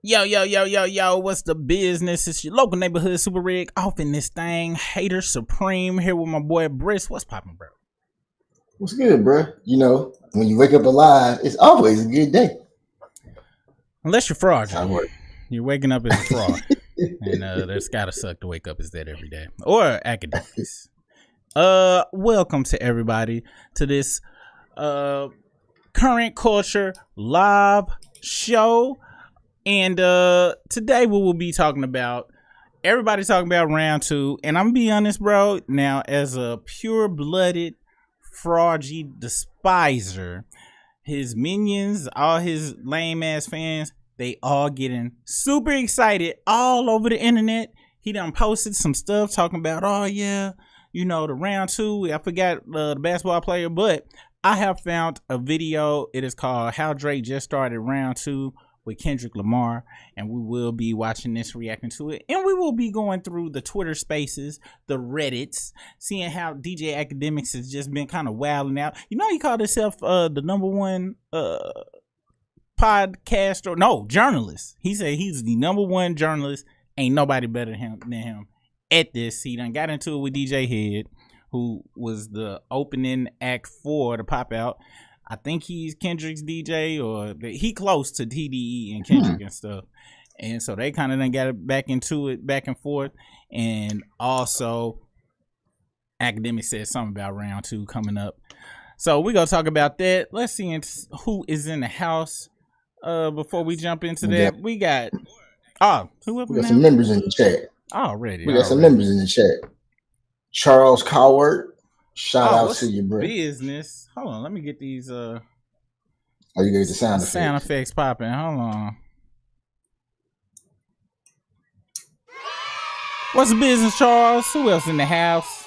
Yo, what's the business? It's your local neighborhood super rig off in this thing. Hater Supreme here with my boy Briss. What's poppin', bro? What's good, bro? You know, when you wake up alive, it's always a good day. Unless you're fraudulent. You're waking up as a fraud. And that's gotta suck to wake up as that every day. Or academics. Welcome to everybody to this current culture live show. And today we will be talking about, everybody's talking about round 2. And I'm gonna be honest, bro, now as a pure-blooded, fraudy despiser, his minions, all his lame-ass fans, they all getting super excited all over the internet. He done posted some stuff talking about, oh yeah, you know, the round 2. I forgot the basketball player, but I have found a video. It is called How Drake Just Started Round 2 with Kendrick Lamar, and we will be watching this, reacting to it, and we will be going through the Twitter spaces, the Reddits, seeing how DJ Akademiks has just been kind of wilding out. You know, he called himself the #1 podcaster, no, journalist. He said he's the #1 journalist. Ain't nobody better than him at this. He done got into it with DJ Head, who was the opening act for the pop out. I think he's Kendrick's DJ, or he close to TDE and Kendrick and stuff. And so they kind of then got it back into it, back and forth. And also, Akademiks said something about round 2 coming up. So we're going to talk about that. Let's see who is in the house before we jump into that. We got, we got some members in the chat. Already. We got some members in the chat. Charles Coward. Shout out to you, bro. Business. Hold on, let me get these you get the sound effects popping. Hold on. What's the business, Charles? Who else in the house?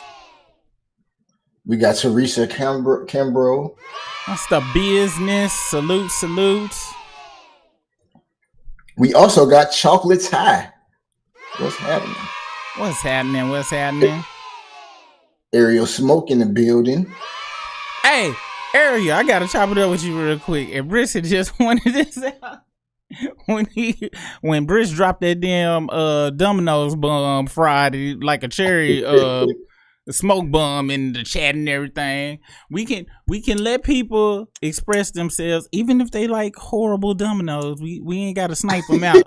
We got Caresha Cambro. What's the business? Salute. We also got Chocolate High. What's happening? Ariel Smoke in the building. Hey, Ariel, I gotta chop it up with you real quick. And Briss had just pointed this out when Briss dropped that damn Domino's bomb Friday, like a cherry smoke bomb in the chat and everything. We can let people express themselves, even if they like horrible Domino's. We ain't gotta snipe them out.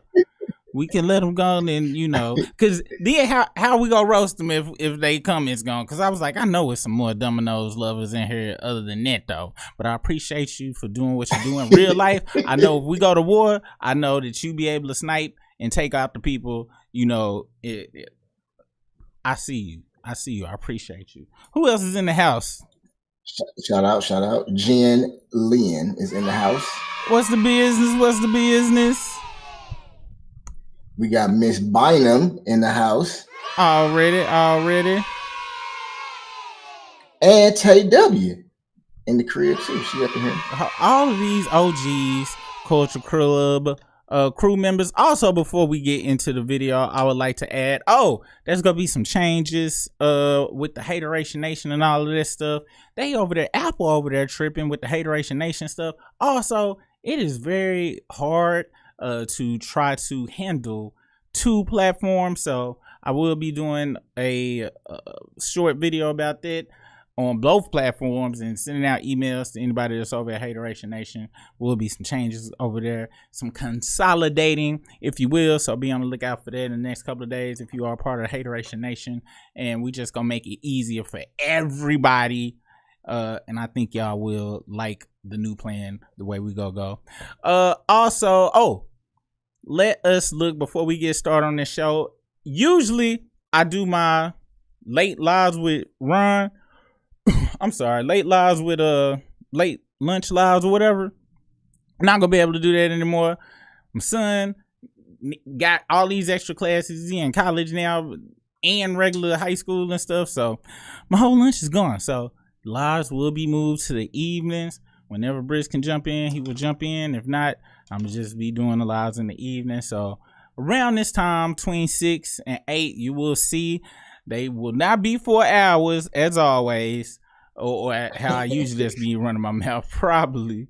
We can let them go, and you know, because then how we gonna roast them if they comments gone? Because I was like, I know it's some more Domino's lovers in here other than that though. But I appreciate you for doing what you're doing. Real life, I know if we go to war, I know that you be able to snipe and take out the people. You know, I see you. I appreciate you. Who else is in the house? Shout out. Jen Lynn is in the house. What's the business? We got Miss Bynum in the house. Already. And Tay W in the crib too. She up in here. All of these OGs, Culture Club, crew members. Also, before we get into the video, I would like to add, there's gonna be some changes with the Hateration Nation and all of this stuff. They over there, Apple over there tripping with the Hateration Nation stuff. Also, it is very hard to try to handle 2 platforms, so I will be doing a short video about that on both platforms and sending out emails to anybody that's over at Hateration Nation. Will be some changes over there, some consolidating, if you will, so be on the lookout for that in the next couple of days if you are part of Hateration Nation. And we just gonna make it easier for everybody, and I think y'all will like the new plan, the way we go. Also, let us look before we get started on this show. Usually I do my late lives with Ron. I'm sorry, late lives with late lunch lives or whatever. I'm not gonna be able to do that anymore. My son got all these extra classes. He's in college now and regular high school and stuff, so my whole lunch is gone. So lives will be moved to the evenings. Whenever Briss can jump in, he will jump in. If not, I'm gonna just be doing the lives in the evening. So around this time, between 6 and 8, you will see they will not be 4 hours as always, or how I usually just be running my mouth. Probably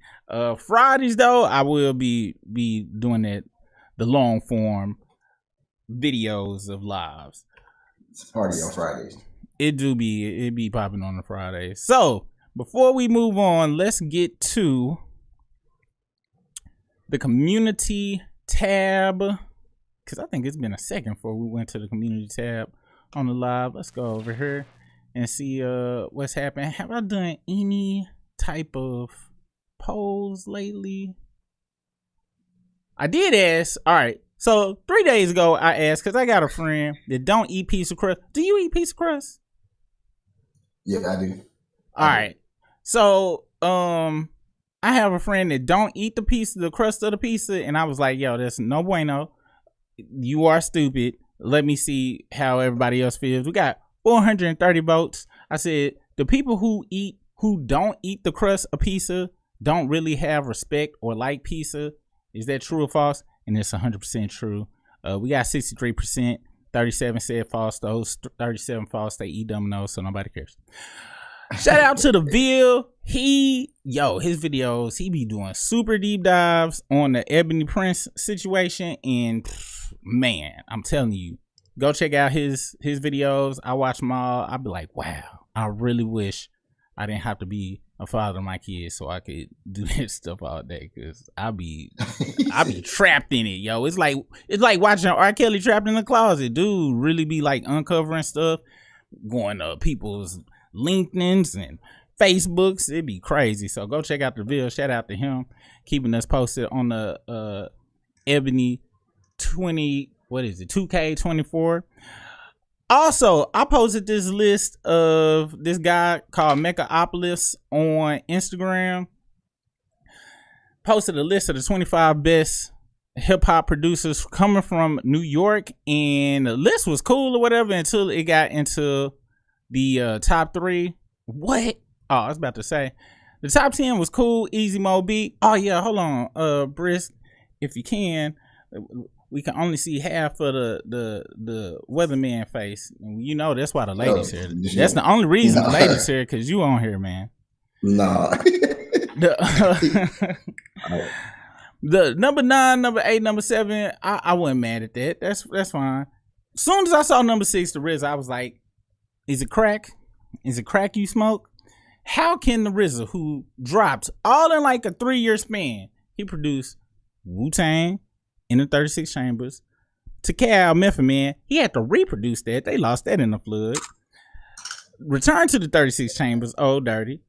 Fridays though, I will be doing that the long form videos of lives. It's a party on Fridays. It be popping on the Fridays. So before we move on, let's get to the community tab, because I think it's been a second before we went to the community tab on the live. Let's go over here and see what's happening. Have I done any type of polls lately? I did ask. All right, so 3 days ago I asked, because I got a friend that don't eat pizza crust. Do you eat pizza crust? Yeah, I do. All right, so I have a friend that don't eat the crust of the pizza, and I was like, yo, that's no bueno. You are stupid. Let me see how everybody else feels. We got 430 votes. I said the people who don't eat the crust of pizza don't really have respect or like pizza. Is that true or false? And it's 100% true. We got 63%. 37 said false. Those 37 false. They eat Domino's, so nobody cares. Shout out to the Ville. His videos, he be doing super deep dives on the Ebony Prince situation, and man, I'm telling you, go check out his videos. I watch them all. I be like, wow, I really wish I didn't have to be a father of my kids so I could do this stuff all day, because I be trapped in it, yo. It's like watching R. Kelly trapped in the closet. Dude really be like uncovering stuff, going to people's LinkedIn's and Facebooks. It'd be crazy. So go check out the video. Shout out to him keeping us posted on the Ebony 2K24. Also, I posted this list of this guy called Mechaopolis on Instagram. Posted a list of the 25 best hip-hop producers coming from New York, and the list was cool or whatever until it got into the top 3. What? Oh, I was about to say the top 10 was cool. Easy Mo Beat. Oh yeah, hold on, Brisk, if you can. We can only see half of the weatherman face, and you know that's why the ladies here. That's the only reason the ladies here, because you on here, man. Nah. The number 9, number 8, number 7, I wasn't mad at that. That's fine. As soon as I saw number 6, the RZA, I was like, is it crack? Is it crack you smoke? How can the RZA, who dropped all in like a 3-year span, he produced Wu-Tang in the 36 Chambers, to Cal Method Man, he had to reproduce that. They lost that in the flood. Return to the 36 Chambers, Old Dirty.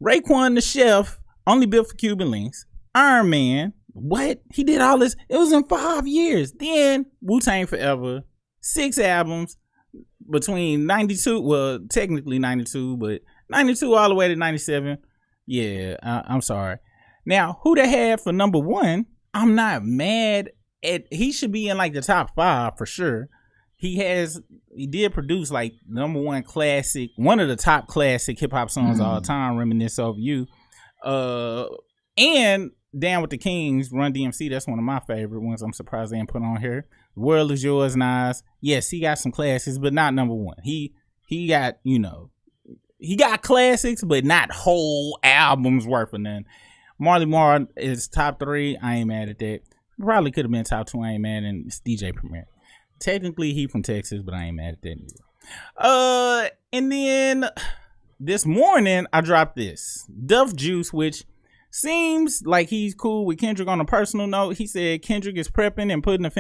Raekwon the Chef, Only Built for Cuban Links. Iron Man, what? He did all this. It was in 5 years. Then Wu-Tang Forever, 6 albums between 92, well, technically 92, but 92 all the way to 97. Yeah, I'm sorry. Now, who they had for number 1, I'm not mad at. He should be in like the top 5 for sure. He did produce like number 1 classic, one of the top classic hip-hop songs of all time, Reminisce Over You. And Down with the Kings, Run DMC, that's one of my favorite ones. I'm surprised they didn't put on here. The World Is Yours, Nas. Yes, he got some classics, but not number 1. He got, he got classics, but not whole albums worth of none. Marley Marl is top 3. I ain't mad at that. Probably could have been top 2. I ain't mad. And it's DJ Premier. Technically, he from Texas, but I ain't mad at that either. And then this morning, I dropped this. Duff Juice, which seems like he's cool with Kendrick on a personal note. He said Kendrick is prepping and putting the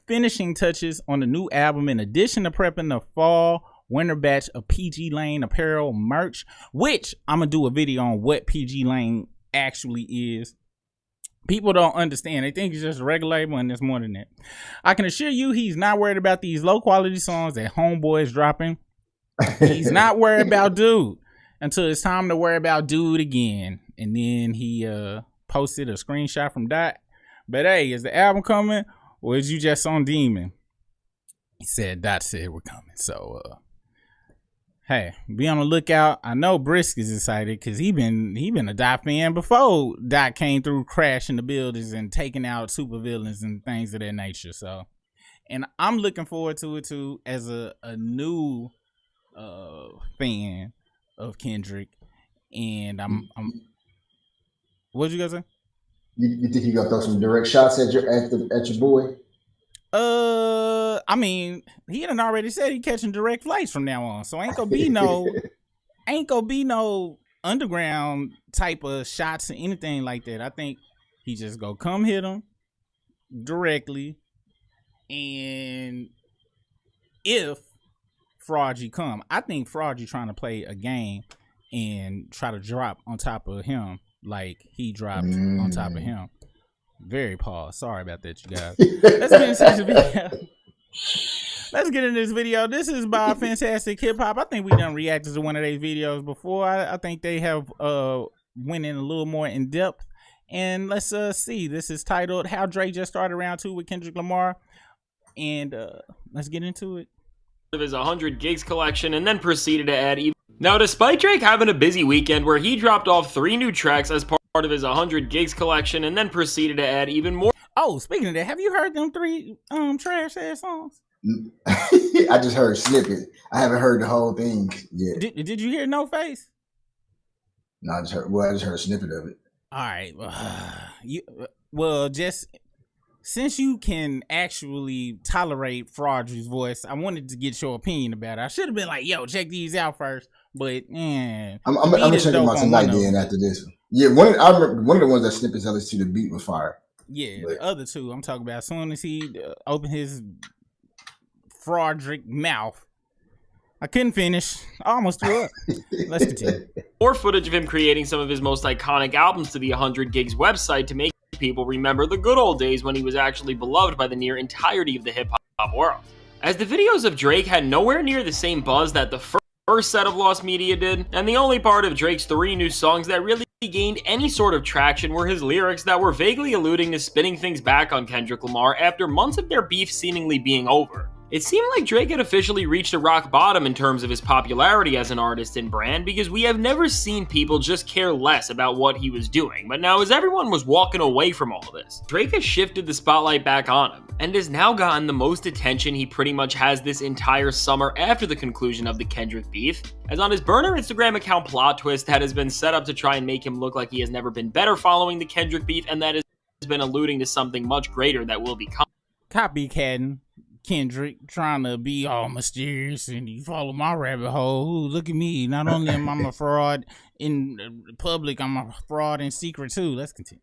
finishing touches on the new album, in addition to prepping the fall winter batch of PG Lane apparel merch, which I'm gonna do a video on what PG Lane actually is. People don't understand. They think it's just a regular label, and there's more than that. I can assure you he's not worried about these low quality songs that Homeboy is dropping. He's not worried about Dude until it's time to worry about Dude again. And then he posted a screenshot from Dot. But hey, is the album coming, or is you just on Demon? He said Dot said we're coming. So hey, be on the lookout. I know Brisk is excited because he been a Dot fan before Dot came through crashing the buildings and taking out supervillains and things of that nature. So, and I'm looking forward to it too as a new fan of Kendrick. And I'm what did you guys say? You think he gonna throw some direct shots at your boy? I mean, he done already said he catching direct flights from now on, so ain't gonna be no underground type of shots or anything like that. I think he just go come hit him directly, and if Fraudgy come, I think Fraudgy trying to play a game and try to drop on top of him like he dropped on top of him. Very pause. Sorry about that, you guys. Let's get into this video. Let's get into this video. This is by Fantastic Hip Hop. I think we done reacted to one of these videos before. I think they have went in a little more in depth. And let's see. This is titled "How Drake Just Started Round 2 with Kendrick Lamar." And let's get into it. Of his 100 gigs collection, and then proceeded to add even. Now, despite Drake having a busy weekend where he dropped off 3 new tracks as part of his 100 gigs collection, and then proceeded to add even more. Oh, speaking of that, have you heard them 3 trash ass songs? I just heard snippet. I haven't heard the whole thing yet. Did you hear No Face? No, I just heard a snippet of it. All right. Just since you can actually tolerate Fraudry's voice, I wanted to get your opinion about it. I should have been like, yo, check these out first. But man, I'm gonna check them out tonight then after this. Yeah, I remember one of the ones that snippets I listened to, the beat was fire. Yeah, but the other 2 I'm talking about, as soon as he opened his Fraudrick mouth, I couldn't finish. I almost threw up. Let's continue. More footage of him creating some of his most iconic albums to the 100 Gigs website to make people remember the good old days when he was actually beloved by the near entirety of the hip-hop world. As the videos of Drake had nowhere near the same buzz that the first set of Lost Media did, and the only part of Drake's 3 new songs that really gained any sort of traction were his lyrics that were vaguely alluding to spinning things back on Kendrick Lamar after months of their beef seemingly being over. It seemed like Drake had officially reached a rock bottom in terms of his popularity as an artist and brand, because we have never seen people just care less about what he was doing. But now, as everyone was walking away from all this, Drake has shifted the spotlight back on him, and has now gotten the most attention he pretty much has this entire summer after the conclusion of the Kendrick beef, as on his burner Instagram account plot twist that has been set up to try and make him look like he has never been better following the Kendrick beef, and that has been alluding to something much greater that will be coming. Copycatting Kendrick, trying to be all mysterious, and you follow my rabbit hole. Ooh, look at me. Not only am I a fraud in public, I'm a fraud in secret too. Let's continue.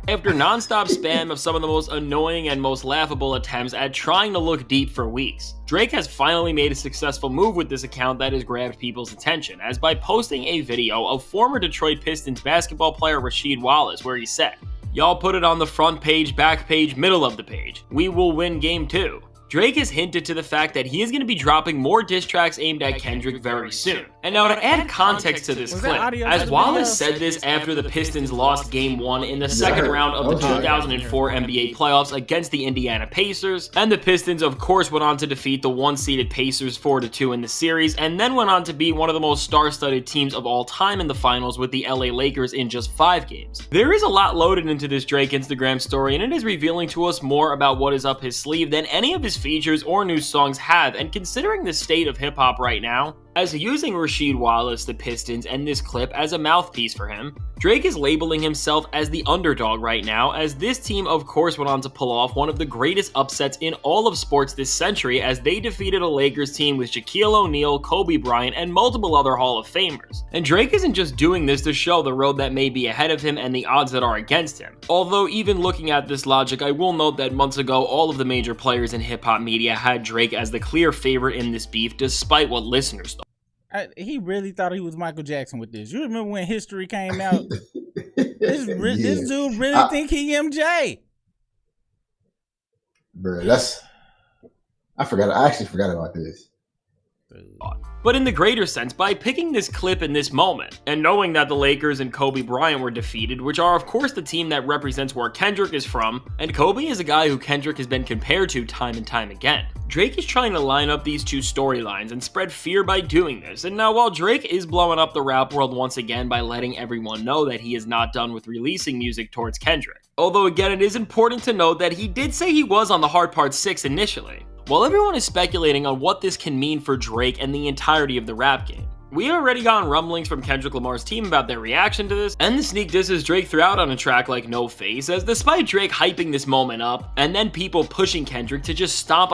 After non-stop spam of some of the most annoying and most laughable attempts at trying to look deep for weeks, Drake has finally made a successful move with this account that has grabbed people's attention, as by posting a video of former Detroit Pistons basketball player Rasheed Wallace, where he said, "Y'all put it on the front page, back page, middle of the page. We will win game 2. Drake has hinted to the fact that he is going to be dropping more diss tracks aimed at Kendrick very soon. And now to add context to this clip, as Wallace said this after the Pistons lost Game 1 in the second round of the 2004 NBA playoffs against the Indiana Pacers, and the Pistons of course went on to defeat the 1-seeded Pacers 4-2 in the series, and then went on to be one of the most star-studded teams of all time in the finals with the LA Lakers in just 5 games. There is a lot loaded into this Drake Instagram story, and it is revealing to us more about what is up his sleeve than any of his features or new songs have, and considering the state of hip-hop right now, as using Rasheed Wallace, the Pistons, and this clip as a mouthpiece for him, Drake is labeling himself as the underdog right now, as this team of course went on to pull off one of the greatest upsets in all of sports this century, as they defeated a Lakers team with Shaquille O'Neal, Kobe Bryant, and multiple other Hall of Famers. And Drake isn't just doing this to show the road that may be ahead of him and the odds that are against him. Although even looking at this logic, I will note that months ago all of the major players in hip-hop media had Drake as the clear favorite in this beef, despite what listeners thought. He really thought he was Michael Jackson with this. You remember when History came out? This dude really think he MJ. Bro, I actually forgot about this. But in the greater sense, by picking this clip in this moment, and knowing that the Lakers and Kobe Bryant were defeated, which are of course the team that represents where Kendrick is from, and Kobe is a guy who Kendrick has been compared to time and time again, Drake is trying to line up these two storylines and spread fear by doing this. And now while Drake is blowing up the rap world once again by letting everyone know that he is not done with releasing music towards Kendrick, although again it is important to note that he did say he was on the Hard Part 6 initially. While everyone is speculating on what this can mean for Drake and the entirety of the rap game, We already gotten rumblings from Kendrick Lamar's team about their reaction to this, and the sneak disses Drake threw out on a track like No Face, as despite Drake hyping this moment up, and then people pushing Kendrick to just stomp.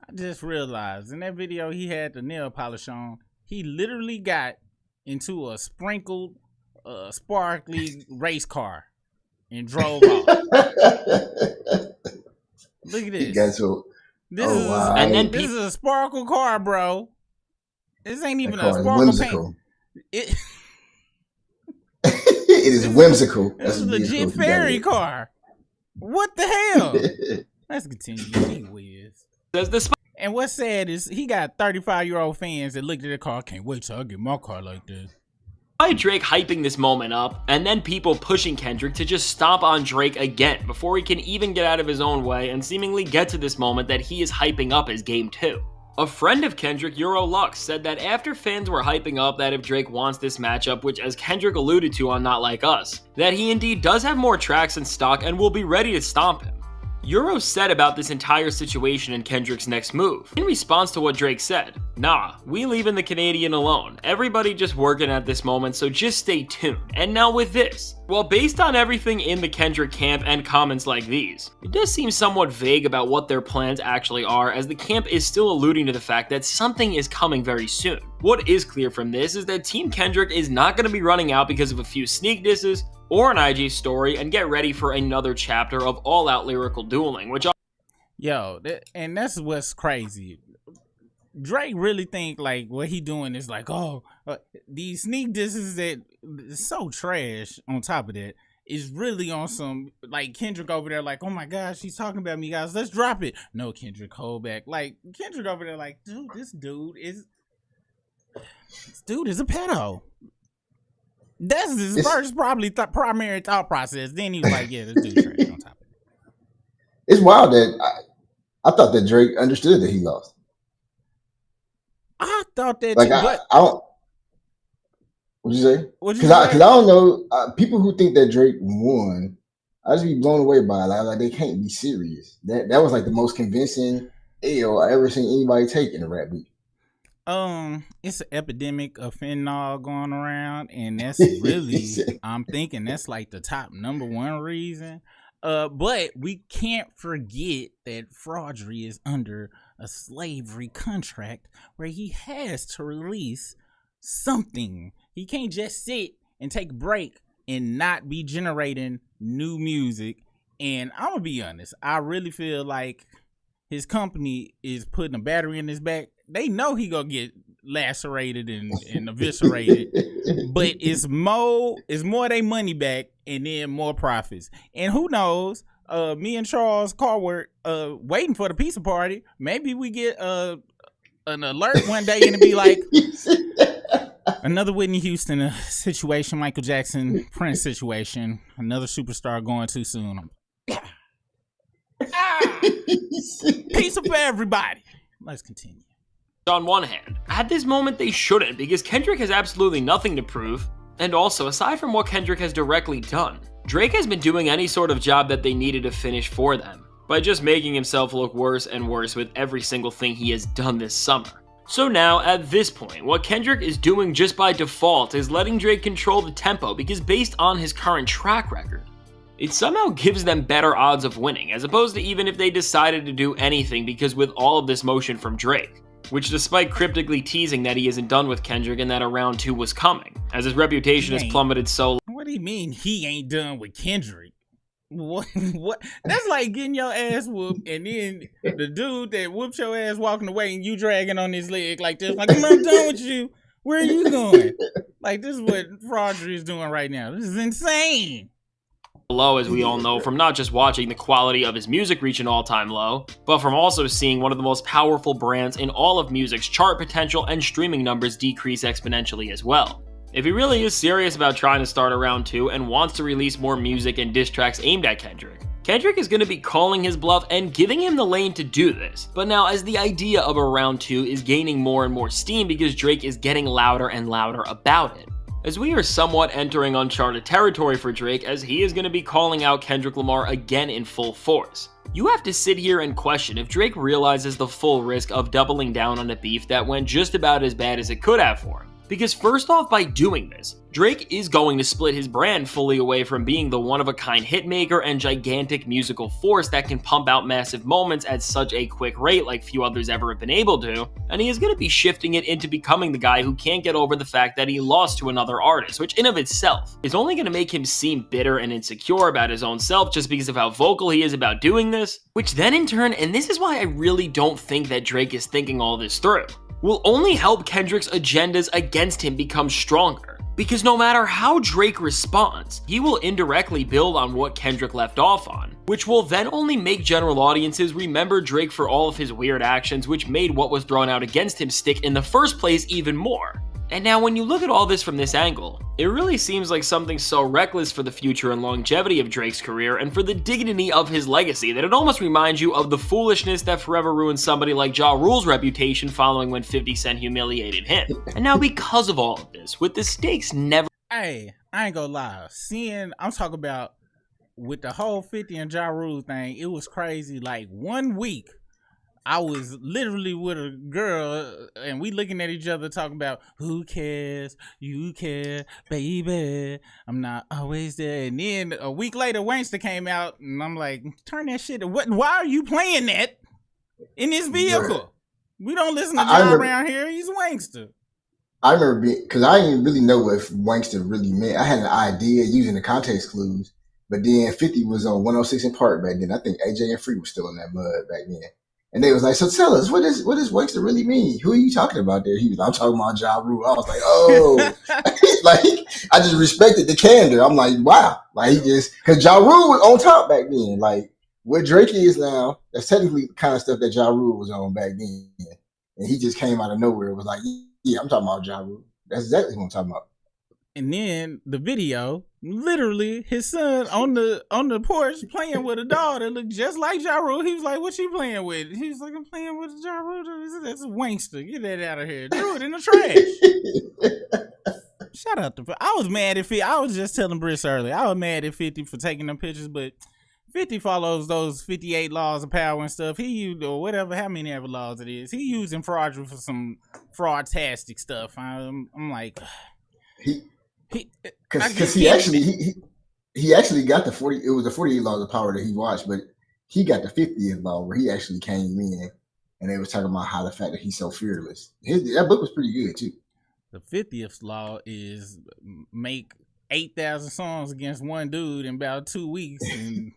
I just realized in that video he had the nail polish on, he literally got into a sprinkled, sparkly race car and drove off. Look at this. This is a sparkle car, bro. This ain't even a sparkle paint. It is whimsical. This is a legit fairy car. What the hell? Let's continue. He whiz. And what's sad is he got 35-year-old fans that looked at the car. Can't wait till I get my car like this. By Drake hyping this moment up, and then people pushing Kendrick to just stomp on Drake again before he can even get out of his own way and seemingly get to this moment that he is hyping up as game 2. A friend of Kendrick, Eurolux, said that after fans were hyping up that if Drake wants this matchup, which as Kendrick alluded to on Not Like Us, that he indeed does have more tracks in stock and will be ready to stomp him. Euro said about this entire situation and Kendrick's next move. In response to what Drake said, "Nah, we leaving the Canadian alone. Everybody just working at this moment, so just stay tuned." And now with this, well, based on everything in the Kendrick camp and comments like these, it does seem somewhat vague about what their plans actually are, as the camp is still alluding to the fact that something is coming very soon. What is clear from this is that Team Kendrick is not going to be running out because of a few sneak disses or an IG story and get ready for another chapter of all-out lyrical dueling, which and that's what's crazy. Drake really think like what he doing is like, these sneak disses that is so trash. On top of that, is really on some like Kendrick over there like, oh my gosh, he's talking about me, guys, let's drop it. No, Kendrick, hold back. Like Kendrick over there like, dude, this dude is a pedo. That's his first probably primary thought process. Then he was like, yeah, this dude's trash on top of it. It's wild that I thought that Drake understood that he lost. I thought that like too, I don't. What'd you say? Because I don't know people who think that Drake won. I just be blown away by it. Like they can't be serious. That was like the most convincing L I ever seen anybody take in a rap beat. It's an epidemic of fentanyl going around, and that's really I'm thinking that's like the top #1 reason. But we can't forget that Fraudry is under a slavery contract where he has to release something. He can't just sit and take a break and not be generating new music. And I'm gonna be honest, I really feel like his company is putting a battery in his back. They know he gonna get lacerated and eviscerated, but it's more they money back and then more profits. And who knows? Me and Charles Carworth waiting for the pizza party. Maybe we get an alert one day and it be like another Whitney Houston situation, Michael Jackson Prince situation, another superstar going too soon. Pizza for everybody. Let's continue. On one hand, at this moment they shouldn't, because Kendrick has absolutely nothing to prove, and also, aside from what Kendrick has directly done, Drake has been doing any sort of job that they needed to finish for them, by just making himself look worse and worse with every single thing he has done this summer. So now, at this point, what Kendrick is doing just by default is letting Drake control the tempo, because based on his current track record, it somehow gives them better odds of winning, as opposed to even if they decided to do anything, because with all of this motion from Drake, which despite cryptically teasing that he isn't done with Kendrick and that a round 2 was coming, as his reputation has plummeted so low. What do you mean he ain't done with Kendrick? What? That's like getting your ass whooped and then the dude that whooped your ass walking away and you dragging on his leg like this, like, I'm done with you. Where are you going? Like, this is what Fraudry is doing right now. This is insane. Low, as we all know, from not just watching the quality of his music reach an all-time low, but from also seeing one of the most powerful brands in all of music's chart potential and streaming numbers decrease exponentially as well. If he really is serious about trying to start a round 2 and wants to release more music and diss tracks aimed at Kendrick is going to be calling his bluff and giving him the lane to do this. But now, as the idea of a round 2 is gaining more and more steam because Drake is getting louder and louder about it, as we are somewhat entering uncharted territory for Drake, as he is going to be calling out Kendrick Lamar again in full force. You have to sit here and question if Drake realizes the full risk of doubling down on a beef that went just about as bad as it could have for him. Because first off, by doing this, Drake is going to split his brand fully away from being the one-of-a-kind hitmaker and gigantic musical force that can pump out massive moments at such a quick rate like few others ever have been able to, and he is going to be shifting it into becoming the guy who can't get over the fact that he lost to another artist, which in of itself is only going to make him seem bitter and insecure about his own self just because of how vocal he is about doing this, which then in turn, and this is why I really don't think that Drake is thinking all this through, will only help Kendrick's agendas against him become stronger. Because no matter how Drake responds, he will indirectly build on what Kendrick left off on, which will then only make general audiences remember Drake for all of his weird actions, which made what was thrown out against him stick in the first place even more. And now when you look at all this from this angle, it really seems like something so reckless for the future and longevity of Drake's career and for the dignity of his legacy that it almost reminds you of the foolishness that forever ruined somebody like Ja Rule's reputation following when 50 Cent humiliated him. And now because of all of this, with the stakes never— Hey, I ain't gonna lie. I'm talking about with the whole 50 and Ja Rule thing, it was crazy. Like 1 week, I was literally with a girl and we looking at each other talking about who cares, you care, baby, I'm not always there. And then a week later, Wankster came out and I'm like, turn that shit. Why are you playing that in this vehicle? We don't listen to Ja around here. He's a Wankster. I remember because I didn't really know what Wankster really meant. I had an idea using the context clues, but then 50 was on 106 in Park back then. I think AJ and Free was still in that mud back then. And they was like, so tell us, what does Wankster really mean? Who are you talking about there? He was, I'm talking about Ja Rule. I was like, oh, like, I just respected the candor. I'm like, wow. Like, he just, cause Ja Rule was on top back then. Like, what Drake is now, that's technically the kind of stuff that Ja Rule was on back then. And he just came out of nowhere. It was like, yeah, I'm talking about Ja Rule. That's exactly what I'm talking about. And then the video, literally his son on the porch playing with a doll that looked just like Ja Rule. He was like, what you playing with? He was like, I'm playing with Ja Rule. That's a Wankster. Get that out of here. Threw it in the trash. Shout out to, I was mad at 50. I was just telling Briss earlier. I was mad at 50 for taking them pictures, but 50 follows those 58 laws of power and stuff. He used, or whatever, how many ever laws it is. He using fraudulent for some fraudtastic stuff. I'm like, because he actually got the 40. It was the 48 laws of power that he watched, but he got the 50th law where he actually came in, and they was talking about how the fact that he's so fearless. That book was pretty good too. The 50th law is make 8,000 songs against one dude in about 2 weeks, and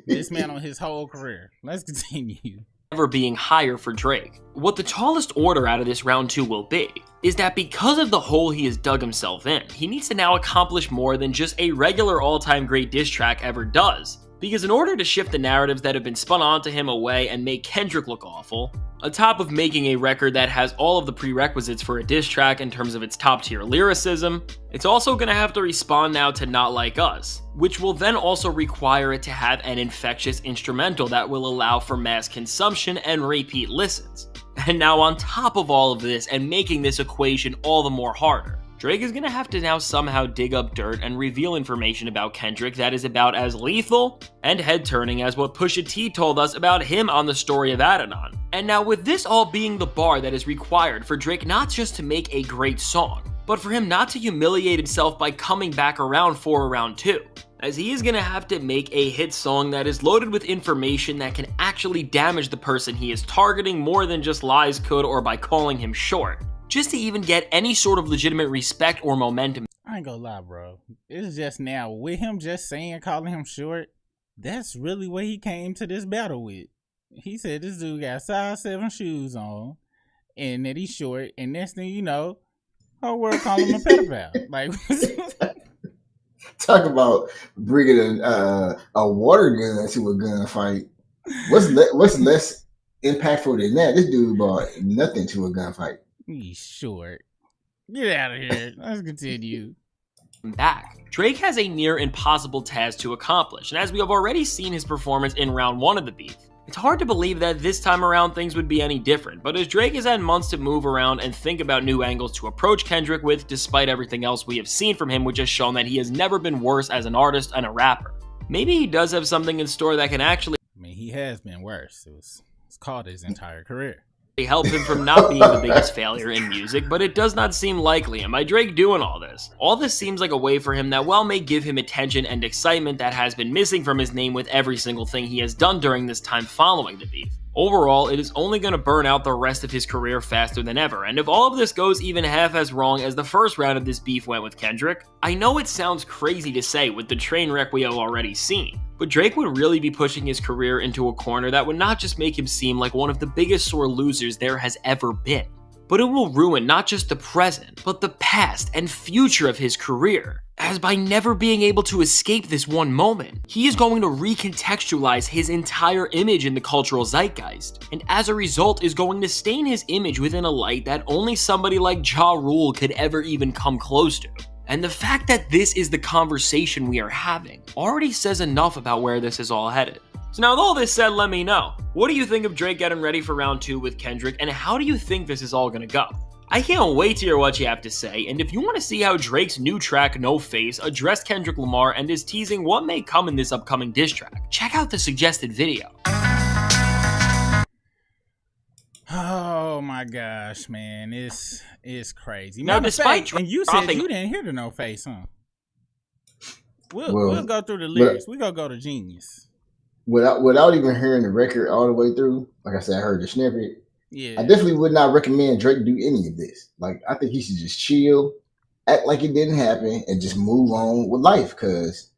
this man on his whole career. Let's continue. Ever being higher for Drake. What the tallest order out of this round 2 will be is that because of the hole he has dug himself in, he needs to now accomplish more than just a regular all-time great diss track ever does. Because in order to shift the narratives that have been spun onto him away and make Kendrick look awful, on top of making a record that has all of the prerequisites for a diss track in terms of its top-tier lyricism, it's also going to have to respond now to Not Like Us, which will then also require it to have an infectious instrumental that will allow for mass consumption and repeat listens. And now on top of all of this and making this equation all the more harder, Drake is going to have to now somehow dig up dirt and reveal information about Kendrick that is about as lethal and head-turning as what Pusha T told us about him on the story of Adidon. And now with this all being the bar that is required for Drake not just to make a great song, but for him not to humiliate himself by coming back around for round 2, as he is going to have to make a hit song that is loaded with information that can actually damage the person he is targeting more than just lies could or by calling him short, just to even get any sort of legitimate respect or momentum. I ain't gonna lie, bro. It's just now, with him just calling him short, that's really what he came to this battle with. He said this dude got size 7 shoes on, and that he's short, and next thing you know, whole world call him a pedophile. Like, talk about bringing a water gun to a gunfight. What's less impactful than that? This dude brought nothing to a gunfight. He's short. Get out of here. Let's continue. Back. Drake has a near impossible task to accomplish, and as we have already seen his performance in round 1 of the beef, it's hard to believe that this time around things would be any different, but as Drake has had months to move around and think about new angles to approach Kendrick with, despite everything else we have seen from him, which has shown that he has never been worse as an artist and a rapper. Maybe he does have something in store that can actually— I mean, he has been worse. It's called his entire career. help him from not being the biggest failure in music, but it does not seem likely. And by Drake doing all this seems like a way for him that may give him attention and excitement that has been missing from his name with every single thing he has done during this time following the beef. Overall, it is only going to burn out the rest of his career faster than ever, and if all of this goes even half as wrong as the first round of this beef went with Kendrick, I know it sounds crazy to say with the train wreck we have already seen, but Drake would really be pushing his career into a corner that would not just make him seem like one of the biggest sore losers there has ever been, but it will ruin not just the present, but the past and future of his career. As by never being able to escape this one moment, he is going to recontextualize his entire image in the cultural zeitgeist, and as a result is going to stain his image within a light that only somebody like Ja Rule could ever even come close to. And the fact that this is the conversation we are having already says enough about where this is all headed. So now with all this said, let me know, what do you think of Drake getting ready for round 2 with Kendrick, and how do you think this is all gonna go? I can't wait to hear what you have to say, and if you want to see how Drake's new track, No Face, addressed Kendrick Lamar and is teasing what may come in this upcoming diss track, check out the suggested video. Oh my gosh, man, it's crazy. Now, despite and you said you didn't hear the No Face, huh? We'll go through the lyrics. We're gonna go to Genius. Without even hearing the record all the way through, like I said, I heard the snippet. Yeah. I definitely would not recommend Drake do any of this. Like, I think he should just chill, act like it didn't happen, and just move on with life. Because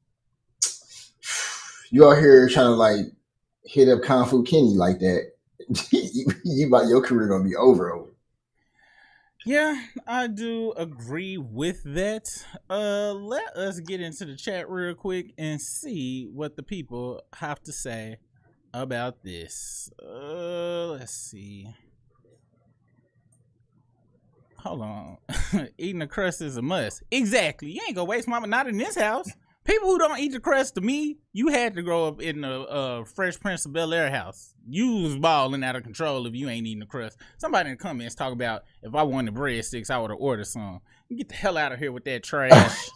you out here trying to like hit up Kung Fu Kenny like that, your career gonna be over. Yeah, I do agree with that. Let us get into the chat real quick and see what the people have to say about this. Let's see. Hold on. Eating the crust is a must. Exactly. You ain't gonna waste mama, not in this house. People who don't eat the crust, to me, you had to grow up in the Fresh Prince of Bel-Air house. You was balling out of control if you ain't eating the crust. Somebody in the comments talk about if I wanted breadsticks, I would have ordered some. Get the hell out of here with that trash.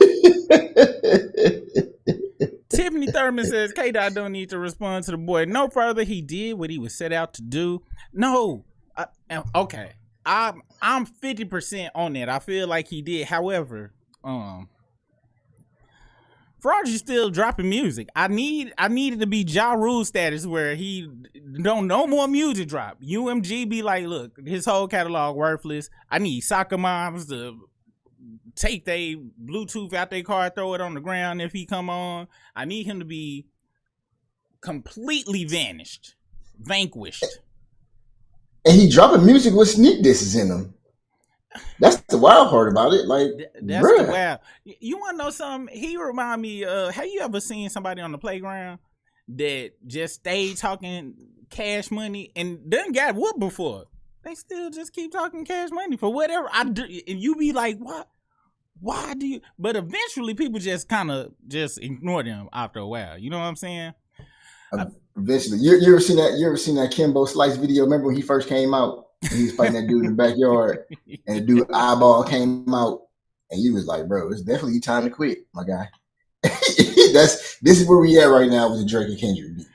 Tiffany Thurman says, K-Dot don't need to respond to the boy no further. He did what he was set out to do. No. Okay. I'm 50% on that. I feel like he did. However, Fraudry's still dropping music. I needed to be Ja Rule status where he don't no more music drop. UMG be like, look, his whole catalog worthless. I need soccer moms to take their Bluetooth out their car, throw it on the ground if he come on. I need him to be completely vanished, vanquished. And he dropping music with sneak disses in them. That's the wild part about it. Like, that's the wild. You want to know something? He remind me of, have you ever seen somebody on the playground that just stayed talking Cash Money and done got whooped before? They still just keep talking Cash Money for whatever I do, and you be like, what? Why do you? But eventually, people just kind of just ignore them after a while. You know what I'm saying? Eventually, you ever seen that? You ever seen that Kimbo Slice video? Remember when he first came out? And he was fighting that dude in the backyard, and the dude eyeball came out, and he was like, "Bro, it's definitely time to quit, my guy." This is where we at right now with the Drake and Kendrick beef.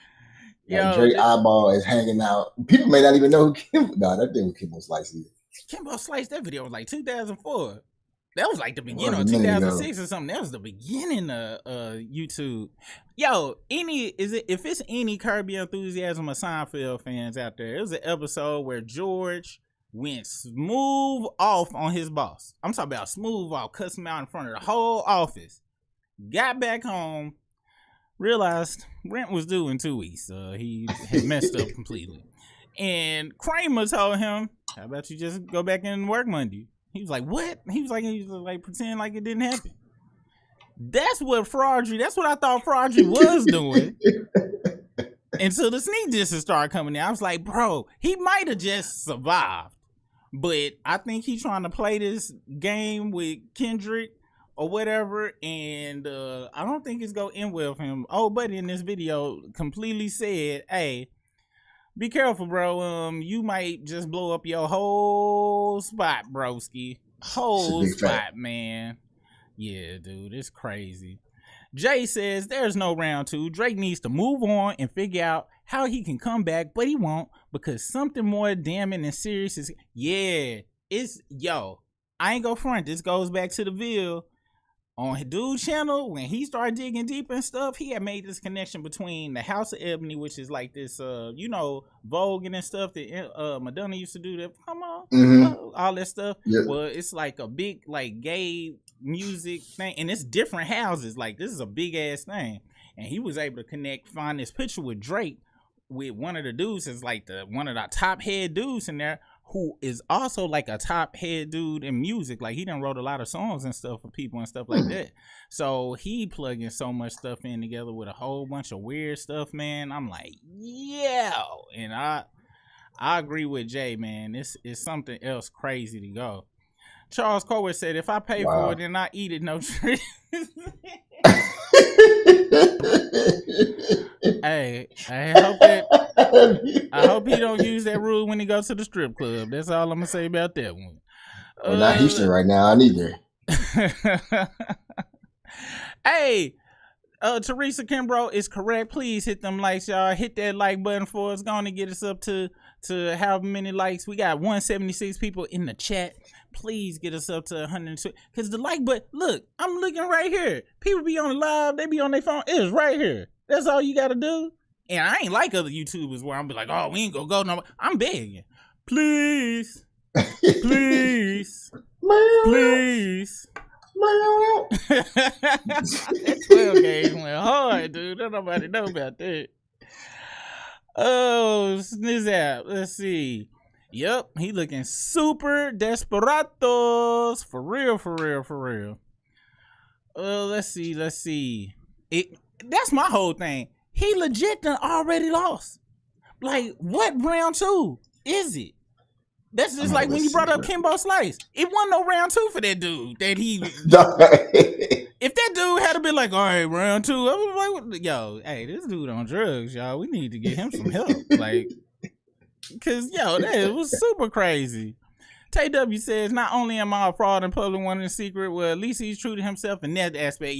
Like, Drake eyeball is hanging out. People may not even know who Kimbo. No, that thing with Kimbo Slice is. Kimbo Slice, that video was like 2004. That was like the beginning of 2006 or something. That was the beginning of YouTube. Yo, if it's any Curb Your Enthusiasm or Seinfeld fans out there, it was an episode where George went smooth off on his boss. I'm talking about smooth off, cussed him out in front of the whole office. Got back home, realized rent was due in 2 weeks. He had messed up completely. And Kramer told him, how about you just go back and work Monday? He was like, what? He was like pretending like it didn't happen. That's what I thought Fraudry was doing. Until the sneak disses started coming in. I was like, bro, he might have just survived. But I think he's trying to play this game with Kendrick or whatever. And I don't think it's going to end well for him. Oh, buddy in this video completely said, hey, be careful, bro. You might just blow up your whole spot, broski. Whole spot, man. Yeah, dude, it's crazy. Jay says there's no round 2. Drake needs to move on and figure out how he can come back, but he won't because something more damning and serious is. Yeah, it's I ain't go front. This goes back to the Ville. On his dude channel, when he started digging deep and stuff, he had made this connection between the House of Ebony, which is like this, Vogue and stuff that Madonna used to do. That come on, all that stuff. Yeah. Well, it's like a big like gay music thing, and it's different houses. Like this is a big ass thing, and he was able to find this picture with Drake with one of the dudes is like one of the top head dudes in there, who is also like a top head dude in music. Like he done wrote a lot of songs and stuff for people and stuff like that. So he plugging so much stuff in together with a whole bunch of weird stuff, man. I'm like, yeah. And I agree with Jay, man. This is something else crazy to go. Charles Colbert said, if I pay for it, then I eat it, no treat. Hey, I hope he don't use that rule when he goes to the strip club. That's all I'm gonna say about that one. Well, not Houston right now, neither. Hey, Teresa Kimbrough is correct. Please hit them likes, y'all. Hit that like button for us. Going to get us up to however many likes. We got 176 people in the chat. Please get us up to 102. Because the like button, look, I'm looking right here. People be on the live, they be on their phone. It's right here. That's all you got to do. And I ain't like other YouTubers where I'm be like, oh, we ain't gonna go no more. I'm begging. Please. Please. Please. That 12 game went hard, dude. Don't nobody know about that. Oh, Snizzap. Let's see. Yep, he looking super desperados. For real, for real, for real. Let's see. That's my whole thing. He legit done already lost. Like, what round 2 is it? That's just like when you brought up Kimbo Slice. It wasn't no round 2 for that dude. If that dude had been like, all right, round 2, I was like, yo, hey, this dude on drugs, y'all. We need to get him some help. Like, because, that was super crazy. Tay W says, not only am I a fraud and public one in secret, well, at least he's true to himself in that aspect.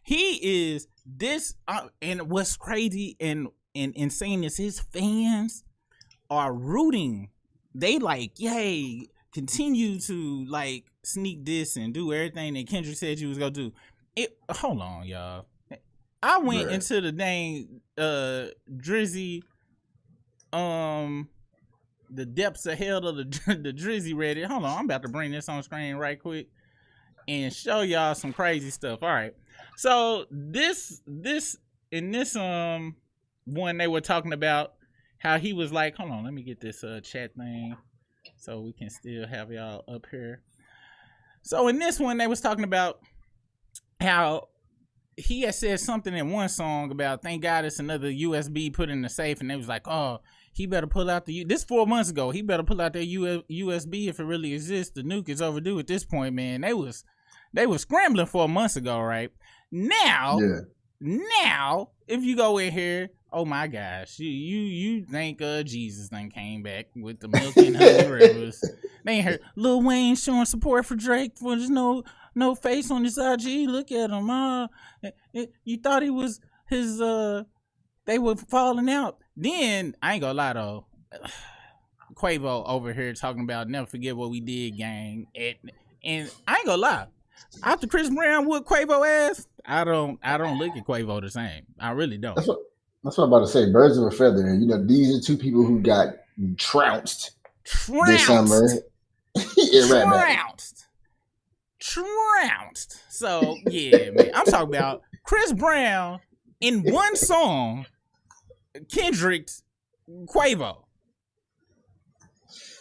He is this, and what's crazy and insane is his fans are rooting. They like, yay, continue to like sneak this and do everything that Kendrick said you was gonna do. Hold on, y'all. I went into the dang Drizzy, the depths of hell of the Drizzy Reddit. Hold on, I'm about to bring this on screen right quick and show y'all some crazy stuff. All right, so this in this one they were talking about how he was like, hold on, let me get this chat thing so we can still have y'all up here. So in this one, they was talking about how he had said something in one song about, thank God it's another USB put in the safe, and they was like, oh, he better pull out this 4 months ago. He better pull out that USB if it really exists. The nuke is overdue at this point, man. They was scrambling 4 months ago, right? Now, if you go in here, oh my gosh, you think Jesus then came back with the milk and honey rivers. They ain't heard Lil Wayne showing support for Drake for just no face on his IG. Look at him. You thought he was his they were falling out. Then I ain't gonna lie though, Quavo over here talking about never forget what we did, gang. And I ain't gonna lie, after Chris Brown whooped Quavo ass, I don't look at Quavo the same. I really don't. That's what I'm about to say. Birds of a feather. These are two people who got trounced this summer. Trounced. So yeah, man. I'm talking about Chris Brown in one song, Kendrick's Quavo.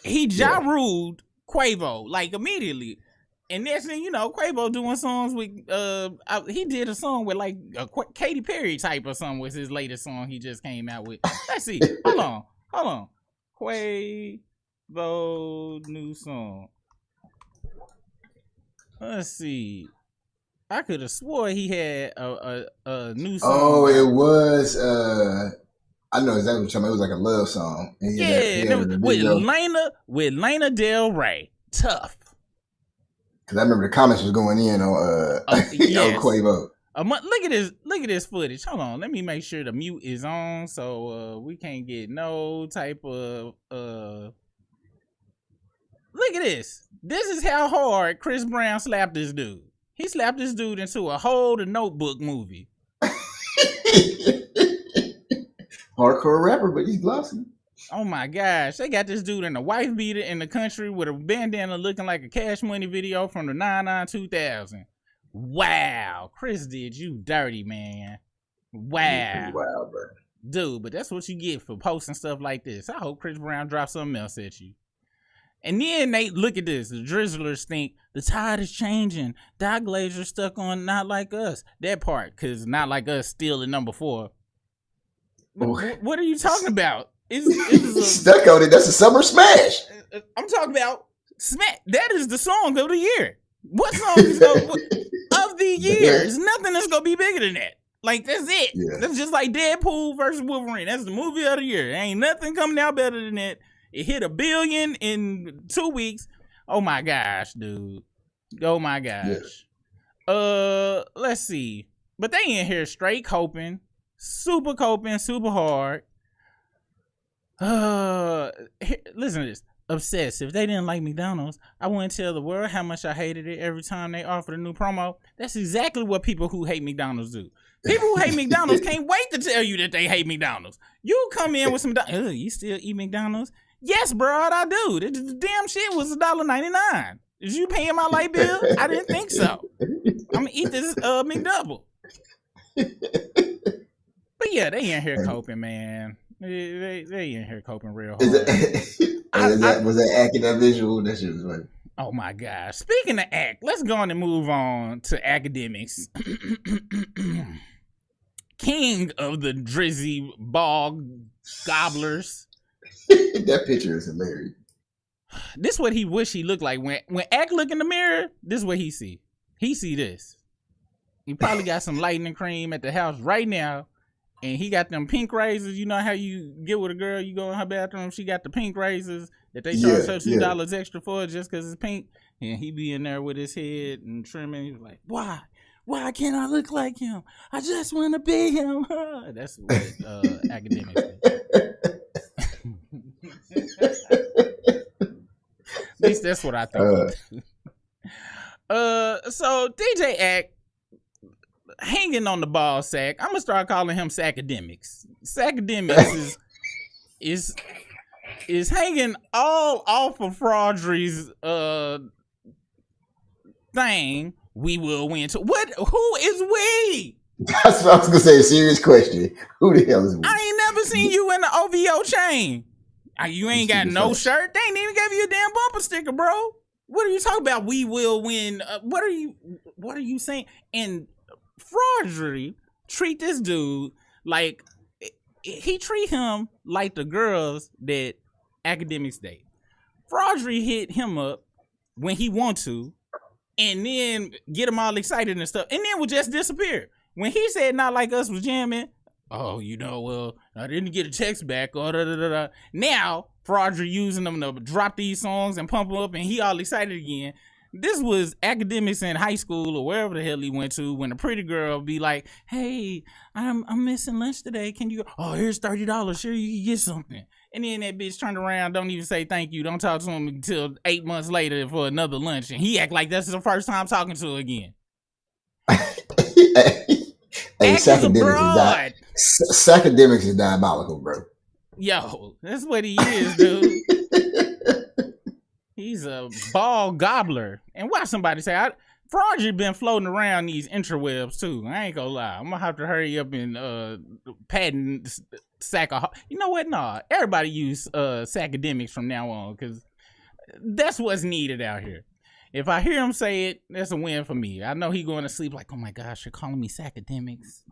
He ruled Quavo like immediately. And next thing you know, Quavo doing songs with he did a song with like a Katy Perry type or something was his latest song he just came out with. Let's see. Hold on. Quavo new song. Let's see. I could have swore he had a new song. Oh, it was I know exactly what you're talking about. It was like a love song. And with Lana Del Rey. Tough. Because I remember the comments was going in on Quavo. Look at this footage. Hold on, let me make sure the mute is on so we can't get no type of Look at this. This is how hard Chris Brown slapped this dude. He slapped this dude into a whole The Notebook movie. Hardcore rapper, but he's glossy. Oh my gosh, they got this dude in a wife beater in the country with a bandana looking like a Cash Money video from the 2000. Wow, Chris did you dirty, man. Wow. Wow, bro. Dude, but that's what you get for posting stuff like this. I hope Chris Brown drops something else at you. And then they look at this. The Drizzlers think the tide is changing. Doc Glazer stuck on Not Like Us. That part, because Not Like Us still at number 4. What are you talking about? Stuck on it. That's a summer smash. I'm talking about smash. That is the song of the year. What song is of the year? There's nothing that's gonna be bigger than that. Like, that's it. Yeah. That's just like Deadpool versus Wolverine. That's the movie of the year. There ain't nothing coming out better than that. It hit $1 billion in 2 weeks. Oh my gosh, dude. Oh my gosh. Yeah. Let's see. But they in here straight coping, super hard. Listen to this. Obsessed. If they didn't like McDonald's, I wouldn't tell the world how much I hated it every time they offered a new promo. That's exactly what people who hate McDonald's do. People who hate McDonald's can't wait to tell you that they hate McDonald's. You come in with some, you still eat McDonald's? Yes, bro, I do. The damn shit was $1.99. Is you paying my light bill? I didn't think so. I'm gonna eat this McDouble. But yeah, they in here coping, man. They in here coping real hard. Was that acting that visual? That shit was funny. Oh my gosh. Speaking of act, let's go on and move on to Akademiks. King of the Drizzy Ball Gobblers. That picture is hilarious. This what he wish he looked like. When Ak look in the mirror, this is what he see. He see this. He probably got some lightning cream at the house right now. And he got them pink razors. You know how you get with a girl, you go in her bathroom, she got the pink razors that they charge her $2 extra for just because it's pink. And he be in there with his head and trimming. He's like, why? Why can't I look like him? I just want to be him. That's what Akademiks do. At least that's what I think. So DJ Ak, hanging on the ball sack. I'm gonna start calling him Sacademiks. Sacademiks is hanging all off of Fraudry's thing. We will win. What? Who is we? That's what I was gonna say. A serious question. Who the hell is we? I ain't never seen you in the OVO chain. You ain't got no shirt. They ain't even gave you a damn bumper sticker, bro. What are you talking about? We will win. What are you saying? And Fraudry treat this dude like he treat him like the girls that Akademiks date. Fraudry hit him up when he want to, and then get him all excited and stuff, and then would just disappear. When he said Not Like Us was jamming, oh, well, I didn't get a text back. Or da. Now Fraudry using them to drop these songs and pump them up, and he all excited again. This was Akademiks in high school or wherever the hell he went to when a pretty girl be like, hey, I'm missing lunch today. Can you go? Oh, here's $30. Sure, you can get something. And then that bitch turned around, don't even say thank you. Don't talk to him until 8 months later for another lunch. And he act like that's the first time talking to her again. Hey, Sacademiks is diabolical, bro. Yo, that's what he is, dude. He's a ball gobbler. And watch somebody say, Fraudry been floating around these interwebs too. I ain't gonna lie. I'm gonna have to hurry up and patent sack of. You know what? Nah, everybody use Sacademiks from now on because that's what's needed out here. If I hear him say it, that's a win for me. I know he going to sleep like, oh my gosh, you're calling me Sacademiks.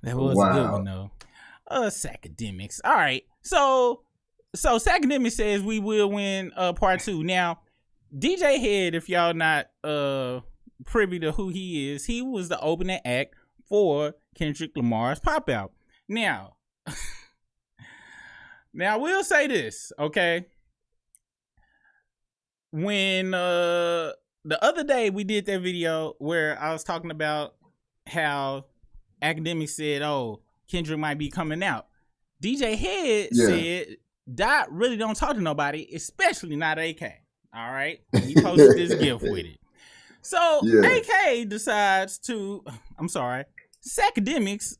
That was a good one though. Sacademiks. All right, so Sacademiks says we will win part 2. Now, DJ Head, if y'all not privy to who he is, he was the opening act for Kendrick Lamar's Pop Out. Now we'll say this, okay? When the other day we did that video where I was talking about how Akademiks said, "Oh, Kendrick might be coming out." DJ Head said, "Dot really don't talk to nobody, especially not AK." All right, he posted this gift with it. So AK decides to, Sacademiks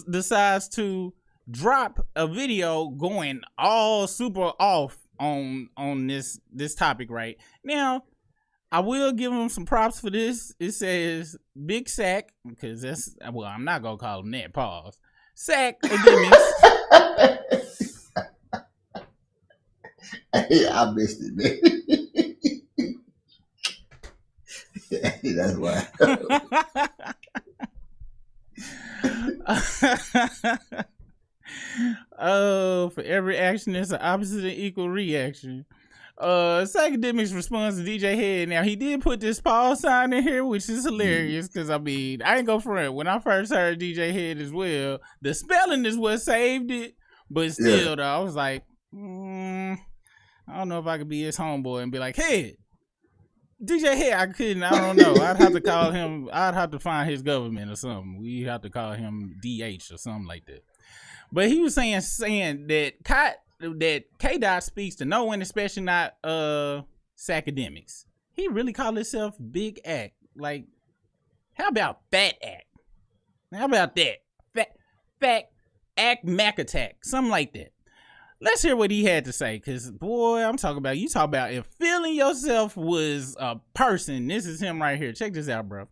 decides to drop a video going all super off on this topic right now. I will give him some props for this. It says Big Sack, because that's, well, I'm not gonna call him that. Pause. Sacademiks. Hey, I missed it, man. That's why. Oh, for every action, there's an opposite and equal reaction. Sacademiks responds to DJ Head. Now, he did put this pause sign in here, which is hilarious, because, I mean, I ain't go front. When I first heard DJ Head as well, the spelling is what saved it, but still, though, I was like, I don't know if I could be his homeboy and be like, Head, DJ Head, I couldn't, I don't know. I'd have to call him, I'd have to find his government or something. We'd have to call him DH or something like that. But he was saying that K-Dot speaks to no one, especially not Sacademiks. He really called himself Big Act. Like, how about Fat Act? How about that? Fat Act Mac Attack. Something like that. Let's hear what he had to say, because, boy, I'm talking about, you talk about if feeling yourself was a person, this is him right here. Check this out, bro.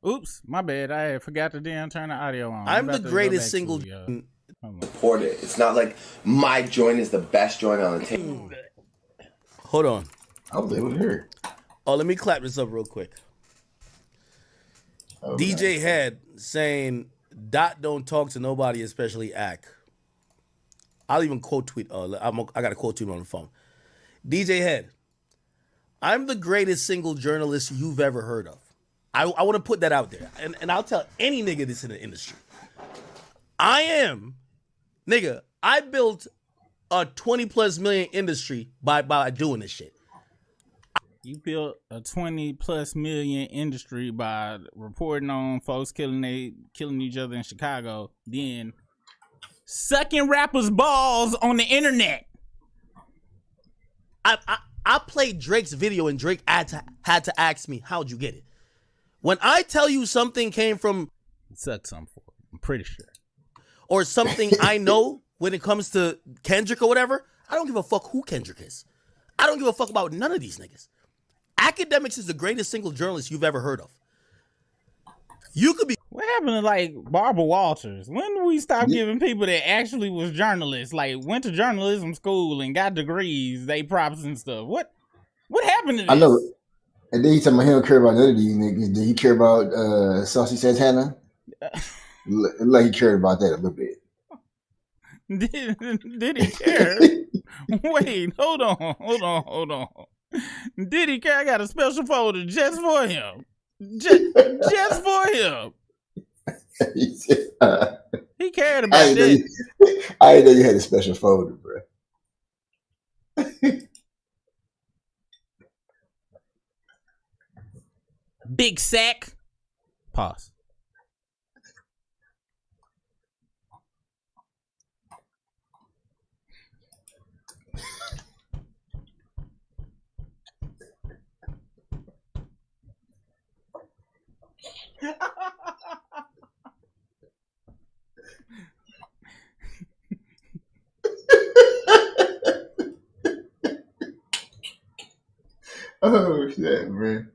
Oops, my bad. I forgot to damn turn the audio on. I'm the greatest single. Support it. It's not like my joint is the best joint on the table. Hold on. I was able to hear it. Oh, let me clap this up real quick. Oh, DJ nice. Head saying, Dot don't talk to nobody, especially Ack. I'll even quote tweet. I got a quote tweet on the phone. DJ Head, I'm the greatest single journalist you've ever heard of. I want to put that out there. And I'll tell any nigga this in the industry. I built a 20 plus million industry by doing this shit. You built a 20 plus million industry by reporting on folks killing each other in Chicago, then sucking rappers' balls on the internet. I played Drake's video and Drake had to ask me, how'd you get it? When I tell you something came from suck some for it, I'm pretty sure. Or something I know when it comes to Kendrick or whatever, I don't give a fuck who Kendrick is. I don't give a fuck about none of these niggas. Akademiks is the greatest single journalist you've ever heard of. You could be. What happened to like Barbara Walters? When do we stop giving people that actually was journalists, like went to journalism school and got degrees, they props and stuff? What happened to this? I know. And then he talking about he don't care about none of these niggas. Did he care about Saucy Santana? Like he cared about that a little bit. Did he care? Wait, hold on. Did he care? I got a special folder just for him. Just for him. He cared about that. I didn't know you had a special folder, bro. Big sack. Pause. Oh shit, man.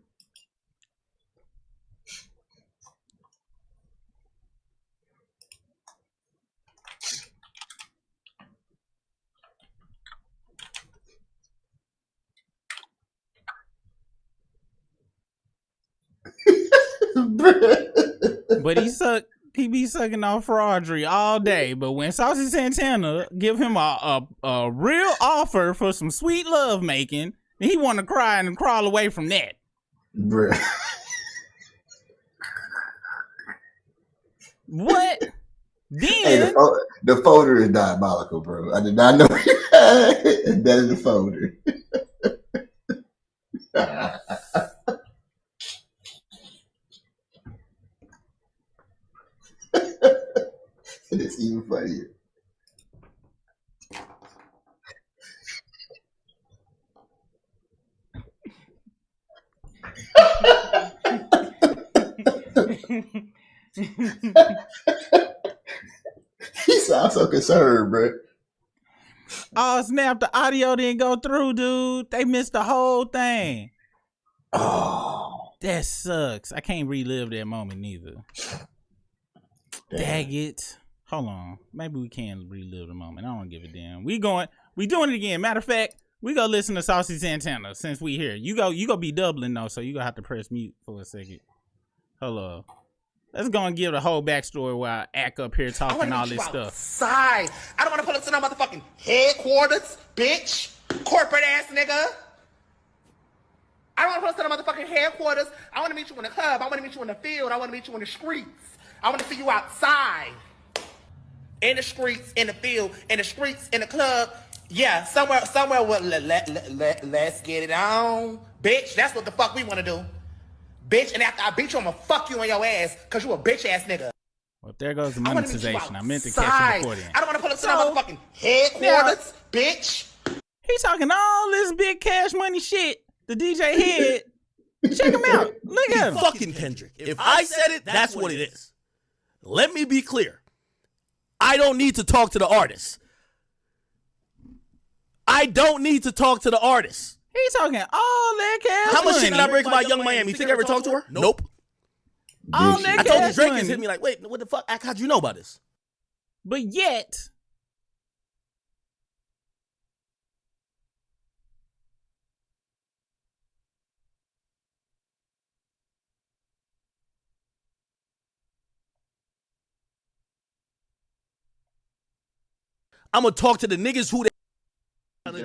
But he sucked he be sucking off Fraudry all day, but when Saucy Santana give him a real offer for some sweet love making, he want to cry and crawl away from that. Bruh. What? Then Hey, the folder is diabolical, bro. I did not know that is the folder. It's even funnier. He sounds so concerned, bro. Oh snap! The audio didn't go through, dude. They missed the whole thing. Oh, That sucks. I can't relive that moment neither. Dag it. Hold on. Maybe we can relive the moment. I don't give a damn. We doing it again. Matter of fact, we go listen to Saucy Santana since we here. You go be doubling though, so you gonna have to press mute for a second. Hello. Let's go and give the whole backstory while I act up here talking all this stuff. Outside. I don't want to pull up to no motherfucking headquarters, bitch. Corporate ass nigga. I don't want to pull up to no motherfucking headquarters. I want to meet you in the club. I want to meet you in the field. I want to meet you in the streets. I want to see you outside. In the streets, in the field, in the streets, in the club. Yeah, somewhere let's get it on. Bitch, that's what the fuck we want to do. Bitch, and after I beat you, I'm gonna fuck you on your ass, cause you a bitch ass nigga. Well, there goes the monetization. I meant to catch it before then. I don't want to pull up to no motherfucking headquarters, bitch. He talking all this big cash money shit. The DJ head. Check him out. Look at him. Fucking Kendrick. If I said it, that's what it is. Let me be clear. I don't need to talk to the artist. I don't need to talk to the artist. He's talking all that cash How much money. shit did I break about Young Miami? You think I ever talked to her? Nope. All that I told you cash Drake money. is hit me like, wait, what the fuck? How'd you know about this? But yet, I'm gonna talk to the niggas who they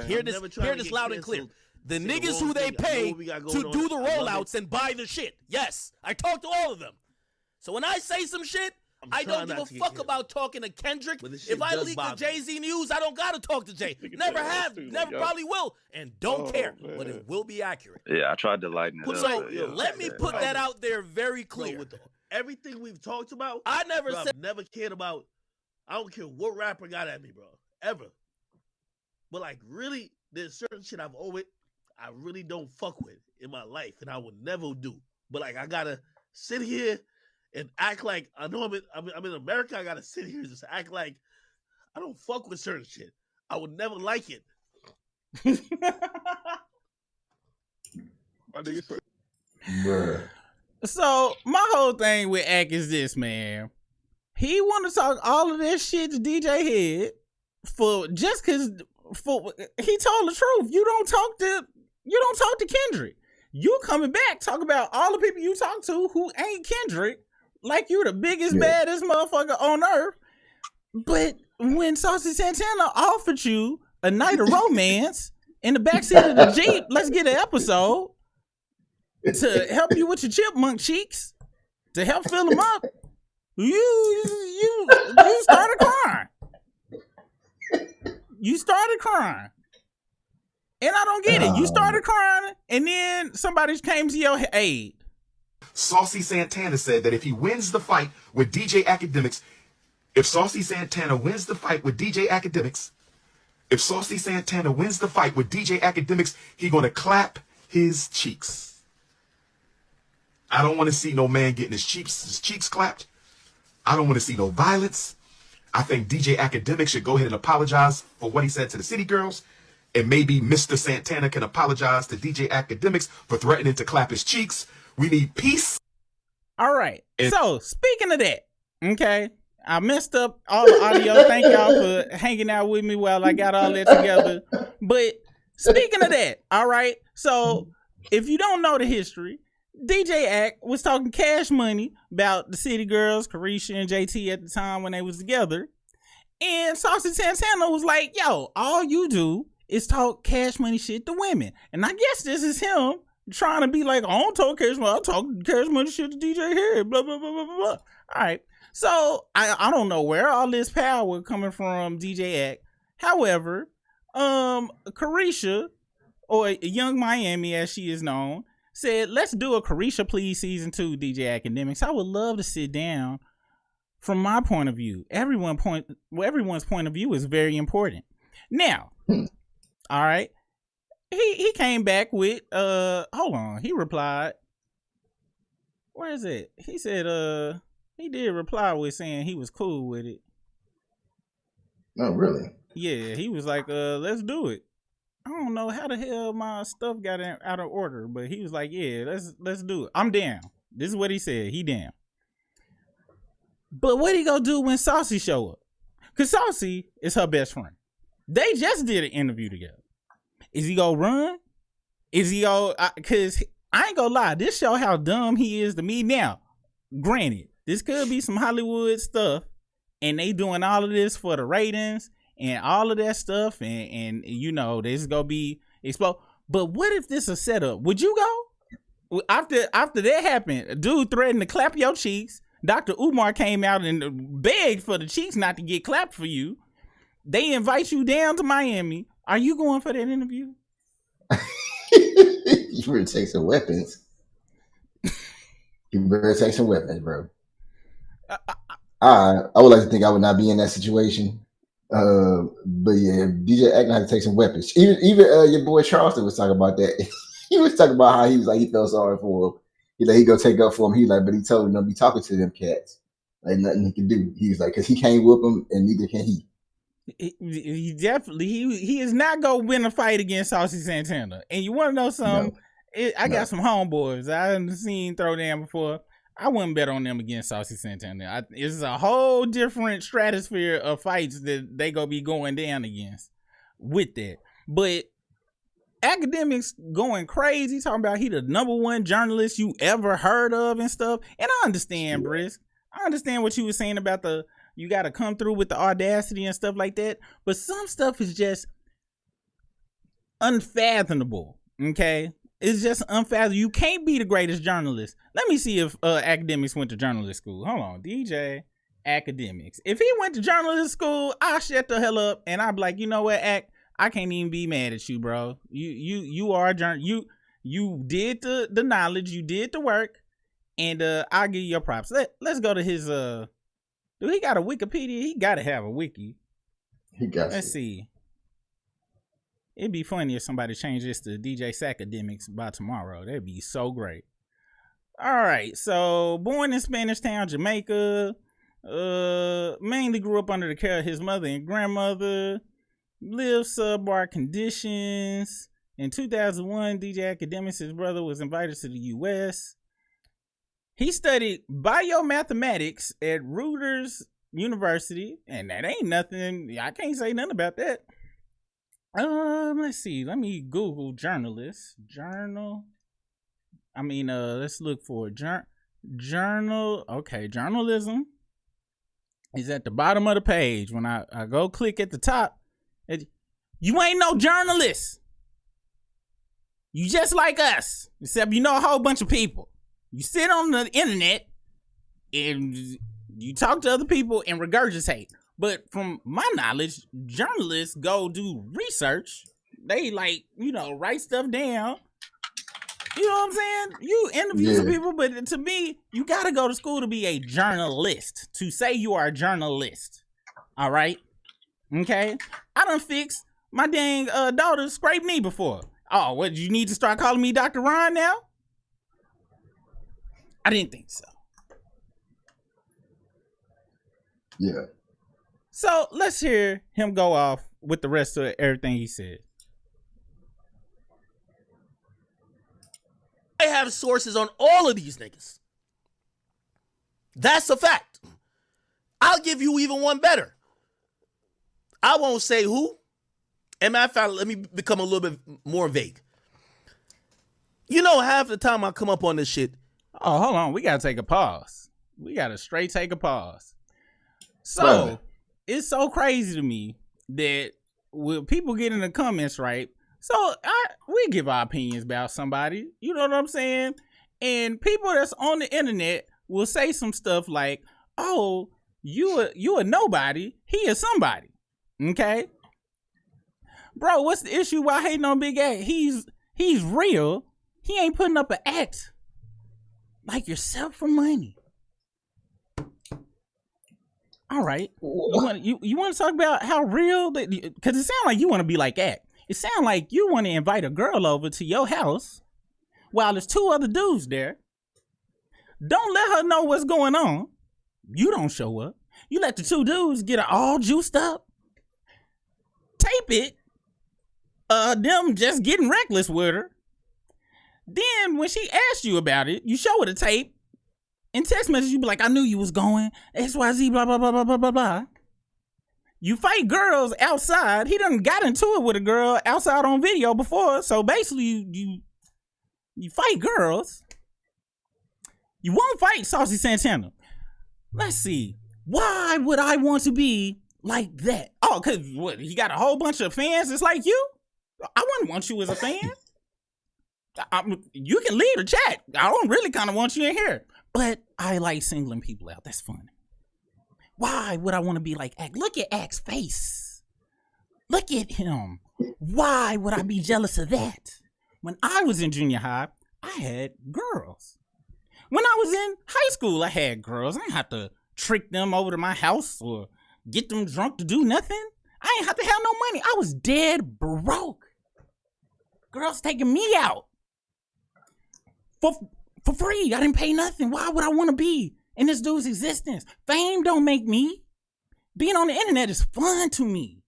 hear this loud and clear. The niggas who they pay to do the rollouts and buy the shit. Yes, I talk to all of them. So when I say some shit, I don't give a fuck about talking to Kendrick. If I leak the Jay-Z news, I don't gotta talk to Jay. Never have, never probably will, and don't care. But it will be accurate. Yeah, I tried to lighten it up. So let me put that out there very clear. With everything we've talked about, I never bro, said. I've never cared about. I don't care what rapper got at me, bro, ever. But like, really, there's certain shit I really don't fuck with in my life, and I would never do. But like, I gotta sit here and act like I know I'm in America. I gotta sit here and just act like I don't fuck with certain shit. I would never like it. Bruh. so my whole thing with Ack is this, man. He want to talk all of this shit to DJ Head for just cause he told the truth. You don't talk to Kendrick. You coming back talk about all the people you talk to who ain't Kendrick like you the biggest baddest motherfucker on earth. But when Saucy Santana offered you a night of romance in the backseat of the Jeep, let's get an episode to help you with your chipmunk cheeks, to help fill them up. You started crying. You started crying. And I don't get it. You started crying, and then somebody came to your aid. Saucy Santana said that if he wins the fight with DJ Akademiks, if Saucy Santana wins the fight with DJ Akademiks, he gonna clap his cheeks. I don't want to see no man getting his cheeks clapped. I don't want to see no violence. I think DJ Akademiks should go ahead and apologize for what he said to the City Girls. And maybe Mr. Santana can apologize to DJ Akademiks for threatening to clap his cheeks. We need peace. All right. So, speaking of that, okay, I messed up all the audio. Thank y'all for hanging out with me while I got all that together. But speaking of that, all right, so if you don't know the history, DJ Ack was talking Cash Money about the City Girls, Caresha and JT at the time when they was together. And Saucy Santana was like, yo, all you do is talk Cash Money shit to women. And I guess this is him trying to be like, I don't talk Cash Money, I talk Cash Money shit to DJ here, blah, blah, blah, blah, blah. All right. So I don't know where all this power coming from DJ Ack. However, Caresha, or Young Miami as she is known, said, let's do a Caresha Please Season 2, DJ Akademiks. I would love to sit down. From my point of view, everyone's point of view is very important. Now, all right, he came back with, hold on, he replied, where is it? He said, he did reply with saying he was cool with it. Oh, really? Yeah, he was like, let's do it. I don't know how the hell my stuff got out of order, but he was like, yeah, let's do it. I'm down. This is what he said. He down. But what he gonna do when Saucy show up? Cause Saucy is her best friend. They just did an interview together. Is he gonna run? Is he gonna? Cause I ain't gonna lie, this show how dumb he is to me. Now, granted, this could be some Hollywood stuff, and they doing all of this for the ratings and all of that stuff, and you know, this is gonna be explode. But what if this is a setup? Would you go? After that happened, a dude threatened to clap your cheeks. Dr. Umar came out and begged for the cheeks not to get clapped for you. They invite you down to Miami. Are you going for that interview? You better take some weapons. You better take some weapons, bro. I would like to think I would not be in that situation. But yeah, DJ Ack had to take some weapons. Even your boy Charleston was talking about that. He was talking about how he was like, he felt sorry for him. He go take up for him. He like, but he told him don't be talking to them cats. Like nothing he can do. He was like, because he can't whoop them, and neither can he. He definitely he is not gonna win a fight against Saucy Santana. And you want to know something? I got some homeboys I haven't seen throw down before. I wouldn't bet on them against Saucy Santana. It's a whole different stratosphere of fights that they gonna be going down against with that. But Akademiks going crazy, talking about he the #1 journalist you ever heard of and stuff. And I understand, Brisk. I understand what you were saying about you got to come through with the audacity and stuff like that. But some stuff is just unfathomable, okay? It's just unfathomable. You can't be the greatest journalist. Let me see if Akademiks went to journalist school. Hold on, DJ Akademiks. If he went to journalist school, I'll shut the hell up and I'll be like, you know what, I can't even be mad at you, bro. You are you did the knowledge, you did the work, and I'll give you your props. Let's go to his do he got a Wikipedia? He gotta have a wiki. He got Let's see. It'd be funny if somebody changed this to DJ Sacademiks by tomorrow. That'd be so great. All right, so born in Spanish Town, Jamaica. Mainly grew up under the care of his mother and grandmother. Lived subpar conditions. In 2001, DJ Akademiks, his brother, was invited to the U.S. He studied biomathematics at Rutgers University, and that ain't nothing. I can't say nothing about that. Let's see. Let me Google journalist. Let's look for journal. Okay, journalism is at the bottom of the page. When I go click at the top, you ain't no journalist. You just like us, except you know a whole bunch of people. You sit on the internet and you talk to other people and regurgitate. But from my knowledge, journalists go do research. They write stuff down. You know what I'm saying? You interview some people, but to me, you got to go to school to be a journalist, to say you are a journalist. All right? Okay? I done fixed my dang daughter scraped knee before. Oh, what, you need to start calling me Dr. Ron now? I didn't think so. Yeah. So let's hear him go off with the rest of everything he said. I have sources on all of these niggas. That's a fact. I'll give you even one better. I won't say who. And matter of fact, let me become a little bit more vague. You know, half the time I come up on this shit. Oh, hold on. We got to take a pause. We got to straight take a pause. So, Right. It's so crazy to me that when people get in the comments, right? So, we give our opinions about somebody. You know what I'm saying? And people that's on the internet will say some stuff like, oh, you a nobody. He is somebody. Okay? Bro, what's the issue? Why hating on Big Act? He's real. He ain't putting up an act like yourself for money. All right. You want to talk about how real? Because it sounds like you want to be like Act. It sounds like you want to invite a girl over to your house while there's 2 other dudes there. Don't let her know what's going on. You don't show up. You let the 2 dudes get her all juiced up. Tape it. Them just getting reckless with her. Then when she asks you about it, you show her the tape. In text message, you be like, I knew you was going. XYZ, blah, blah, blah, blah, blah, blah, blah. You fight girls outside. He done got into it with a girl outside on video before. So basically, you fight girls. You won't fight Saucy Santana. Let's see. Why would I want to be like that? Oh, because what? He got a whole bunch of fans that's like you? I wouldn't want you as a fan. You can leave the chat. I don't really kind of want you in here. But I like singling people out. That's fun. Why would I want to be like Act? Look at Act's face. Look at him. Why would I be jealous of that? When I was in junior high, I had girls. When I was in high school, I had girls. I didn't have to trick them over to my house or get them drunk to do nothing. I ain't have to have no money. I was dead broke. Girls taking me out for free. I didn't pay nothing. Why would I want to be in this dude's existence? Fame don't make me. Being on the internet is fun to me.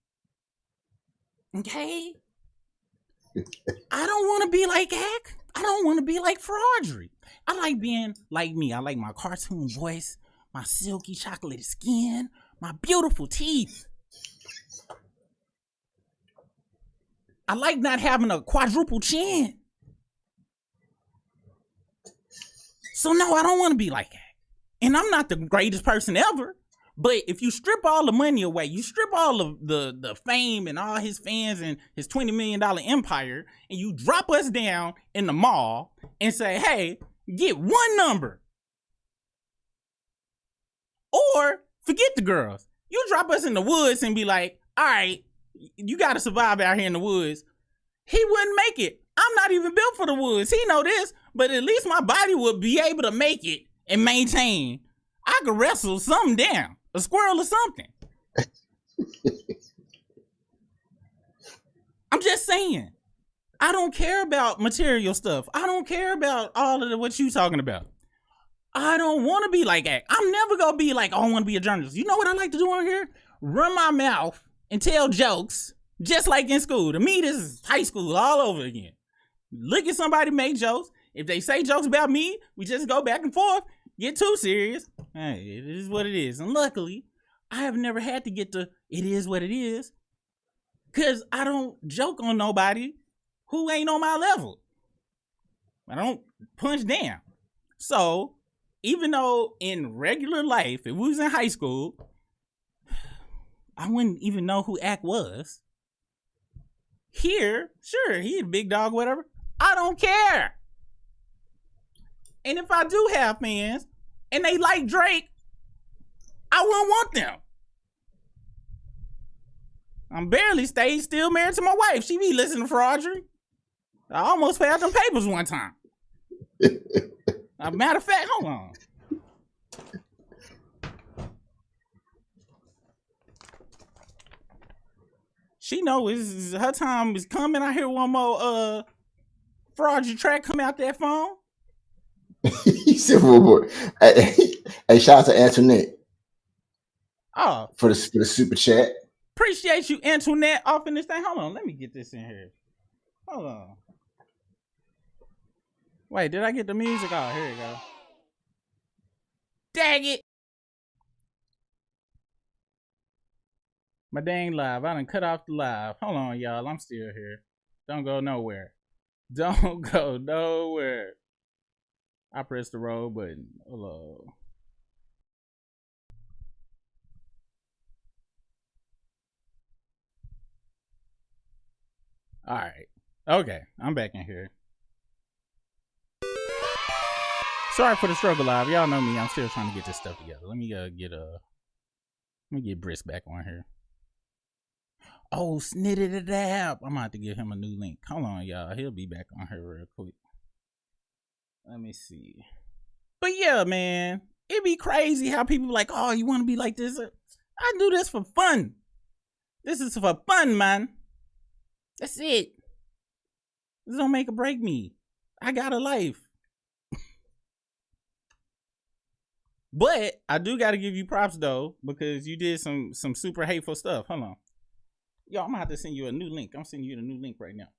Okay? I don't want to be like Ack. I don't want to be like Fraudry. I like being like me. I like my cartoon voice, my silky chocolatey skin, my beautiful teeth. I like not having a quadruple chin. So no, I don't want to be like that. And I'm not the greatest person ever. But if you strip all the money away, you strip all of the fame and all his fans and his $20 million empire, and you drop us down in the mall and say, hey, get one number. Or forget the girls. You drop us in the woods and be like, all right, you got to survive out here in the woods. He wouldn't make it. I'm not even built for the woods. He know this, but at least my body would be able to make it and maintain. I could wrestle something down, a squirrel or something. I'm just saying. I don't care about material stuff. I don't care about all of what you talking about. I don't want to be like that. I'm never going to be like, oh, I want to be a journalist. You know what I like to do on here? Run my mouth and tell jokes just like in school. To me, this is high school all over again. Look at somebody make jokes. If they say jokes about me, we just go back and forth. Get too serious. Hey, it is what it is. And luckily, I have never had to get to it is what it is. Because I don't joke on nobody who ain't on my level. I don't punch down. So, even though in regular life, if we was in high school, I wouldn't even know who Ack was. Here, sure, he a big dog, whatever. I don't care. And if I do have fans and they like Drake, I wouldn't want them. I'm barely still married to my wife. She be listening to Fraudry. I almost failed them papers one time. A matter of fact, hold on. She knows her time is coming. I hear one more Fraudry track come out that phone. He said, "Boy, hey, shout out to Antoinette. Oh, for the super chat. Appreciate you, Antoinette, off in this thing. Hold on, let me get this in here. Hold on. Wait, did I get the music? Oh, here you go. Dang it! My dang live. I done cut off the live. Hold on, y'all. I'm still here. Don't go nowhere. Don't go nowhere. I pressed the roll button. Hello. All right. Okay, I'm back in here. Sorry for the struggle live. Y'all know me. I'm still trying to get this stuff together. Let me get Brisk back on here. Oh, snitted it up. I'm gonna have to give him a new link. Hold on, y'all. He'll be back on here real quick. Let me see. But yeah, man, it'd be crazy how people like, oh, you want to be like this? I do this for fun. This is for fun, man. That's it. This don't make or break me. I got a life. But I do got to give you props though, because you did some super hateful stuff. Hold on. Yo, I'm gonna have to send you a new link. I'm sending you the new link right now.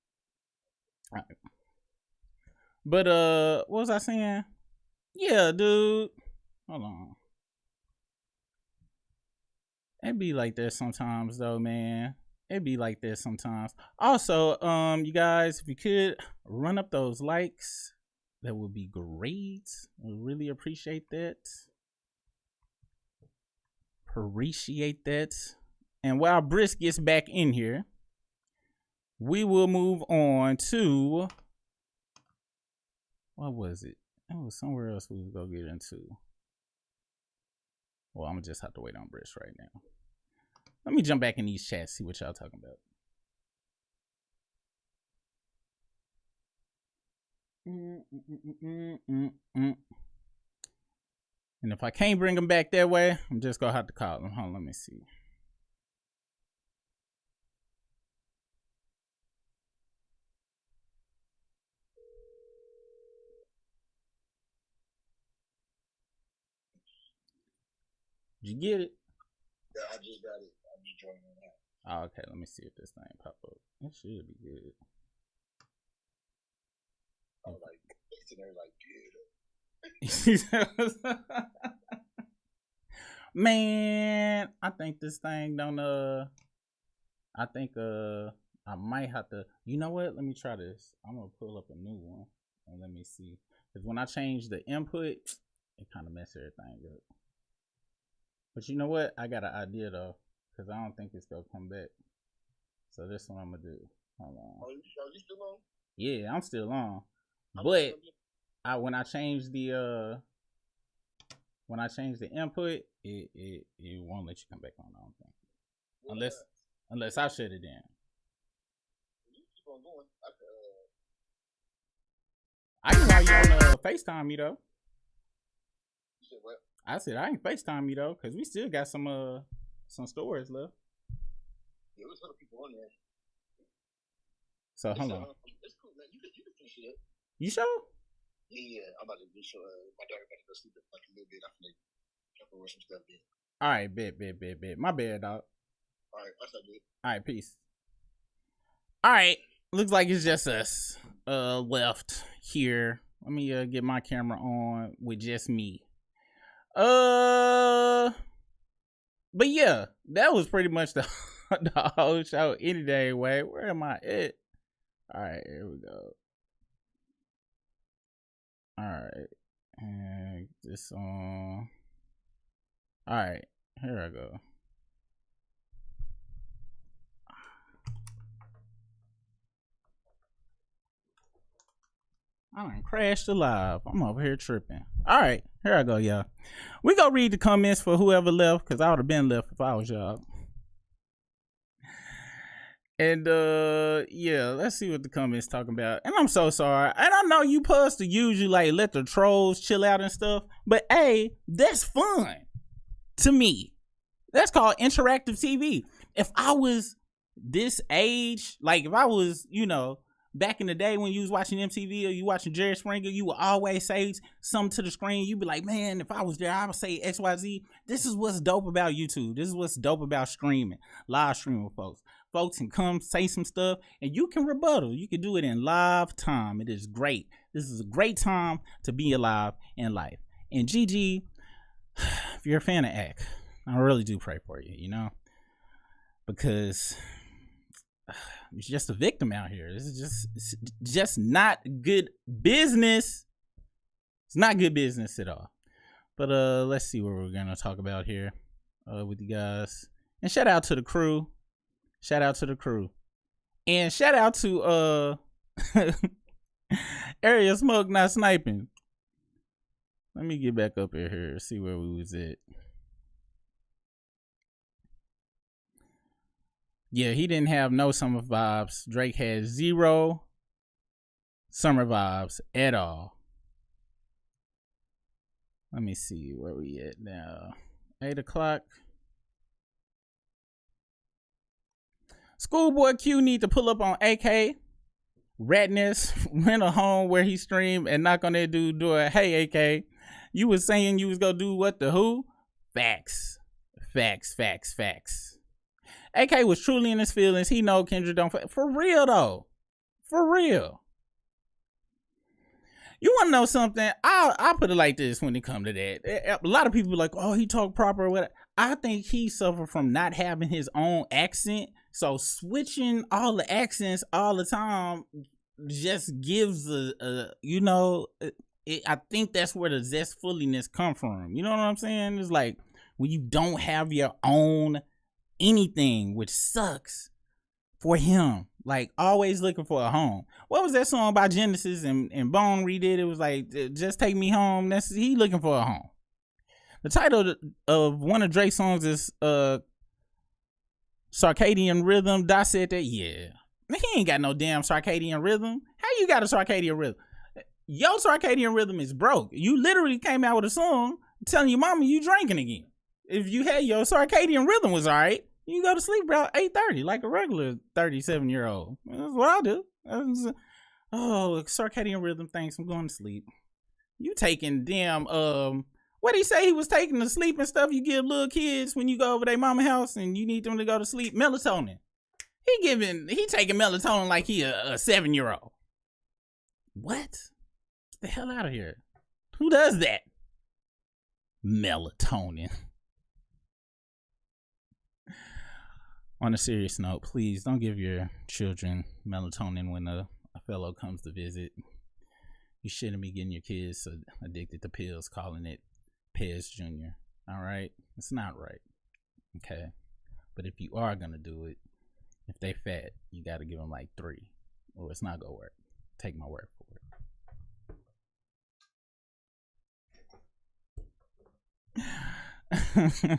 All right. But what was I saying? Yeah, dude. Hold on. It be like that sometimes though, man. It be like that sometimes. Also, you guys, if you could run up those likes, that would be great. I really appreciate that. Appreciate that. And while Brisk gets back in here, we will move on to, what was it? It was somewhere else we would go get into. Well, I'm gonna just have to wait on Brisk right now. Let me jump back in these chats, see what y'all talking about. And if I can't bring them back that way, I'm just gonna have to call them. Hold on, let me see. Did you get it? Yeah, I just got it. I'm just joining now. Oh, okay, let me see if this thing pop up. It should be good. I was like, it's there like, Man, I think this thing don't I think I might have to, you know what? Let me try this. I'm gonna pull up a new one and let me see. Because when I change the input, it kind of messed everything up. But you know what? I got an idea though, because I don't think it's gonna come back. So this one I'm gonna do. Hold on. Are you still on? Yeah, I'm still on. But when I change the input, it won't let you come back on, I don't think. Unless I shut it down. You keep on going. I can call you on FaceTime me though. You said what? I said I ain't FaceTime you though, cause we still got some stories left. Yeah, there's other people on there. So hold on. It's cool, man. You can finish it. You sure? Yeah, I'm about to do some. My daughter about to go sleep like a little bit. I'm gonna rush some stuff in. All right, bet. My bad, dog. All right, that's not good. All right, peace. All right, looks like it's just us left here. Let me get my camera on with just me. But yeah, that was pretty much the whole show any day. Wait, where am I at? All right, here we go. All right, and this on. All right, here I go. I done crashed the live. I'm over here tripping. All right, here I go, y'all. We gonna read the comments for whoever left, because I would have been left if I was y'all. And yeah, let's see what the comments talking about. And I'm so sorry. And I know you supposed to usually like let the trolls chill out and stuff, but hey, that's fun to me. That's called interactive TV. If I was this age, like if I was, you know, back in the day when you was watching MTV or you watching Jerry Springer, you would always say something to the screen. You'd be like, man, if I was there, I would say XYZ. This is what's dope about YouTube. This is what's dope about streaming, live streaming with folks. Folks can come say some stuff and you can rebuttal. You can do it in live time. It is great. This is a great time to be alive in life. And GG, if you're a fan of Ak, I really do pray for you, you know, because just a victim out here. This is just not good business. It's not good business at all. But let's see what we're gonna talk about here with you guys. And shout out to the crew. Shout out to the crew. And shout out to Area Smoke Not Sniping. Let me get back up in here, see where we was at. Yeah, he didn't have no summer vibes. Drake had 0 summer vibes at all. Let me see where we at now. 8 o'clock. Schoolboy Q need to pull up on AK. Ratness went a home where he streamed and knock on that dude door. Hey AK, you was saying you was gonna do what the who? Facts. AK was truly in his feelings. He know Kendrick don't for real though. For real. You want to know something? I'll put it like this when it come to that. A lot of people are like, oh, he talk proper or whatever. I think he suffered from not having his own accent. So switching all the accents all the time just gives I think that's where the zestfulness come from. You know what I'm saying? It's like when you don't have your own anything, which sucks for him. Like always looking for a home. What was that song by Genesis and Bone redid? It was like, just take me home. He looking for a home. The title of one of Drake's songs is Circadian Rhythm. Dot said that, yeah. He ain't got no damn circadian rhythm. How you got a circadian rhythm? Your circadian rhythm is broke. You literally came out with a song telling your mama you drinking again. If you had your circadian rhythm was all right, you go to sleep about 8:30 like a regular 37-year-old. That's what I do. Circadian rhythm, thanks, I'm going to sleep. You taking damn, what he say he was taking to sleep and stuff you give little kids when you go over their mama house and you need them to go to sleep? Melatonin. He taking melatonin like he a 7-year-old. What? Get the hell out of here. Who does that? Melatonin. On a serious note, please don't give your children melatonin when a fellow comes to visit. You shouldn't be getting your kids addicted to pills, calling it Pez Jr. All right? It's not right. Okay? But if you are going to do it, if they fat, you got to give them like 3 or it's not going to work. Take my word for it.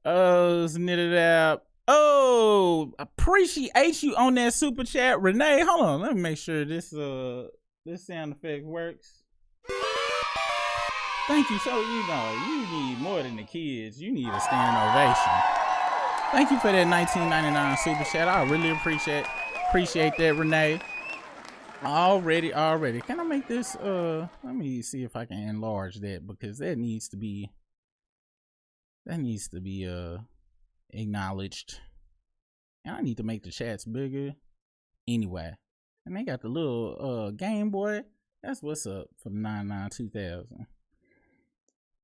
Oh, it's knitted out. Oh, appreciate you on that super chat, Renee. Hold on, let me make sure this sound effect works. Thank you. So you need more than the kids. You need a standing ovation. Thank you for that $19.99 super chat. I really appreciate that, Renee. Already. Can I make this? Let me see if I can enlarge that because that needs to be acknowledged. And I need to make the chats bigger anyway. And they got the little Game Boy. That's what's up for the 99-2000.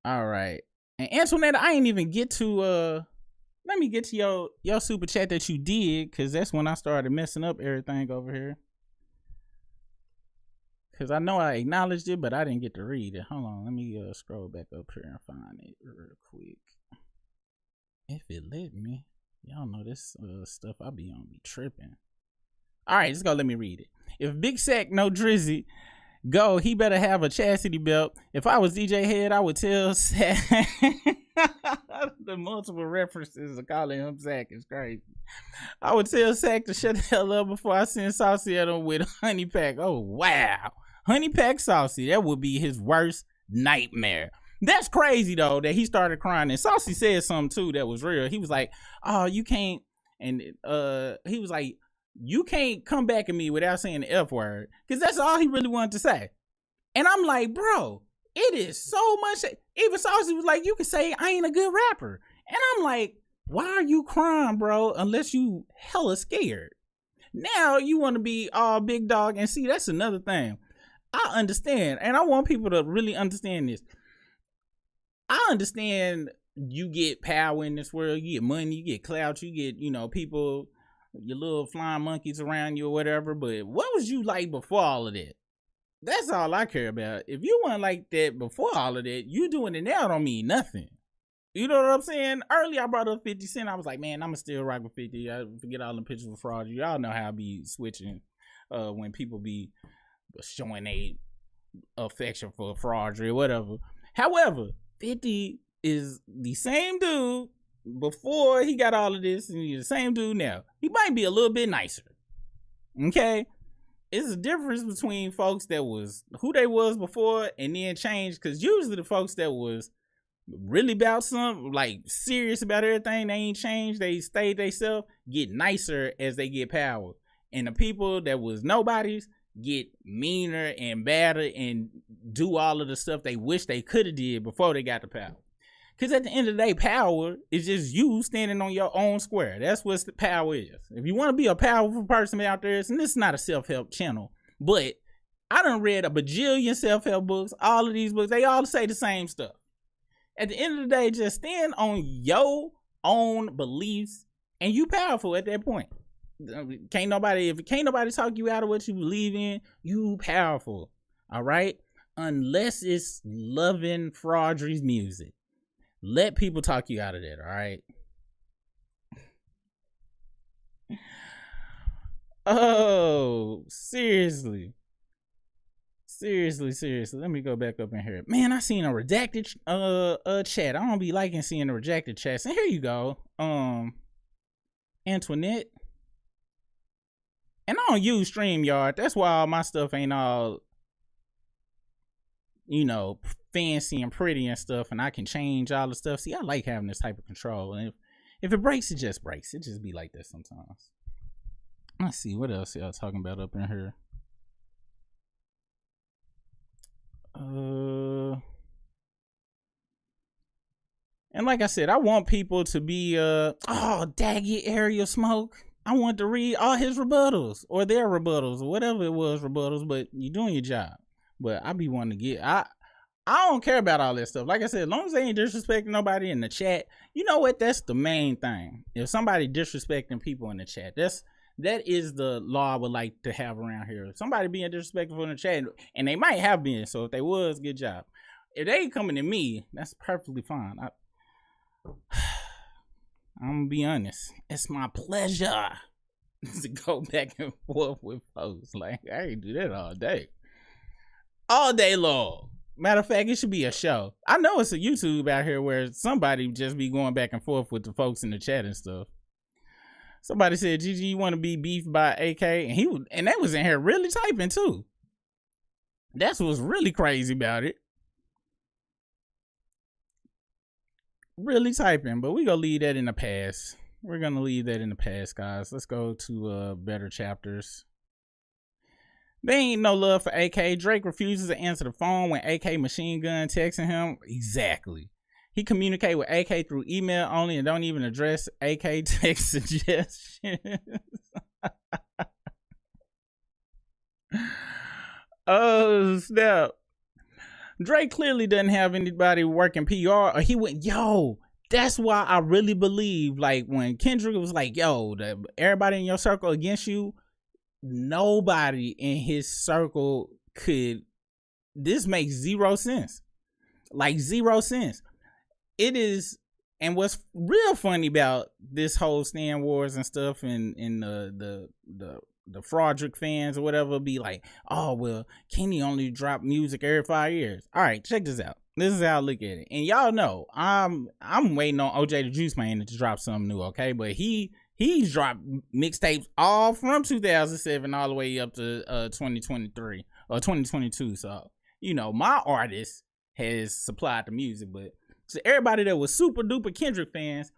All right. And Antoinette, I ain't even get to let me get to your super chat that you did, because that's when I started messing up everything over here. Because I know I acknowledged it, but I didn't get to read it. Hold on, let me scroll back up here and find it real quick. If it let me. Y'all know this stuff I be on be tripping. All right, just go let me read it. If Big Sack no Drizzy go, he better have a chastity belt. If I was DJ Head, I would tell Sack. The multiple references of calling him Sack is crazy. I would tell Sack to shut the hell up before I send Saucy at him with Honey Pack. Oh, wow. Honey Pack Saucy. That would be his worst nightmare. That's crazy, though, that he started crying. And Saucy said something, too, that was real. He was like, oh, you can't. And he was like, you can't come back at me without saying the F word. Because that's all he really wanted to say. And I'm like, bro, it is so much. Even Saucy was like, you can say I ain't a good rapper. And I'm like, why are you crying, bro, unless you hella scared? Now you want to be all big dog. And see, that's another thing. I understand. And I want people to really understand this. I understand you get power in this world, you get money, you get clout, you get, you know, people, your little flying monkeys around you or whatever. But what was you like before all of that? That's all I care about. If you weren't like that before all of that, you doing it now don't mean nothing. You know what I'm saying? Earlier I brought up 50 Cent. I was like, man, I'ma still rock with 50. I forget all the pictures of fraud. Y'all know how I be switching when people be showing a affection for fraudry or whatever. However, 50 is the same dude before he got all of this, and he's the same dude now. He might be a little bit nicer. Okay? It's a difference between folks that was who they was before and then changed, because usually the folks that was really about something, like serious about everything, they ain't changed, they stayed themselves, get nicer as they get power. And the people that was nobodies get meaner and badder and do all of the stuff they wish they could have did before they got the power. Because at the end of the day, power is just you standing on your own square. That's what the power is. If you want to be a powerful person out there, and this is not a self-help channel, but I done read a bajillion self-help books. All of these books, they all say the same stuff. At the end of the day, just stand on your own beliefs and you powerful at that point. If can't nobody talk you out of what you believe in, you powerful. All right? Unless it's loving Fraudry's music. Let people talk you out of that, all right? Oh, seriously. Seriously. Let me go back up in here. Man, I seen a redacted chat. I don't be liking seeing the rejected chats. And here you go. Antoinette. And I don't use StreamYard. That's why all my stuff ain't all, you know, fancy and pretty and stuff, and I can change all the stuff. See, I like having this type of control. And if it breaks, it just breaks. It just be like that sometimes. Let's see, what else y'all talking about up in here? And like I said, I want people to be oh, daggy Area Smoke. I want to read all his rebuttals or their rebuttals or whatever it was rebuttals, but you doing your job. But I be wanting to get I don't care about all that stuff. Like I said, as long as they ain't disrespecting nobody in the chat, you know what? That's the main thing. If somebody disrespecting people in the chat, that is the law I would like to have around here. If somebody being disrespectful in the chat, and they might have been, so if they was, good job. If they ain't coming to me, that's perfectly fine. I'm gonna be honest. It's my pleasure to go back and forth with folks. Like, I ain't do that all day. All day long. Matter of fact, it should be a show. I know it's a YouTube out here where somebody just be going back and forth with the folks in the chat and stuff. Somebody said, Gigi, you want to be beefed by AK? And they was in here really typing too. That's what's really crazy about it. Really typing, but we gonna leave that in the past. We're gonna leave that in the past, guys. Let's go to better chapters. There ain't no love for AK. Drake refuses to answer the phone when AK machine gun texting him. Exactly. He communicate with AK through email only and don't even address AK text suggestions. Oh, snap. Drake clearly doesn't have anybody working PR, or he went, yo, that's why I really believe, like, when Kendrick was like, yo, everybody in your circle against you, nobody in his circle could, this makes zero sense. Like, 0 sense. It is, and what's real funny about this whole Stan Wars and stuff, and the Fraudrick fans or whatever be like, oh, well, Kenny only dropped music every 5 years. All right, check this out. This is how I look at it. And y'all know, I'm waiting on OJ the Juice Man to drop something new, okay? But he's dropped mixtapes all from 2007 all the way up to 2023 or 2022. So, you know, my artist has supplied the music, but so everybody that was super duper Kendrick fans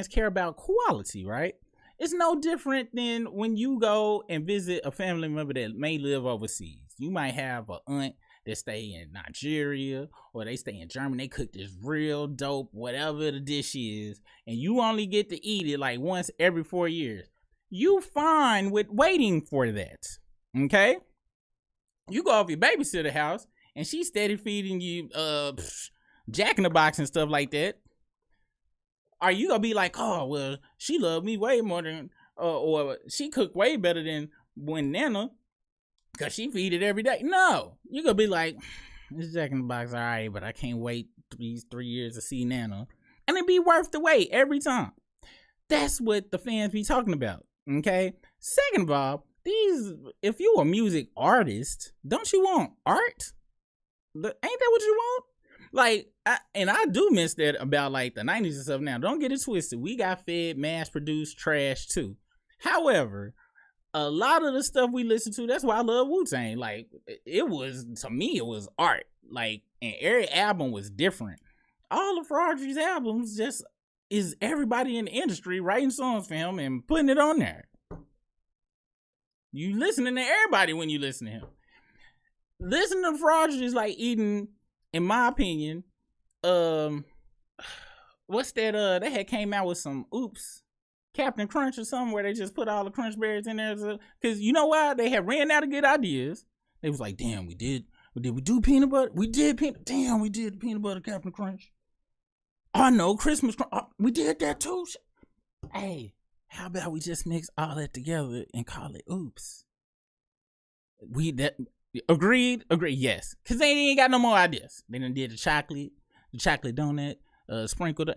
care about quality, right? It's no different than when you go and visit a family member that may live overseas. You might have an aunt that stay in Nigeria or they stay in Germany. They cook this real dope, whatever the dish is, and you only get to eat it like once every 4 years. You fine with waiting for that, okay? You go off your babysitter house and she's steady feeding you Jack in the Box and stuff like that, are you gonna be like, oh well, she loved me way more than, or she cooked way better than when Nana, cause she feed it every day? No, you gonna be like, this Jack in the Box, all right, but I can't wait these 3 years to see Nana, and it be worth the wait every time. That's what the fans be talking about. Okay. Second of all, if you a music artist, don't you want art? Ain't that what you want? Like, I do miss that about like the 90s and stuff now. Don't get it twisted. We got fed mass-produced trash too. However, a lot of the stuff we listen to, that's why I love Wu-Tang. Like, to me, it was art. Like, and every album was different. All of Fraudry's albums just is everybody in the industry writing songs for him and putting it on there. You listening to everybody when you listen to him. Listening to Fraudry is like eating, in my opinion, what's that? They had came out with some Captain Crunch or something where they just put all the crunch berries in there. Because you know why? They had ran out of good ideas. They was like, damn, we do peanut butter? We did peanut butter Captain Crunch. Oh no, Christmas Crunch. Oh, we did that too. Hey, how about we just mix all that together and call it Oops? Agreed, yes. Cause they ain't got no more ideas. They done did the chocolate donut, sprinkled.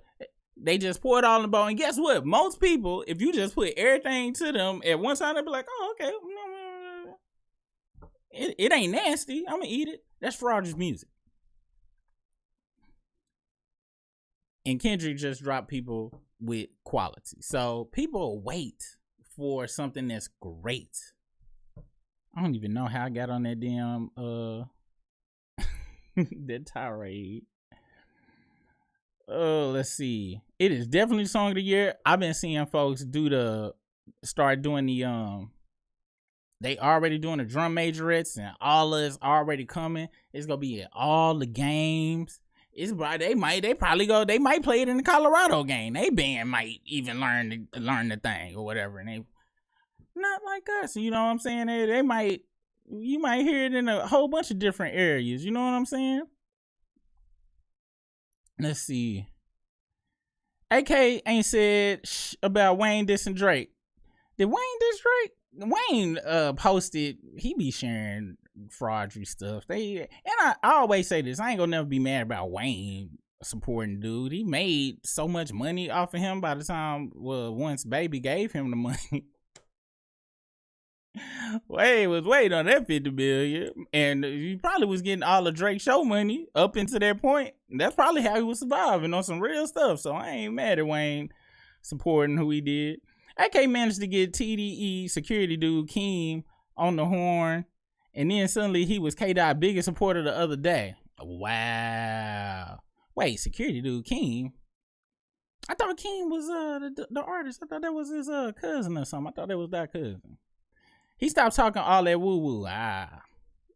They just pour it all in the bowl. And guess what? Most people, if you just put everything to them at one time, they'll be like, oh, okay. It ain't nasty. I'm gonna eat it. That's Fraudry's music. And Kendrick just dropped people with quality. So people wait for something that's great. I don't even know how I got on that damn that tirade. Oh, let's see. It is definitely song of the year. I've been seeing folks start doing the they already doing the drum majorettes, and all of it's already coming. It's gonna be at all the games. They might play it in the Colorado game. They band might even learn the thing or whatever, and they not like us. You know what I'm saying? You might hear it in a whole bunch of different areas. You know what I'm saying? Let's see. AK ain't said about Wayne dissing Drake. Did Wayne diss Drake? Wayne posted, he be sharing Fraudry stuff. I always say this, I ain't gonna never be mad about Wayne supporting dude. He made so much money off of him by the time, once Baby gave him the money. Wayne was waiting on that 50 million, and he probably was getting all the Drake show money up into that point. That's probably how he was surviving on some real stuff. So I ain't mad at Wayne supporting who he did. AK managed to get TDE security dude Keem on the horn, and then suddenly he was K-Dot's biggest supporter the other day. Wow. Wait, security dude Keem? I thought Keem was the artist. I thought that was his cousin or something. I thought that was that cousin. He stopped talking all that woo-woo.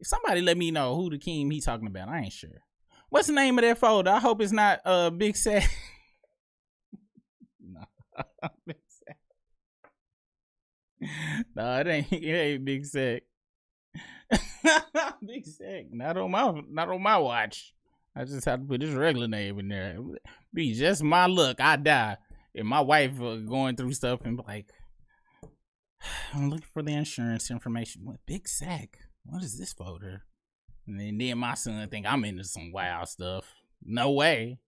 Somebody let me know who the Keem he talking about. I ain't sure. What's the name of that folder? I hope it's not Big Sack. No, Big Sack. No, it ain't Big Sack. Big Sack. Not on my watch. I just have to put this regular name in there. Be just my luck. I die. And my wife going through stuff and be like, I'm looking for the insurance information. What, Big Sack? What is this folder? And then my son think I'm into some wild stuff. No way.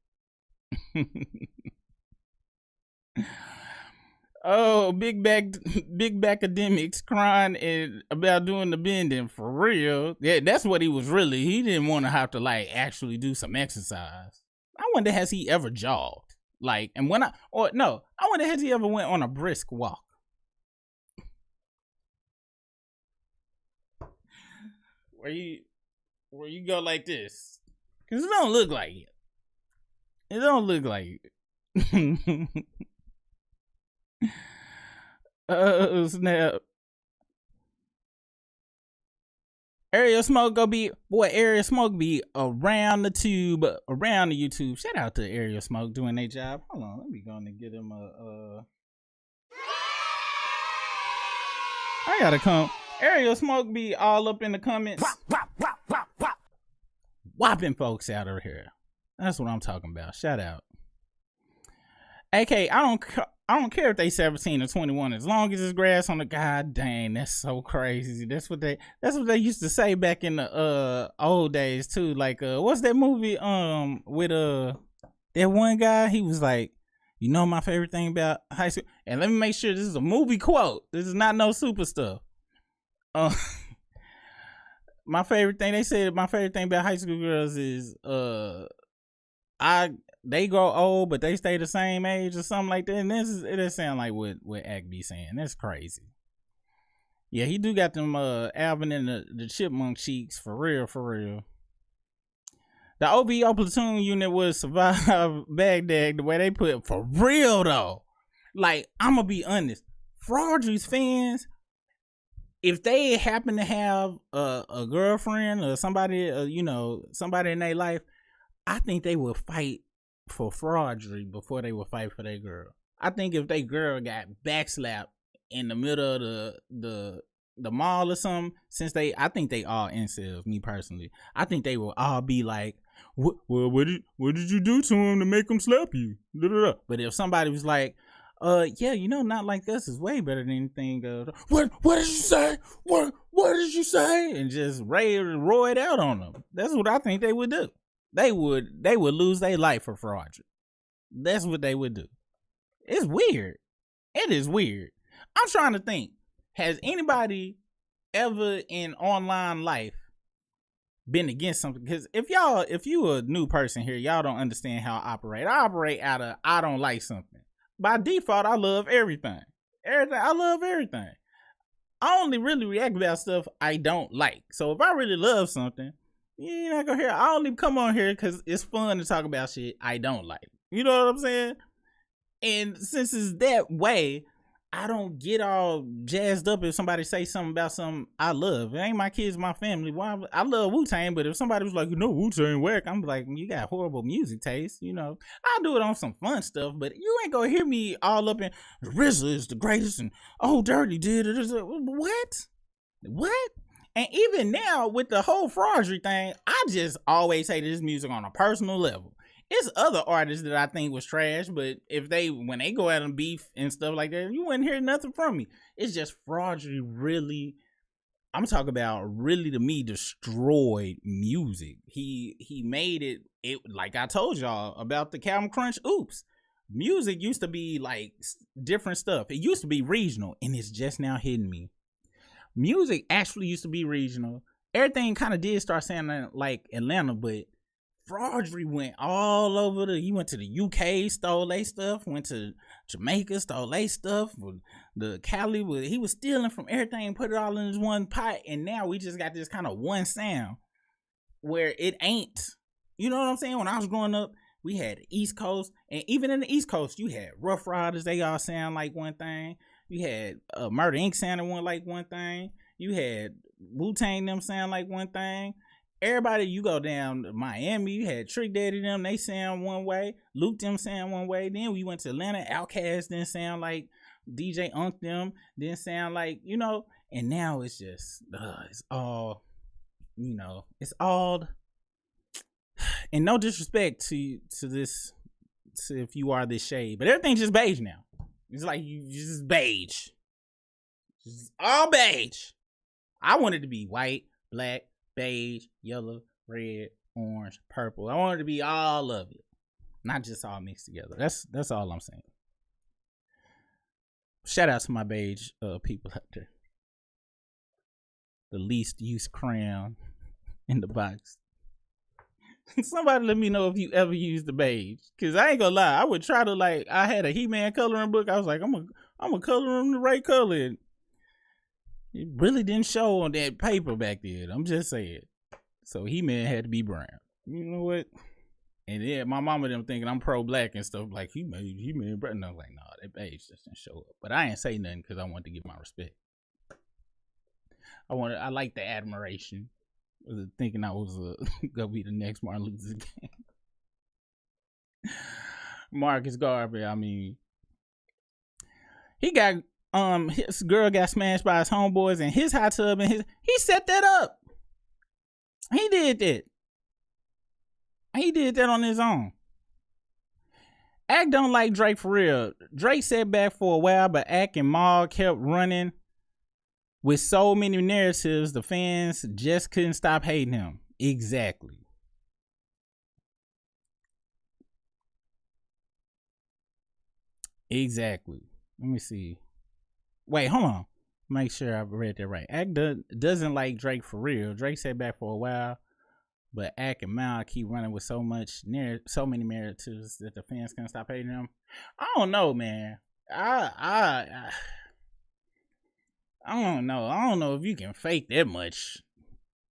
Oh, big academics crying about doing the bending for real. Yeah, that's what he was really. He didn't want to have to like actually do some exercise. I wonder, has he ever jogged? Like, and I wonder, has he ever went on a brisk walk? Where you go like this? Cause it don't look like it. It don't look like it. Snap. Area Smoke be around the tube, around the YouTube. Shout out to Area Smoke doing their job. Hold on, let me go and get him I gotta come. Area Smoke be all up in the comments. Whopping folks out of here. That's what I'm talking about. Shout out. AK, I don't care if they 17 or 21 as long as it's grass on the god dang, that's so crazy. That's what they used to say back in the old days too. Like what's that movie with that one guy, he was like, you know my favorite thing about high school, and let me make sure this is a movie quote. This is not no super stuff. My favorite thing about high school girls is they grow old but they stay the same age or something like that. And it sound like what Ack be saying. That's crazy. Yeah, he do got them Alvin and the Chipmunk cheeks for real. The OVO platoon unit would survive Baghdad the way they put it, for real though. Like, I'm gonna be honest, Fraudry's fans, if they happen to have a girlfriend or somebody, somebody in their life, I think they would fight for Fraudry before they would fight for their girl. I think if their girl got backslapped in the middle of the mall or something, I think they all incels, me personally. I think they will all be like, what did you do to him to make him slap you? But if somebody was like, yeah, Not Like Us is way better than anything. What did you say? What did you say? And just roar it out on them. That's what I think they would do. They would lose their life for Fraudry. That's what they would do. It's weird. It is weird. I'm trying to think. Has anybody ever in online life been against something? Because if you a new person here, y'all don't understand how I operate. I operate out of I don't like something. By default, I love everything. I love everything. I only really react about stuff I don't like. So if I really love something, you're not gonna hear. I only come on here because it's fun to talk about shit I don't like. You know what I'm saying? And since it's that way, I don't get all jazzed up if somebody say something about something I love. It ain't my kids, my family. Well, I love Wu-Tang, but if somebody was like, Wu-Tang whack, I'm like, you got horrible music taste. I'll do it on some fun stuff, but you ain't gonna hear me all up in RZA is the greatest and Dirty did it. What? And even now with the whole Fraudry thing, I just always say this music on a personal level. It's other artists that I think was trash, but when they go out and beef and stuff like that, you wouldn't hear nothing from me. It's just Fraudry really, I'm talking about really, to me, destroyed music. He made it like I told y'all about the Captain Crunch oops. Music used to be like different stuff. It used to be regional, and it's just now hitting me. Music actually used to be regional. Everything kind of did start sounding like Atlanta, but Fraudry went all over he went to the UK, stole their stuff, went to Jamaica, stole their stuff, the Cali, he was stealing from everything, put it all in this one pot, and now we just got this kind of one sound where it ain't, you know what I'm saying? When I was growing up, we had the East Coast, and even in the East Coast, you had Rough Riders, they all sound like one thing. You had Murder Inc. sounding like one thing. You had Wu-Tang them sound like one thing. Everybody, you go down to Miami, you had Trick Daddy them, they sound one way. Luke them sound one way. Then we went to Atlanta, Outkast didn't sound like DJ Unk them, didn't sound like, and now it's just, it's all, it's all, and no disrespect to this, to if you are this shade, but everything's just beige now. It's like you just beige. Just all beige. I want it to be white, black, beige, yellow, red, orange, purple. I want it to be all of it. Not just all mixed together. That's all I'm saying. Shout out to my beige people out there. The least used crayon in the box. Somebody let me know if you ever used the beige. Cause I ain't gonna lie, I would try to I had a He-Man coloring book. I was like, I'm gonna color him the right color. It really didn't show on that paper back then. I'm just saying. So He-Man had to be brown. You know what? And then my mama them thinking I'm pro-black and stuff like He-Man brown. And I was like, nah, that beige just didn't show up. But I ain't say nothing because I wanted to get my respect. I like the admiration. Thinking I was gonna be the next Martin Luther King. Marcus Garvey, I mean, he got his girl got smashed by his homeboys in his hot tub, and he set that up. He did that. He did that on his own. Ak don't like Drake for real. Drake sat back for a while, but Ak and Maul kept running with so many narratives, the fans just couldn't stop hating him. Exactly. Exactly. Let me see. Wait, hold on. Make sure I read that right. Ak doesn't like Drake for real. Drake sat back for a while, but Ak and Mal keep running with so many narratives that the fans can't stop hating him. I don't know, man. I don't know. I don't know if you can fake that much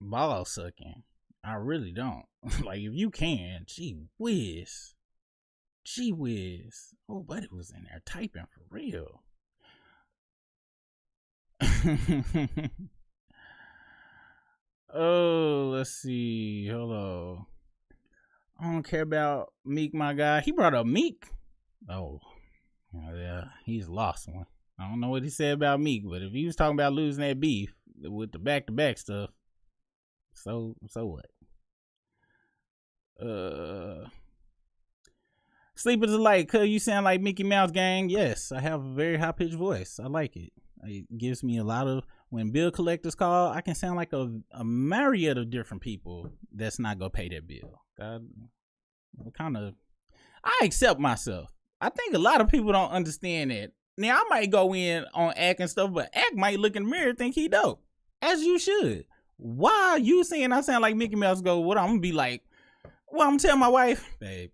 ball sucking. I really don't. Like, if you can, gee whiz. Gee whiz. Oh, but it was in there typing for real. Oh, let's see. Hold on. I don't care about Meek, my guy. He brought up Meek. Oh, yeah, he's lost one. I don't know what he said about Meek, but if he was talking about losing that beef with the back-to-back stuff, so what? Sleep is a light. Cause you sound like Mickey Mouse gang. Yes, I have a very high-pitched voice. I like it. It gives me a lot of, when bill collectors call, I can sound like a myriad of different people that's not gonna pay that bill. I accept myself. I think a lot of people don't understand that. Now, I might go in on Ak and stuff, but Ak might look in the mirror and think he dope. As you should. Why are you saying I sound like Mickey Mouse? Go, what I'm gonna be like? Well, I'm gonna tell my wife, babe,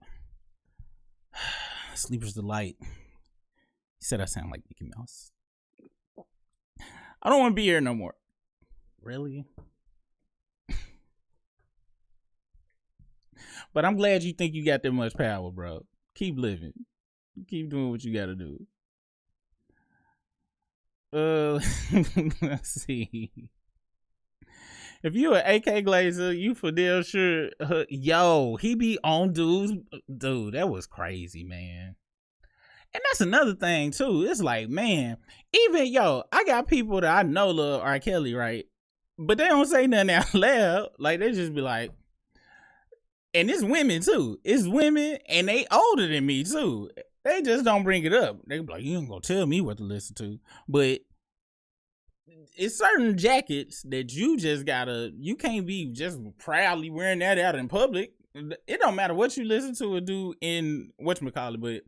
Sleeper's Delight. He said I sound like Mickey Mouse. I don't want to be here no more. Really? But I'm glad you think you got that much power, bro. Keep living. Keep doing what you gotta do. Let's see. If you an AK Glazer, you for damn sure. Yo, he be on dudes. Dude, that was crazy, man. And that's another thing, too. It's like, man, even, I got people that I know love R. Kelly, right? But they don't say nothing out loud. Like, they just be like, and it's women, too. It's women, and they older than me, too. They just don't bring it up. They be like, you ain't gonna tell me what to listen to. But it's certain jackets that you just you can't be just proudly wearing that out in public. It don't matter what you listen to or do in whatchamacallit, but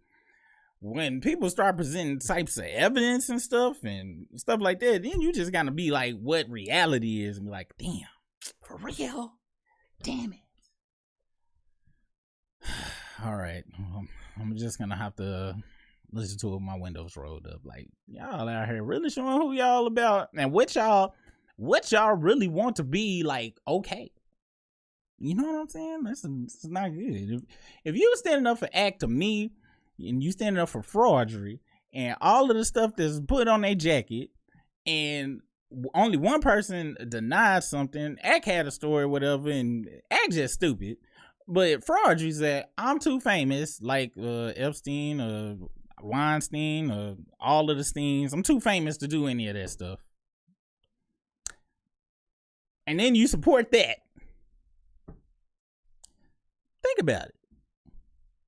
when people start presenting types of evidence and stuff like that, then you just gotta be like what reality is and be like, damn, for real? Damn it. All right. I'm just gonna have to listen to it with my windows rolled up. Like, y'all out here really showing who y'all about and what y'all really want to be like, okay. You know what I'm saying? This is not good. If you standing up for Act to me and you standing up for fraudery and all of the stuff that's put on their jacket and only one person denied something, Act had a story or whatever, and Act just stupid. But fraudery's that I'm too famous, like Epstein, Weinstein, all of the Steens. I'm too famous to do any of that stuff. And then you support that. Think about it.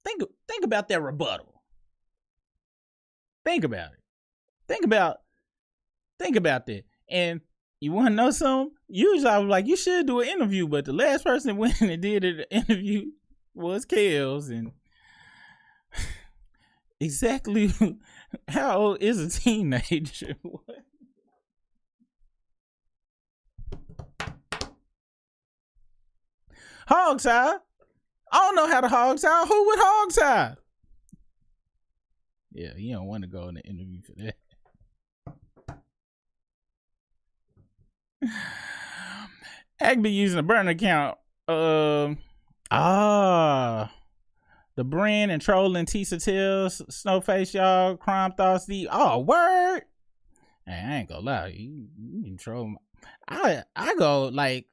Think about that rebuttal. Think about it. Think about that. And you want to know something? Usually I was like, you should do an interview, but the last person that went and did an interview was Kels. And exactly how old is a teenager? What? Hog tie? I don't know how to hog tie. Who would hog tie? Yeah, you don't want to go in the interview for that. Act be using a burner account. The brand and trolling Tisa Tills, Snowface, y'all, Crime Thoughts D. Oh, word. Hey, I ain't gonna lie. You can troll. I go like,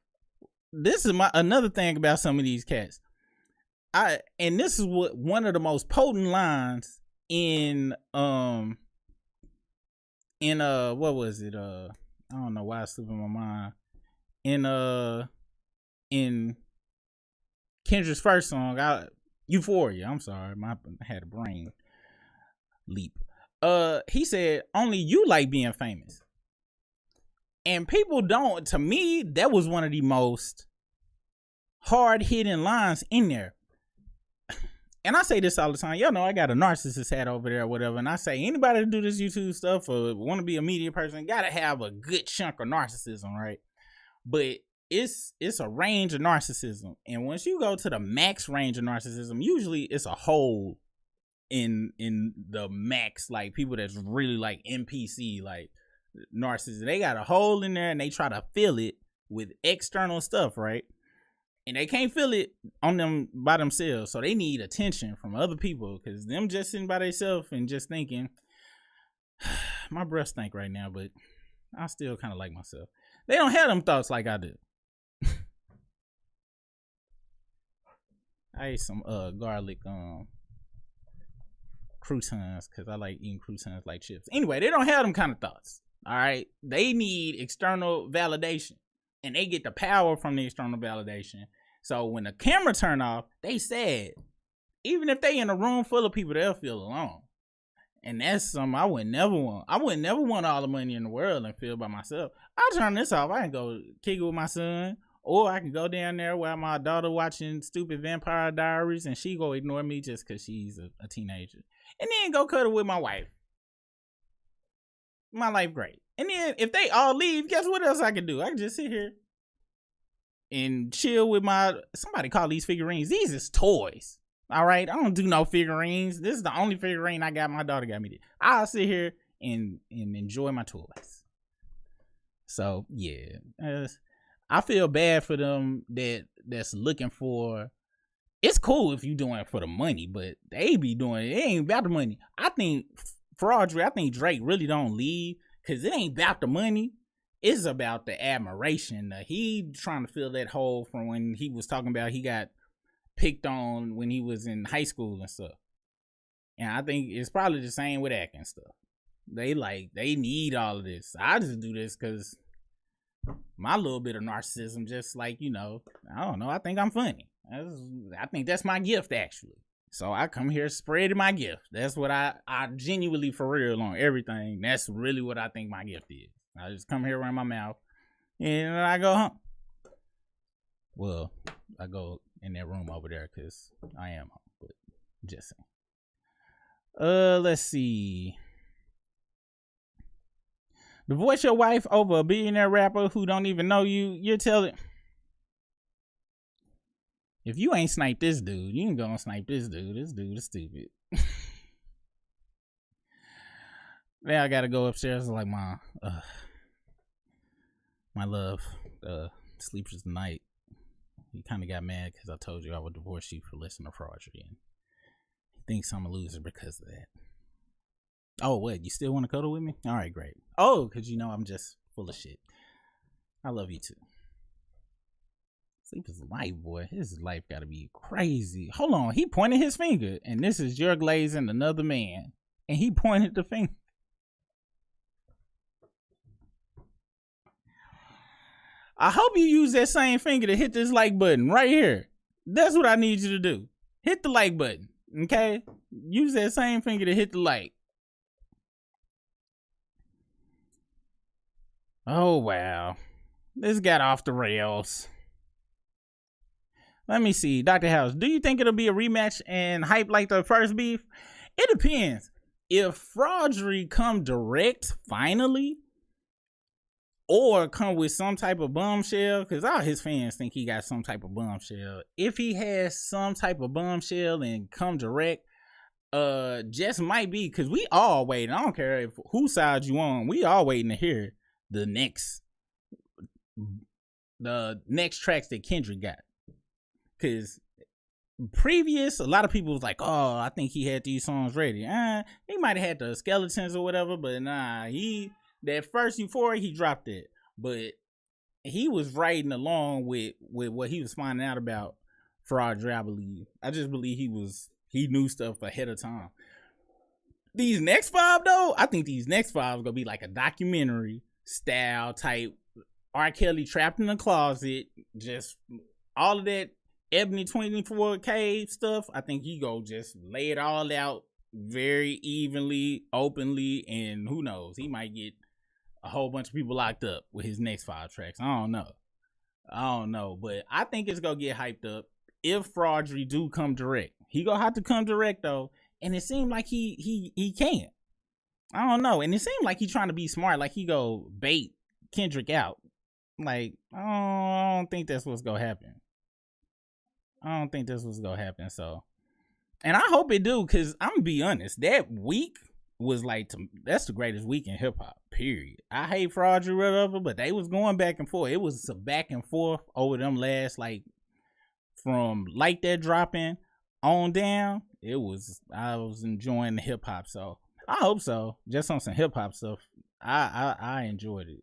this is another thing about some of these cats. And this is what one of the most potent lines in what was it? I don't know why it's slipping my mind. In Kendrick's first song, Euphoria. I'm sorry, I had a brain leap. He said, only you like being famous. And people don't. To me, that was one of the most hard-hitting lines in there. And I say this all the time. Y'all know I got a narcissist hat over there or whatever. And I say, anybody that do this YouTube stuff or want to be a media person, got to have a good chunk of narcissism, right? But it's a range of narcissism. And once you go to the max range of narcissism, usually it's a hole in the max, like people that's really like NPC, like narcissists. They got a hole in there and they try to fill it with external stuff, right? And they can't feel it on them by themselves. So they need attention from other people, because them just sitting by themselves and just thinking, my breath stink right now, but I still kind of like myself. They don't have them thoughts like I do. I ate some garlic croutons because I like eating croutons like chips. Anyway, they don't have them kind of thoughts. All right. They need external validation. And they get the power from the external validation. So when the camera turn off, they sad. Even if they in a room full of people, they'll feel alone. And that's something I would never want. I would never want all the money in the world and feel by myself. I'll turn this off. I can go kick it with my son. Or I can go down there while my daughter watching stupid Vampire Diaries and she go ignore me just because she's a teenager. And then go cuddle with my wife. My life great. And then if they all leave, guess what else I can do? I can just sit here and chill with somebody call these figurines. These is toys. All right. I don't do no figurines. This is the only figurine I got. My daughter got me. I'll sit here and enjoy my toys. So yeah, I feel bad for them that's looking for. It's cool if you doing it for the money, but they be doing it. It ain't about the money. I think Drake really don't leave because it ain't about the money. It's about the admiration. He trying to fill that hole from when he was talking about he got picked on when he was in high school and stuff. And I think it's probably the same with acting stuff. They need all of this. I just do this because my little bit of narcissism, just like, I don't know. I think I'm funny. I think that's my gift, actually. So I come here spreading my gift. That's what I genuinely, for real, on everything. That's really what I think my gift is. I just come here, run my mouth, and I go home. Well, I go in that room over there because I am home, but just saying. Let's see. Divorce your wife over a billionaire rapper who don't even know you. You're telling. If you ain't sniped this dude, you can go and snipe this dude. This dude is stupid. Now I gotta go upstairs like my love sleeps tonight. He kind of got mad because I told you I would divorce you for listening to Fraudry, and he thinks I'm a loser because of that. Oh, what? You still want to cuddle with me? All right, great. Oh, because I'm just full of shit. I love you too. Sleep is life, boy. His life got to be crazy. Hold on. He pointed his finger, and this is your glaze and another man. And he pointed the finger. I hope you use that same finger to hit this like button right here. That's what I need you to do. Hit the like button, okay? Use that same finger to hit the like. Oh, wow. This got off the rails. Let me see. Dr. House, do you think it'll be a rematch and hype like the first beef? It depends. If Fraudry come direct finally, or come with some type of bombshell, because all his fans think he got some type of bombshell. If he has some type of bombshell and come direct, just might be, because we all waiting. I don't care whose side you on. We all waiting to hear the next tracks that Kendrick got. Because previous, a lot of people was like, oh, I think he had these songs ready. He might have had the skeletons or whatever, but nah, that first Euphoria, he dropped it. But he was writing along with what he was finding out about Fraudry, I believe. I just believe he knew stuff ahead of time. These next 5, though, I think these next 5 are going to be like a documentary style type. R. Kelly trapped in a closet, just all of that Ebony 24 Cave stuff, I think he go just lay it all out very evenly, openly, and who knows, he might get a whole bunch of people locked up with his next 5 tracks. I don't know, but I think it's gonna get hyped up if Fraudry do come direct. He gonna have to come direct though, and it seemed like he can't. I don't know, and it seemed like he trying to be smart, like he go bait Kendrick out. Like, I don't think that's what's gonna happen. So, and I hope it do, cause I'm gonna be honest, that week was like, that's the greatest week in hip hop, period. I hate Fraudry or whatever, but they was going back and forth. It was a back and forth over them last, like, from Like That dropping on down. I was enjoying the hip hop, so I hope so. Just on some hip hop stuff, I enjoyed it.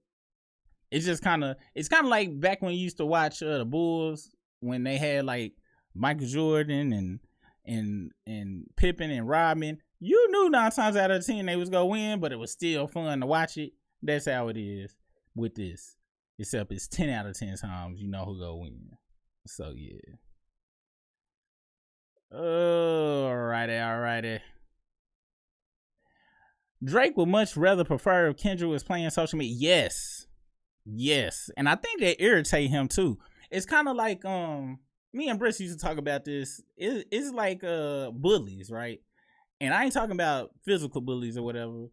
It's just kind of like back when you used to watch the Bulls when they had like Michael Jordan and Pippen and Rodman. You knew 9 times out of 10 they was gonna win, but it was still fun to watch it. That's how it is with this. Except it's 10 out of 10 times you know who gonna win. So yeah. Alrighty. Drake would much rather prefer if Kendrick was playing social media. Yes. And I think that irritate him too. It's kind of like me and Briss used to talk about this. It's like bullies, right? And I ain't talking about physical bullies or whatever.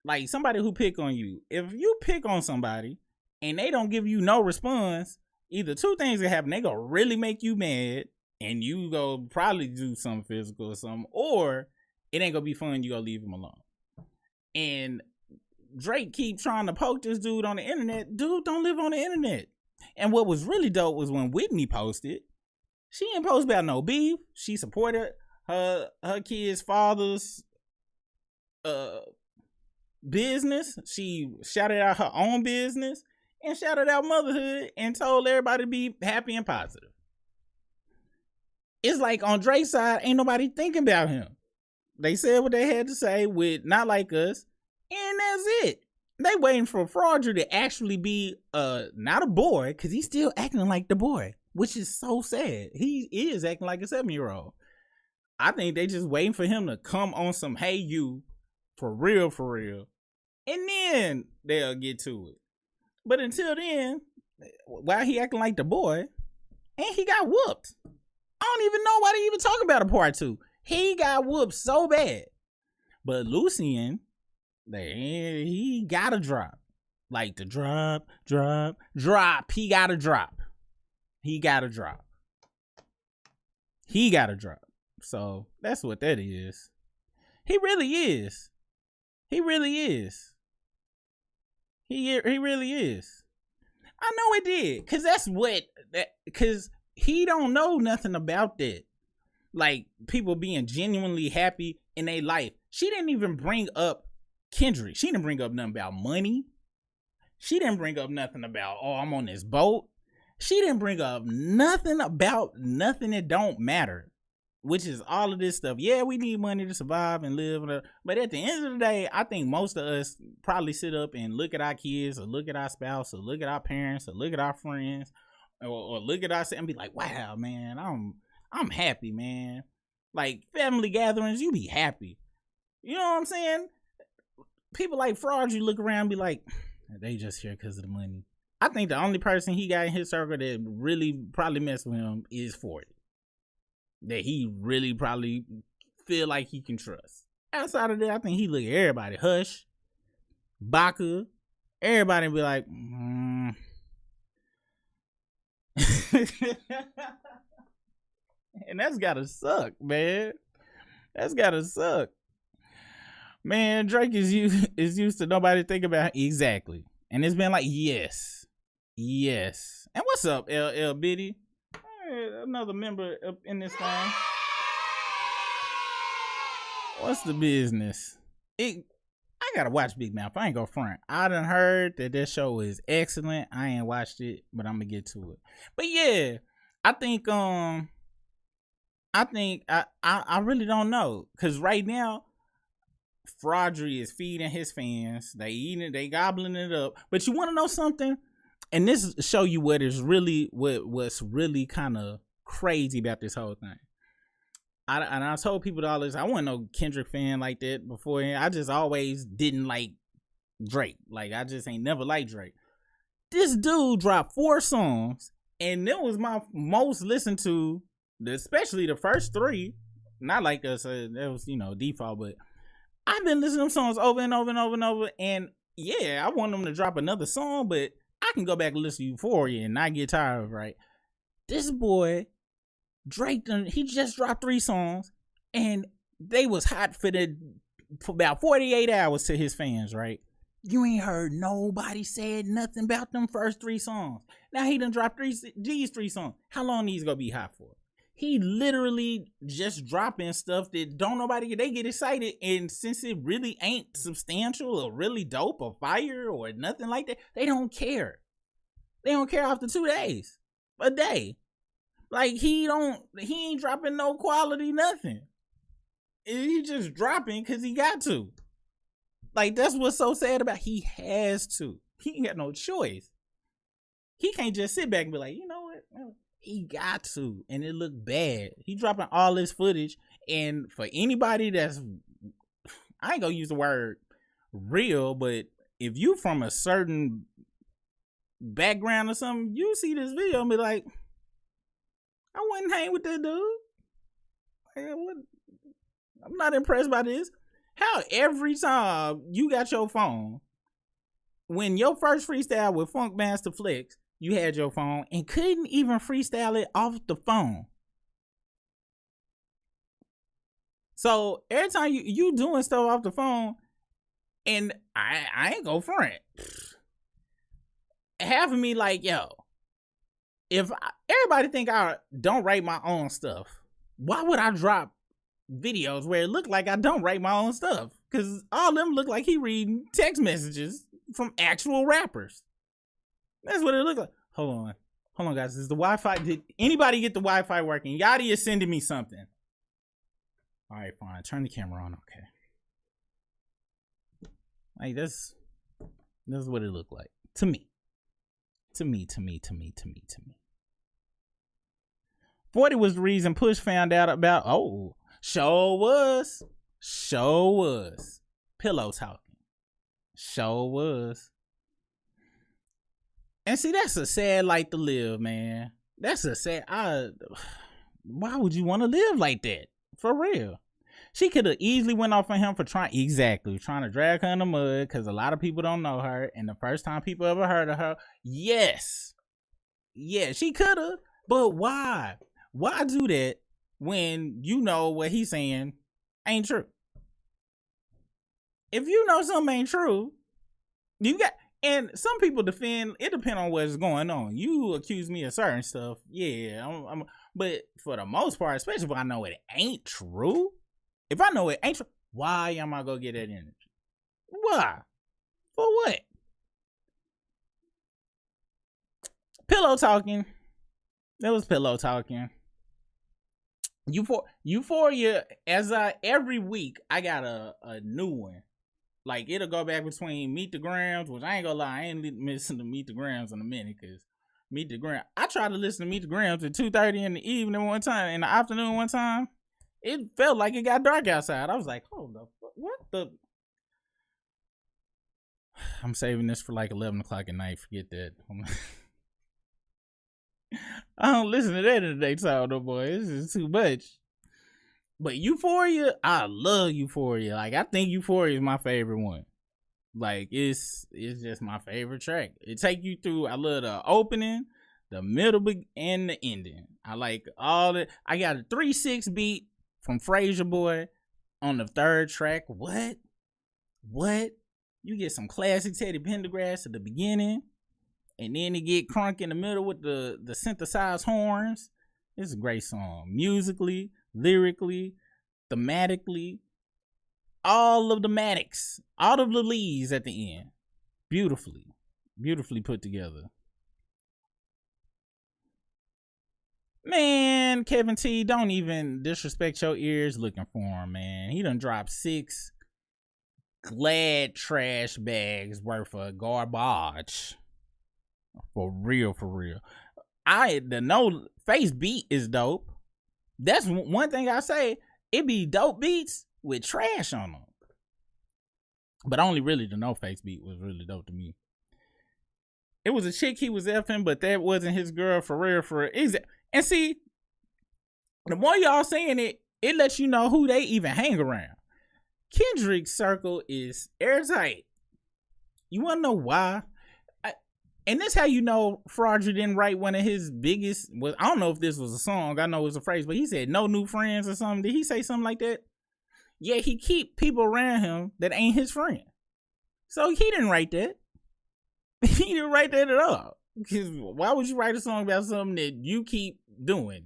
Like somebody who pick on you. If you pick on somebody and they don't give you no response, either 2 things can happen. They gonna really make you mad and you go probably do something physical or something, or it ain't gonna be fun. You gonna leave them alone. And Drake keep trying to poke this dude on the internet. Dude don't live on the internet. And what was really dope was when Whitney posted, she didn't post about no beef. She supported her kid's father's business. She shouted out her own business and shouted out motherhood and told everybody to be happy and positive. It's like on Drake's side, ain't nobody thinking about him. They said what they had to say with Not Like Us, and that's it. They waiting for Fraudry to actually be not a boy, because he's still acting like the boy, which is so sad. He is acting like a 7-year-old. I think they just waiting for him to come on some hey you for real, and then they'll get to it. But until then, while he acting like the boy, and he got whooped. I don't even know why they even talk about a part 2. He got whooped so bad. But Lucian, he gotta drop. Like the drop. He gotta drop. So that's what that is. He really is. He really is. I know it did. Cause he don't know nothing about that. Like people being genuinely happy in their life. She didn't even bring up Kendrick. She didn't bring up nothing about money. She didn't bring up nothing about, oh, I'm on this boat. She didn't bring up nothing about nothing that don't matter, which is all of this stuff. Yeah, we need money to survive and live. But at the end of the day, I think most of us probably sit up and look at our kids or look at our spouse or look at our parents or look at our friends or look at us and be like, wow, man, I'm happy, man. Like family gatherings, you be happy. You know what I'm saying? People like Fraud, you look around and be like, they just here because of the money. I think the only person he got in his circle that really probably mess with him is 40. That he really probably feel like he can trust. Outside of that, I think he look at everybody. Hush, Baka, everybody be like, And that's gotta suck, man. That's gotta suck. Man, Drake is used to nobody think about exactly. And it's been like, yes. And what's up, LL Biddy? Another member up in this thing. What's the business? I gotta watch Big Mouth. I ain't gonna front. I done heard that show is excellent. I ain't watched it, but I'm gonna get to it. But yeah, I think I really don't know, cause right now Fraudry is feeding his fans. They eating it, they gobbling it up. But you want to know something? And this show you what's really kind of crazy about this whole thing. I told people all this. I wasn't no Kendrick fan like that before. I just always didn't like Drake. Like, I just ain't never liked Drake. This dude dropped 4 songs, and it was my most listened to, especially the first 3. Not like us, that was, default, but I've been listening to them songs over and over and over and over. And yeah, I want them to drop another song, but I can go back and listen to Euphoria and not get tired of it, right? This boy, Drake, he just dropped 3 songs, and they was hot for about 48 hours to his fans, right? You ain't heard nobody said nothing about them first 3 songs. Now he done dropped these 3 songs. How long these gonna be hot for? He literally just dropping stuff that don't nobody, they get excited, and since it really ain't substantial or really dope or fire or nothing like that, they don't care. They don't care after 2 days, a day. Like, he ain't dropping no quality, nothing. He just dropping because he got to. Like, that's what's so sad about it. He has to. He ain't got no choice. He can't just sit back and be like, you know what? He got to. And it looked bad. He dropping all this footage. And for anybody that's, I ain't gonna use the word real, but if you from a certain background or something, you see this video and be like, I wouldn't hang with that dude. I'm not impressed by this. How every time you got your phone, when your first freestyle with Funkmaster Flex, you had your phone and couldn't even freestyle it off the phone. So every time you doing stuff off the phone, and I ain't go front. Half of me like, yo, if everybody think I don't write my own stuff, why would I drop videos where it look like I don't write my own stuff? Because all them look like he reading text messages from actual rappers. That's what it look like. Hold on, guys. Is the Wi-Fi? Did anybody get the Wi-Fi working? Yachty is sending me something. All right, fine. Turn the camera on. Okay. Like, this is what it looked like to me. To me. 40 was the reason Push found out about. Oh, sure was. Pillow talking. Sure was. And see, that's a sad life to live, man. That's a sad. Why would you want to live like that? For real. She could have easily went off on him for trying to drag her in the mud, because a lot of people don't know her. And the first time people ever heard of her, yes, she could have. But why? Why do that when you know what he's saying ain't true? If you know something ain't true, you got. And some people defend, it depends on what's going on. You accuse me of certain stuff, yeah, but for the most part, especially if I know it ain't true, why am I gonna get that energy? Why? For what? Pillow talking. That was pillow talking. Euphoria, every week, I got a new one. Like, it'll go back between Meet the Grams, which I ain't gonna lie, I ain't missing to Meet the Grams in a minute, because Meet the Grams, I tried to listen to Meet the Grams at 2:30 in the evening one time, in the afternoon one time. It felt like it got dark outside. I was like, hold up, what the? I'm saving this for like 11 o'clock at night, forget that. I don't listen to that in the daytime no more, this is too much. But Euphoria, I love Euphoria. Like, I think Euphoria is my favorite one. Like, it's just my favorite track. It take you through. I love the opening, the middle, and the ending. I like all that. I got a 3/6 beat from Frasier Boy on the 3rd track. What? You get some classic Teddy Pendergrass at the beginning, and then it get crunk in the middle with the synthesized horns. It's a great song. Musically, lyrically, thematically, all of the matics, all of the leads at the end. Beautifully put together. Man, Kevin T, don't even disrespect your ears looking for him, man. He done dropped 6 Glad trash bags worth of garbage. For real. the no face beat is dope. That's one thing I say. It be dope beats with trash on them. But only really the no face beat was really dope to me. It was a chick he was effing, but that wasn't his girl for real. And see, the more y'all saying it, it lets you know who they even hang around. Kendrick's circle is airtight. You want to know why? And that's how you know Fraudry didn't write one of his biggest. I don't know if this was a song. I know it was a phrase, but he said no new friends or something. Did he say something like that? Yeah, he keep people around him that ain't his friend. So he didn't write that. He didn't write that at all. Because why would you write a song about something that you keep doing?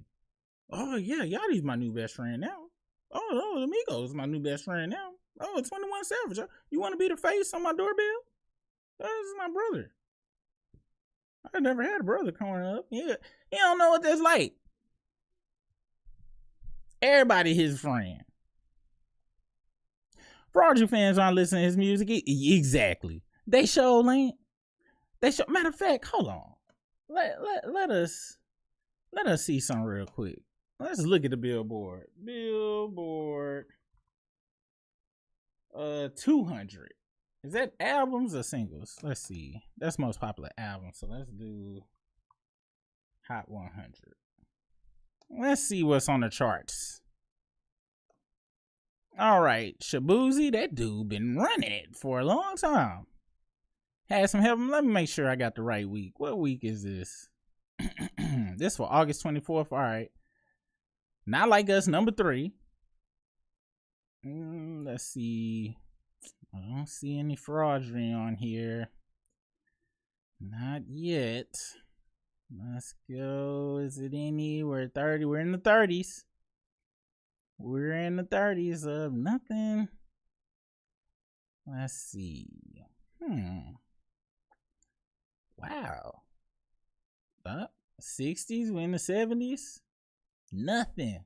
Oh yeah, Yachty's my new best friend now. Oh, Amigos is my new best friend now. Oh, 21 Savage. You want to be the face on my doorbell? This is my brother. I never had a brother growing up. Yeah, you don't know what that's like. Everybody his friend. Fraudry fans aren't listening to his music. Exactly. They show ain't. Matter of fact, hold on. Let us see something real quick. Let's look at the Billboard. Billboard 200. Is that albums or singles? Let's see. That's most popular album. So let's do Hot 100. Let's see what's on the charts. All right, Shabuzi, that dude been running it for a long time. Had some help. Let me make sure I got the right week. What week is this? This for August 24th. All right. Not Like Us, number 3. Let's see. I don't see any Fraudry on here. Not yet. Let's go. Is it any? We're 30. We're in the 30s. We're in the 30s of nothing. Let's see. Wow. 60s. We're in the 70s. Nothing.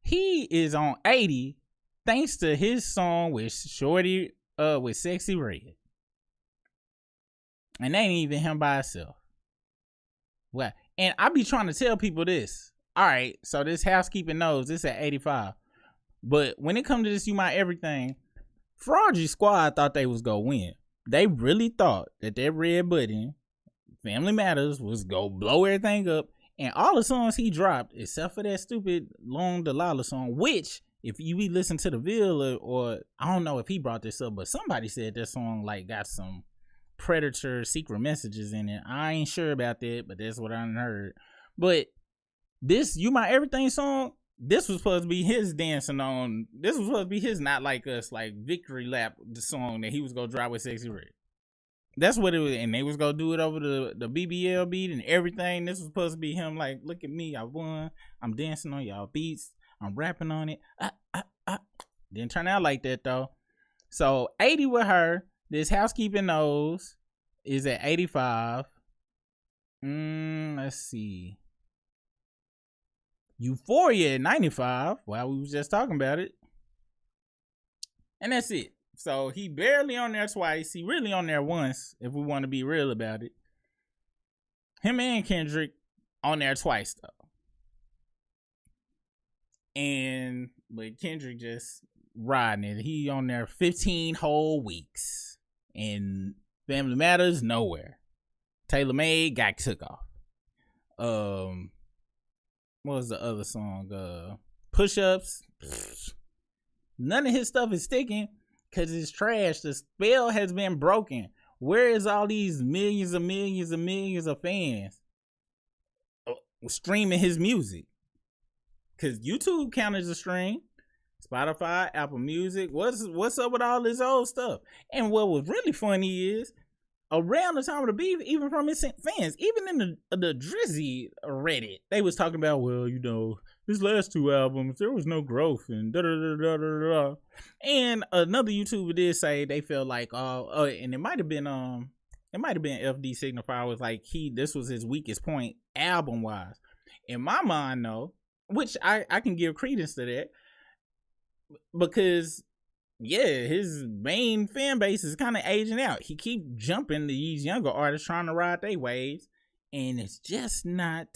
He is on 80 thanks to his song with Shorty, with Sexy Red. And that ain't even him by himself. Well, and I be trying to tell people this. All right, so this housekeeping knows this at 85. But when it comes to this You My Everything, Fraudry Squad thought they was gonna win. They really thought that Red Budden, Family Matters, was gonna blow everything up. And all the songs he dropped, except for that stupid Long Delilah song, which, if you listen to the Ville, or I don't know if he brought this up, but somebody said that song like got some Predator secret messages in it. I ain't sure about that, but that's what I heard. But this You My Everything song, this was supposed to be his dancing on. This was supposed to be his Not Like Us, like victory lap, the song that he was gonna drop with Sexy Red. That's what it was, and they was gonna do it over the BBL beat and everything. This was supposed to be him like, look at me, I won. I'm dancing on y'all beats. I'm rapping on it. Didn't turn out like that though. So 80 with her. This housekeeping knows is at 85. Let's see. Euphoria at 95. Well, we was just talking about it. And that's it. So he barely on there twice. He really on there once, if we want to be real about it. Him and Kendrick on there twice though. But Kendrick just riding it. He on there 15 whole weeks. And Family Matters, nowhere. Taylor Made got took off. What was the other song? Push Ups. None of his stuff is sticking because it's trash. The spell has been broken. Where is all these millions of fans streaming his music? Because YouTube counted as a stream. Spotify, Apple Music. What's up with all this old stuff? And what was really funny is, around the time of the beef, even from his fans, even in the Drizzy Reddit, they was talking about, well, you know, his last 2 albums, there was no growth and da-da-da-da-da-da. And another YouTuber did say they felt like, and it might have been FD Signify was like, this was his weakest point album-wise. In my mind, though, which I can give credence to that, because his main fan base is kind of aging out. He keep jumping to these younger artists trying to ride their waves, and it's just not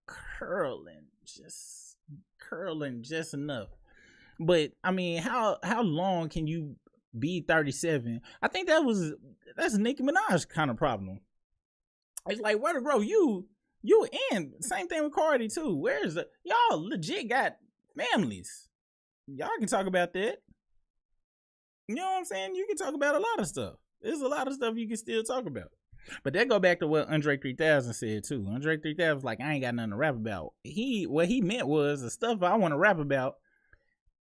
curling just enough. But I mean, how long can you be 37? I think that's Nicki Minaj kind of problem. It's like, where to grow? You and same thing with Cardi too. Where's y'all legit got families? Y'all can talk about that. You know what I'm saying? You can talk about a lot of stuff. There's a lot of stuff you can still talk about. But that go back to what Andre 3000 said too. Andre 3000 was like, I ain't got nothing to rap about. What he meant was the stuff I want to rap about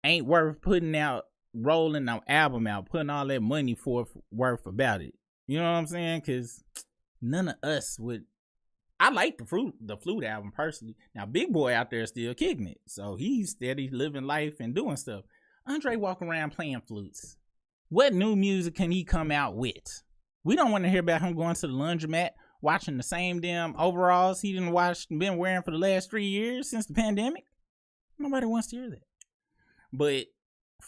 ain't worth putting out, rolling an album out, putting all that money worth about it. You know what I'm saying? Because none of us would. I like the Flute album personally. Now, Big Boy out there still kicking it, so he's steady living life and doing stuff. Andre walking around playing flutes. What new music can he come out with? We don't want to hear about him going to the laundromat, watching the same damn overalls he been wearing for the last 3 years since the pandemic. Nobody wants to hear that. But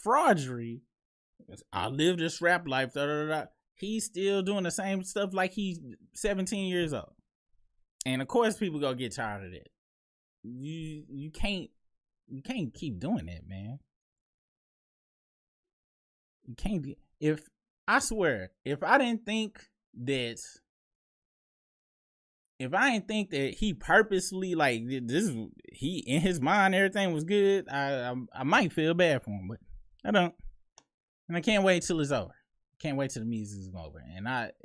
Fraudry, I live this rap life, he's still doing the same stuff like he's 17 years old. And of course people gonna get tired of that. You can't keep doing that, man. You can't be. I swear, if I didn't think that he purposely, like, this, he in his mind everything was good, I might feel bad for him, but I don't. And I can't wait till it's over. Can't wait till the music is over,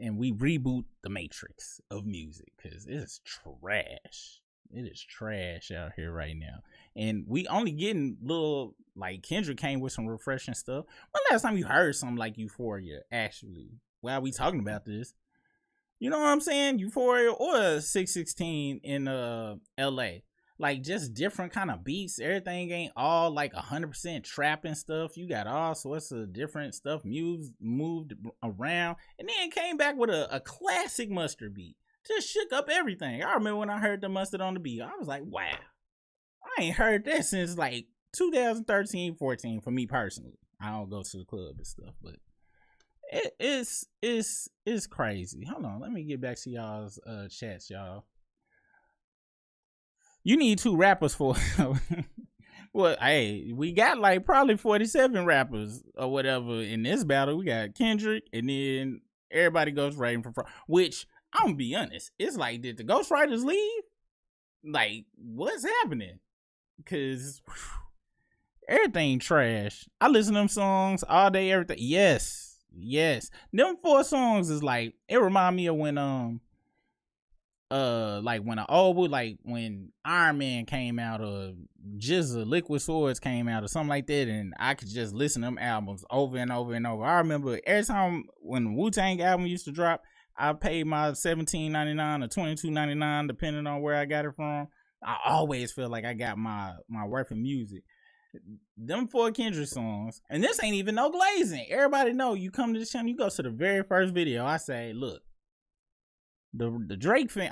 and we reboot the Matrix of music, because it's trash. It is trash out here right now, and we only getting little, like, Kendrick came with some refreshing stuff. When last time you heard something like Euphoria? Actually, while we talking about this, you know what I'm saying? Euphoria or 616 in L.A. Like, just different kind of beats. Everything ain't all like 100% trap and stuff. You got all sorts of different stuff moved around, and then came back with a classic Mustard beat. Just shook up everything. I remember when I heard the Mustard on the beat, I was like, wow, I ain't heard that since like 2013, 14 for me personally. I don't go to the club and stuff, but it's crazy. Hold on, let me get back to y'all's chats, y'all. You need 2 rappers for well, hey, we got like probably 47 rappers or whatever in this battle. We got Kendrick, and then everybody goes writing for which, I'm gonna be honest, it's like, did the ghostwriters leave? Like, what's happening? Because everything trash. I listen to them songs all day, everything. Yes. Them 4 songs is like, it remind me of when like when Iron Man came out, or Jizza Liquid Swords came out, or something like that, and I could just listen to them albums over and over and over. I remember every time when the Wu-Tang album used to drop, I paid my $17.99 or $22.99 depending on where I got it from. I always feel like I got my worth in music. Them 4 Kendrick songs, and this ain't even no glazing. Everybody know, you come to this channel, you go to the very first video, I say, look, the Drake fan,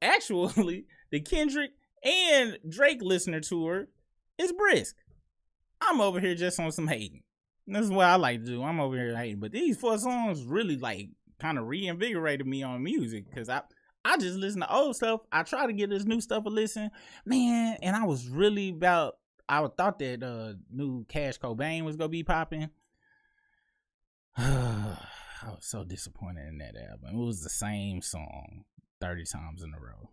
actually the Kendrick and Drake listener tour is brisk. I'm over here just on some hating. This is what I like to do. I'm over here hating, but these 4 songs really like kind of reinvigorated me on music, because I just listen to old stuff. I try to get this new stuff a listen, man, and I was really I thought that new Cash Cobain was gonna be popping. I was so disappointed in that album. It was the same song 30 times in a row.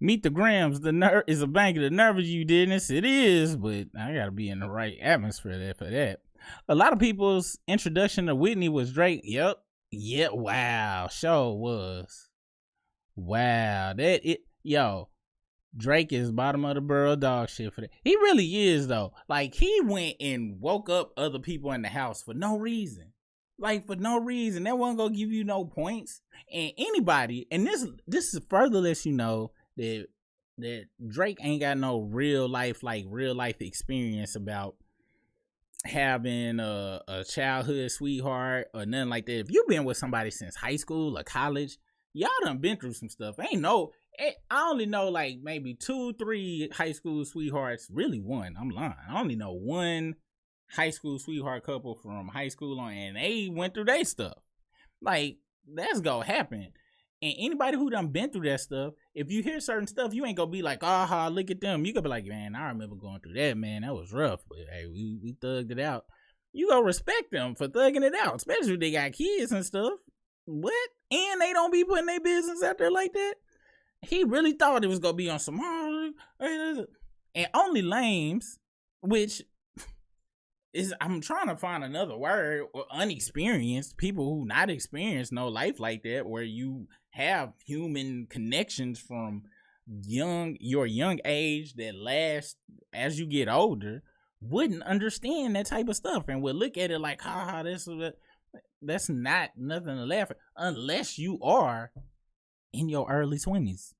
Meet the Grams. The nerve is a bank of the nervous you didn't. It is, but I gotta be in the right atmosphere for that. A lot of people's introduction to Whitney was Drake. Yep. Wow. Sure was. Wow. Drake is bottom of the barrel dog shit for that. He really is, though. Like, he went and woke up other people in the house for no reason. Like, for no reason. That wasn't gonna give you no points. And anybody, and this is further lets you know that Drake ain't got no real life experience about having a childhood sweetheart or nothing like that. If you've been with somebody since high school or college, y'all done been through some stuff. I only know like maybe 2-3 high school sweethearts. Really one. I'm lying. I only know one high school sweetheart couple from high school on, and they went through their stuff. Like, that's gonna happen. And anybody who done been through that stuff, if you hear certain stuff, you ain't gonna be like, aha, look at them. You gonna be like, man, I remember going through that, man. That was rough. But hey, we thugged it out. You gonna respect them for thugging it out, especially if they got kids and stuff. What? And they don't be putting their business out there like that? He really thought it was gonna be on some, and only lames, which is, I'm trying to find another word, or unexperienced people who not experienced no life like that, where you have human connections from your young age that last as you get older, wouldn't understand that type of stuff and would look at it like, ha, that's not nothing to laugh at, unless you are in your early 20s.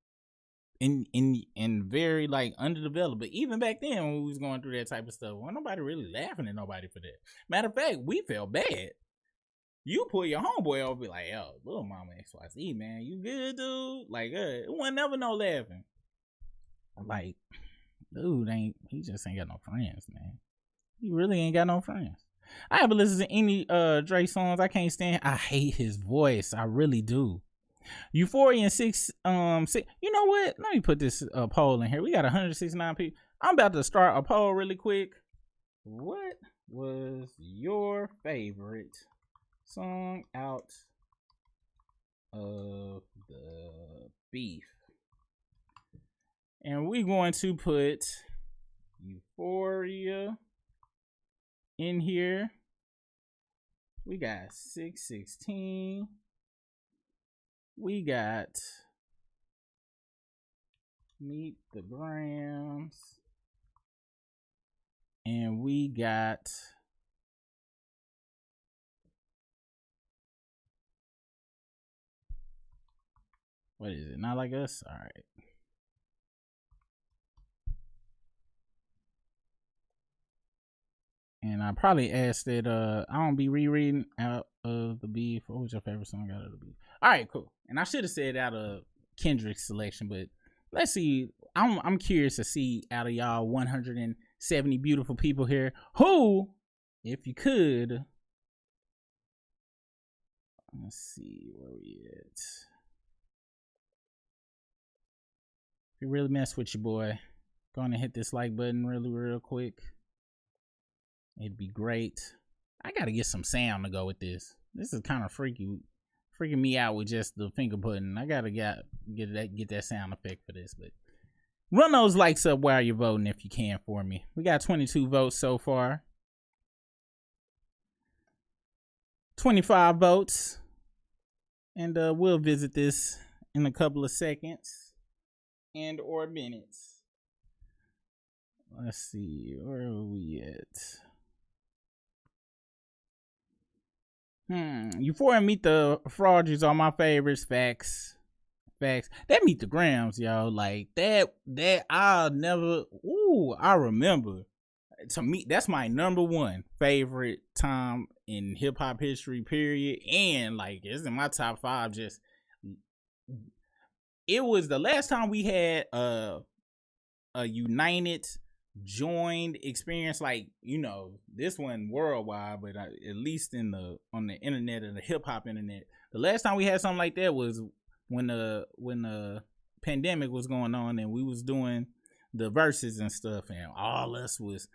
In very like underdeveloped. But even back then when we was going through that type of stuff, wasn't nobody really laughing at nobody for that. Matter of fact, we felt bad. You pull your homeboy over, be like, yo, little mama XYZ, man, you good, dude? Like, it wasn't never no laughing. Like, dude, he just ain't got no friends, man. He really ain't got no friends. I haven't listened to any Drake songs. I can't stand. I hate his voice. I really do. Euphoria and 6 you know what? Let me put this poll in here. We got 169 people. I'm about to start a poll really quick. What was your favorite song out of the beef? And we're going to put Euphoria in here. We got 616. We got Meet the Grams. And we got what is it? Not Like Us? All right. And I probably asked that I don't be rereading out of the beef. What was your favorite song out of the beef? All right, cool. And I should have said out of Kendrick's selection, but let's see. I'm curious to see out of y'all 170 beautiful people here, who, if you could, let's see where we at. If you really mess with your boy, go on and hit this like button real quick. It'd be great. I gotta get some sound to go with this. This is kind of freaking me out with just the finger button. I gotta get that sound effect for this. But run those likes up while you're voting if you can for me. We got 22 votes so far. 25 votes. And we'll visit this in a couple of seconds and or minutes. Let's see, where are we at? Euphoria and Meet the Fraudsters are my favorites. Facts. That Meet the Grams, yo. Like that I'll never. I remember. To me, that's my number one favorite time in hip hop history. Period. And like it's in my top 5. Just it was the last time we had a united, joined experience, like, you know, this one worldwide, but at least on the internet and the hip hop internet, the last time we had something like that was when the pandemic was going on and we was doing the verses and stuff, and all us was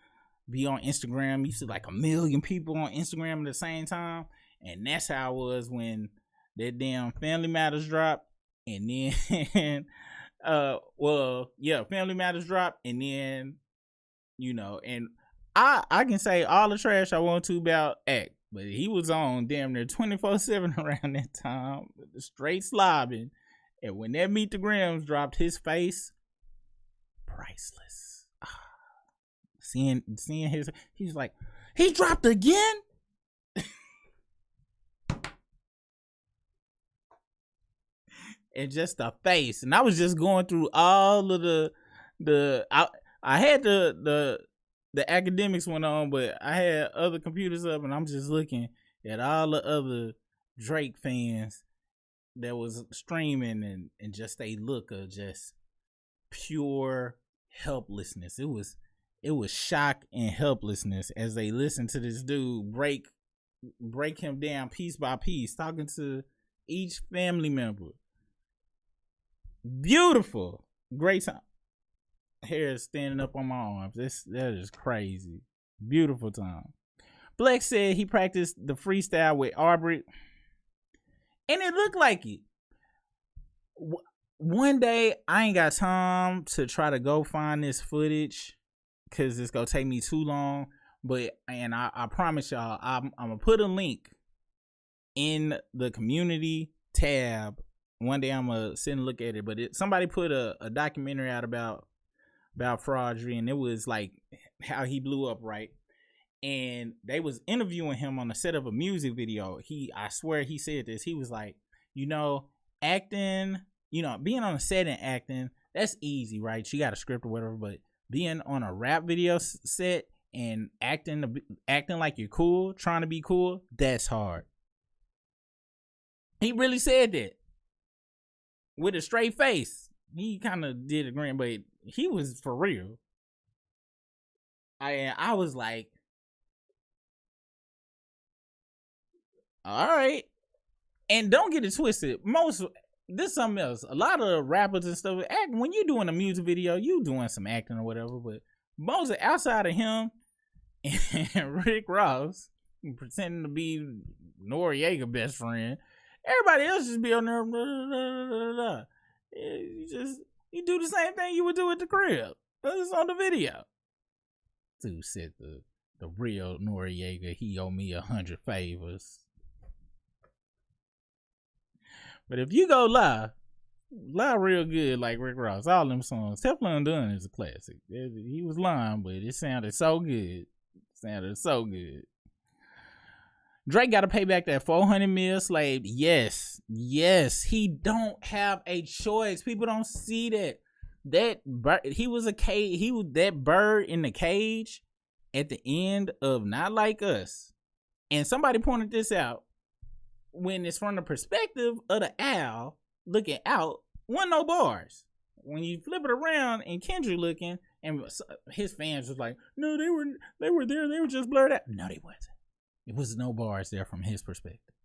be on Instagram. You see like 1 million people on Instagram at the same time, and that's how it was when that damn Family Matters dropped, and then Family Matters dropped, and then, you know, and I can say all the trash I want to about Act, but he was on damn near 24/7 around that time, straight slobbing. And when that Meet the Grams dropped, his face, priceless. Seeing his, he's like, he dropped again. And just the face, and I was just going through all of I had the Akademiks one on, but I had other computers up, and I'm just looking at all the other Drake fans that was streaming, and just a look of just pure helplessness. It it was shock and helplessness as they listened to this dude break him down piece by piece, talking to each family member. Beautiful. Great time. Hair standing up on my arms. That is crazy. Beautiful time. Flex said he practiced the freestyle with Aubrey, and it looked like it. One day, I ain't got time to try to go find this footage because it's going to take me too long. But, and I promise y'all, I'm going to put a link in the community tab. One day, I'm going to sit and look at it. But somebody put a documentary out about Fraudry, and it was like how he blew up, right? And they was interviewing him on the set of a music video. I swear he said this. He was like, acting, being on a set and acting, that's easy, right? You got a script or whatever, but being on a rap video set and acting like you're cool, trying to be cool, that's hard. He really said that with a straight face. He kind of did a grin, but he was for real. I was like, all right. And don't get it twisted. This is something else. A lot of rappers and stuff, when you're doing a music video, you doing some acting or whatever, but most outside of him and Rick Ross pretending to be Noriega's best friend, everybody else just be on there. Blah, blah, blah, blah. You do the same thing you would do at the crib. It's on the video. Dude said the real Noriega, he owe me 100 favors. But if you go lie real good like Rick Ross, all them songs. Teflon Don is a classic. He was lying, but it sounded so good. Drake got to pay back that 400 mil slave. Yes, he don't have a choice. People don't see that. He was that bird in the cage at the end of Not Like Us. And somebody pointed this out. When it's from the perspective of the owl looking out, wasn't no bars. When you flip it around and Kendrick looking, and his fans was like, no, they were there, they were just blurred out. No, they wasn't. It was no bars there from his perspective.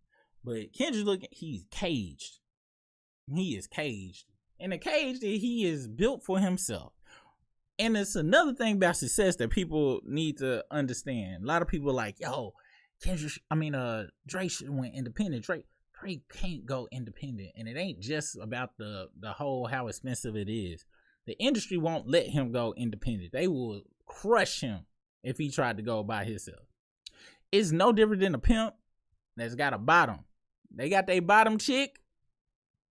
But Kendrick looking, he's caged. He is caged. In a cage that he is built for himself. And it's another thing about success that people need to understand. A lot of people are like, yo, Drake should have went independent. Drake can't go independent. And it ain't just about the whole how expensive it is. The industry won't let him go independent. They will crush him if he tried to go by himself. It's no different than a pimp that's got a bottom. They got their bottom chick.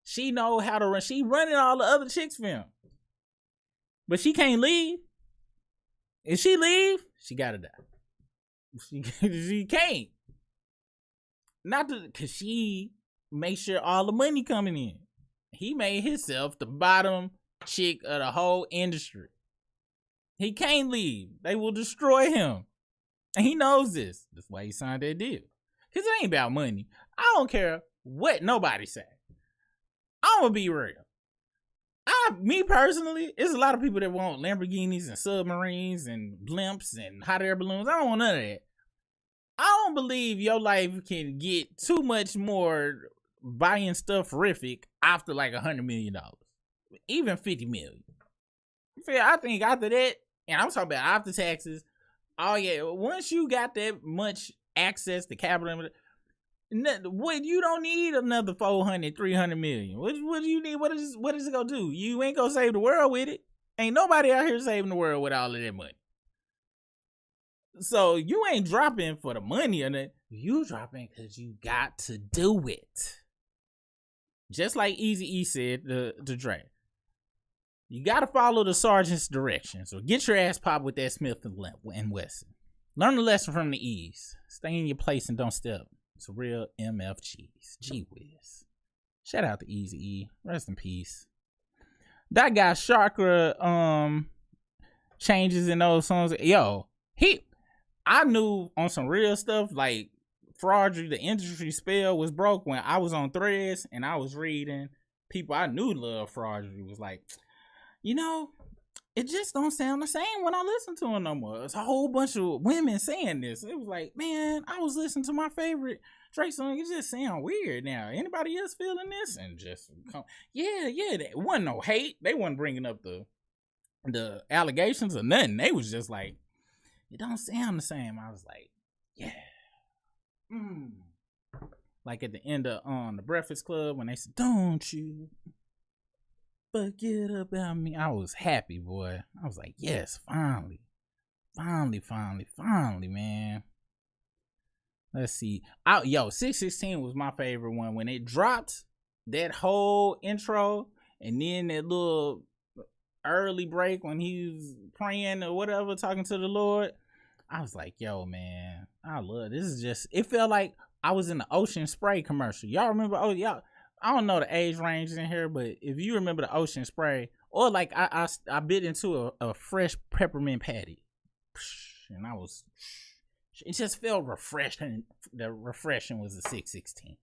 She know how to run. She running all the other chicks for him. But she can't leave. If she leave, she gotta die. She can't. Not because she makes sure all the money coming in. He made himself the bottom chick of the whole industry. He can't leave. They will destroy him. And he knows this. That's why he signed that deal. Because it ain't about money. I don't care what nobody say. I'm going to be real. Me personally, there's a lot of people that want Lamborghinis and submarines and blimps and hot air balloons. I don't want none of that. I don't believe your life can get too much more buying stuff horrific after like $100 million. Even $50 million. I think after that, and I'm talking about after taxes, oh yeah, once you got that much access to capital, what you don't need another 400, 300 million. What do you need? What is it gonna do? You ain't gonna save the world with it. Ain't nobody out here saving the world with all of that money. So you ain't dropping for the money or nothing. You dropping because you got to do it. Just like Eazy-E said to Drake. You got to follow the sergeant's directions or get your ass popped with that Smith and Wesson. Learn the lesson from the E's. Stay in your place and don't step. It's a real MF cheese. Gee whiz. Shout out to Eazy-E. Rest in peace. That guy Chakra changes in those songs. Yo, I knew on some real stuff like Fraudry, the industry spell was broke when I was on Threads and I was reading people I knew love Fraudry was like, it just don't sound the same when I listen to him no more. It's a whole bunch of women saying this. It was like, man, I was listening to my favorite Drake song. It just sound weird now. Anybody else feeling this? And just it wasn't no hate. They wasn't bringing up the allegations or nothing. They was just like, it don't sound the same. I was like, yeah. Like at the end of The Breakfast Club when they said, don't you forget about me. I was happy, boy. I was like, yes, finally, man. Let's see. 616 was my favorite one. When it dropped, that whole intro, and then that little early break when he was praying or whatever, talking to the Lord, I was like, yo, man, I love this. Is just, it felt like I was in the Ocean Spray commercial. Y'all remember? Oh, y'all. I don't know the age range in here, but if you remember the Ocean Spray, or like I bit into a fresh peppermint patty, and it just felt refreshing. The refreshing was the 616,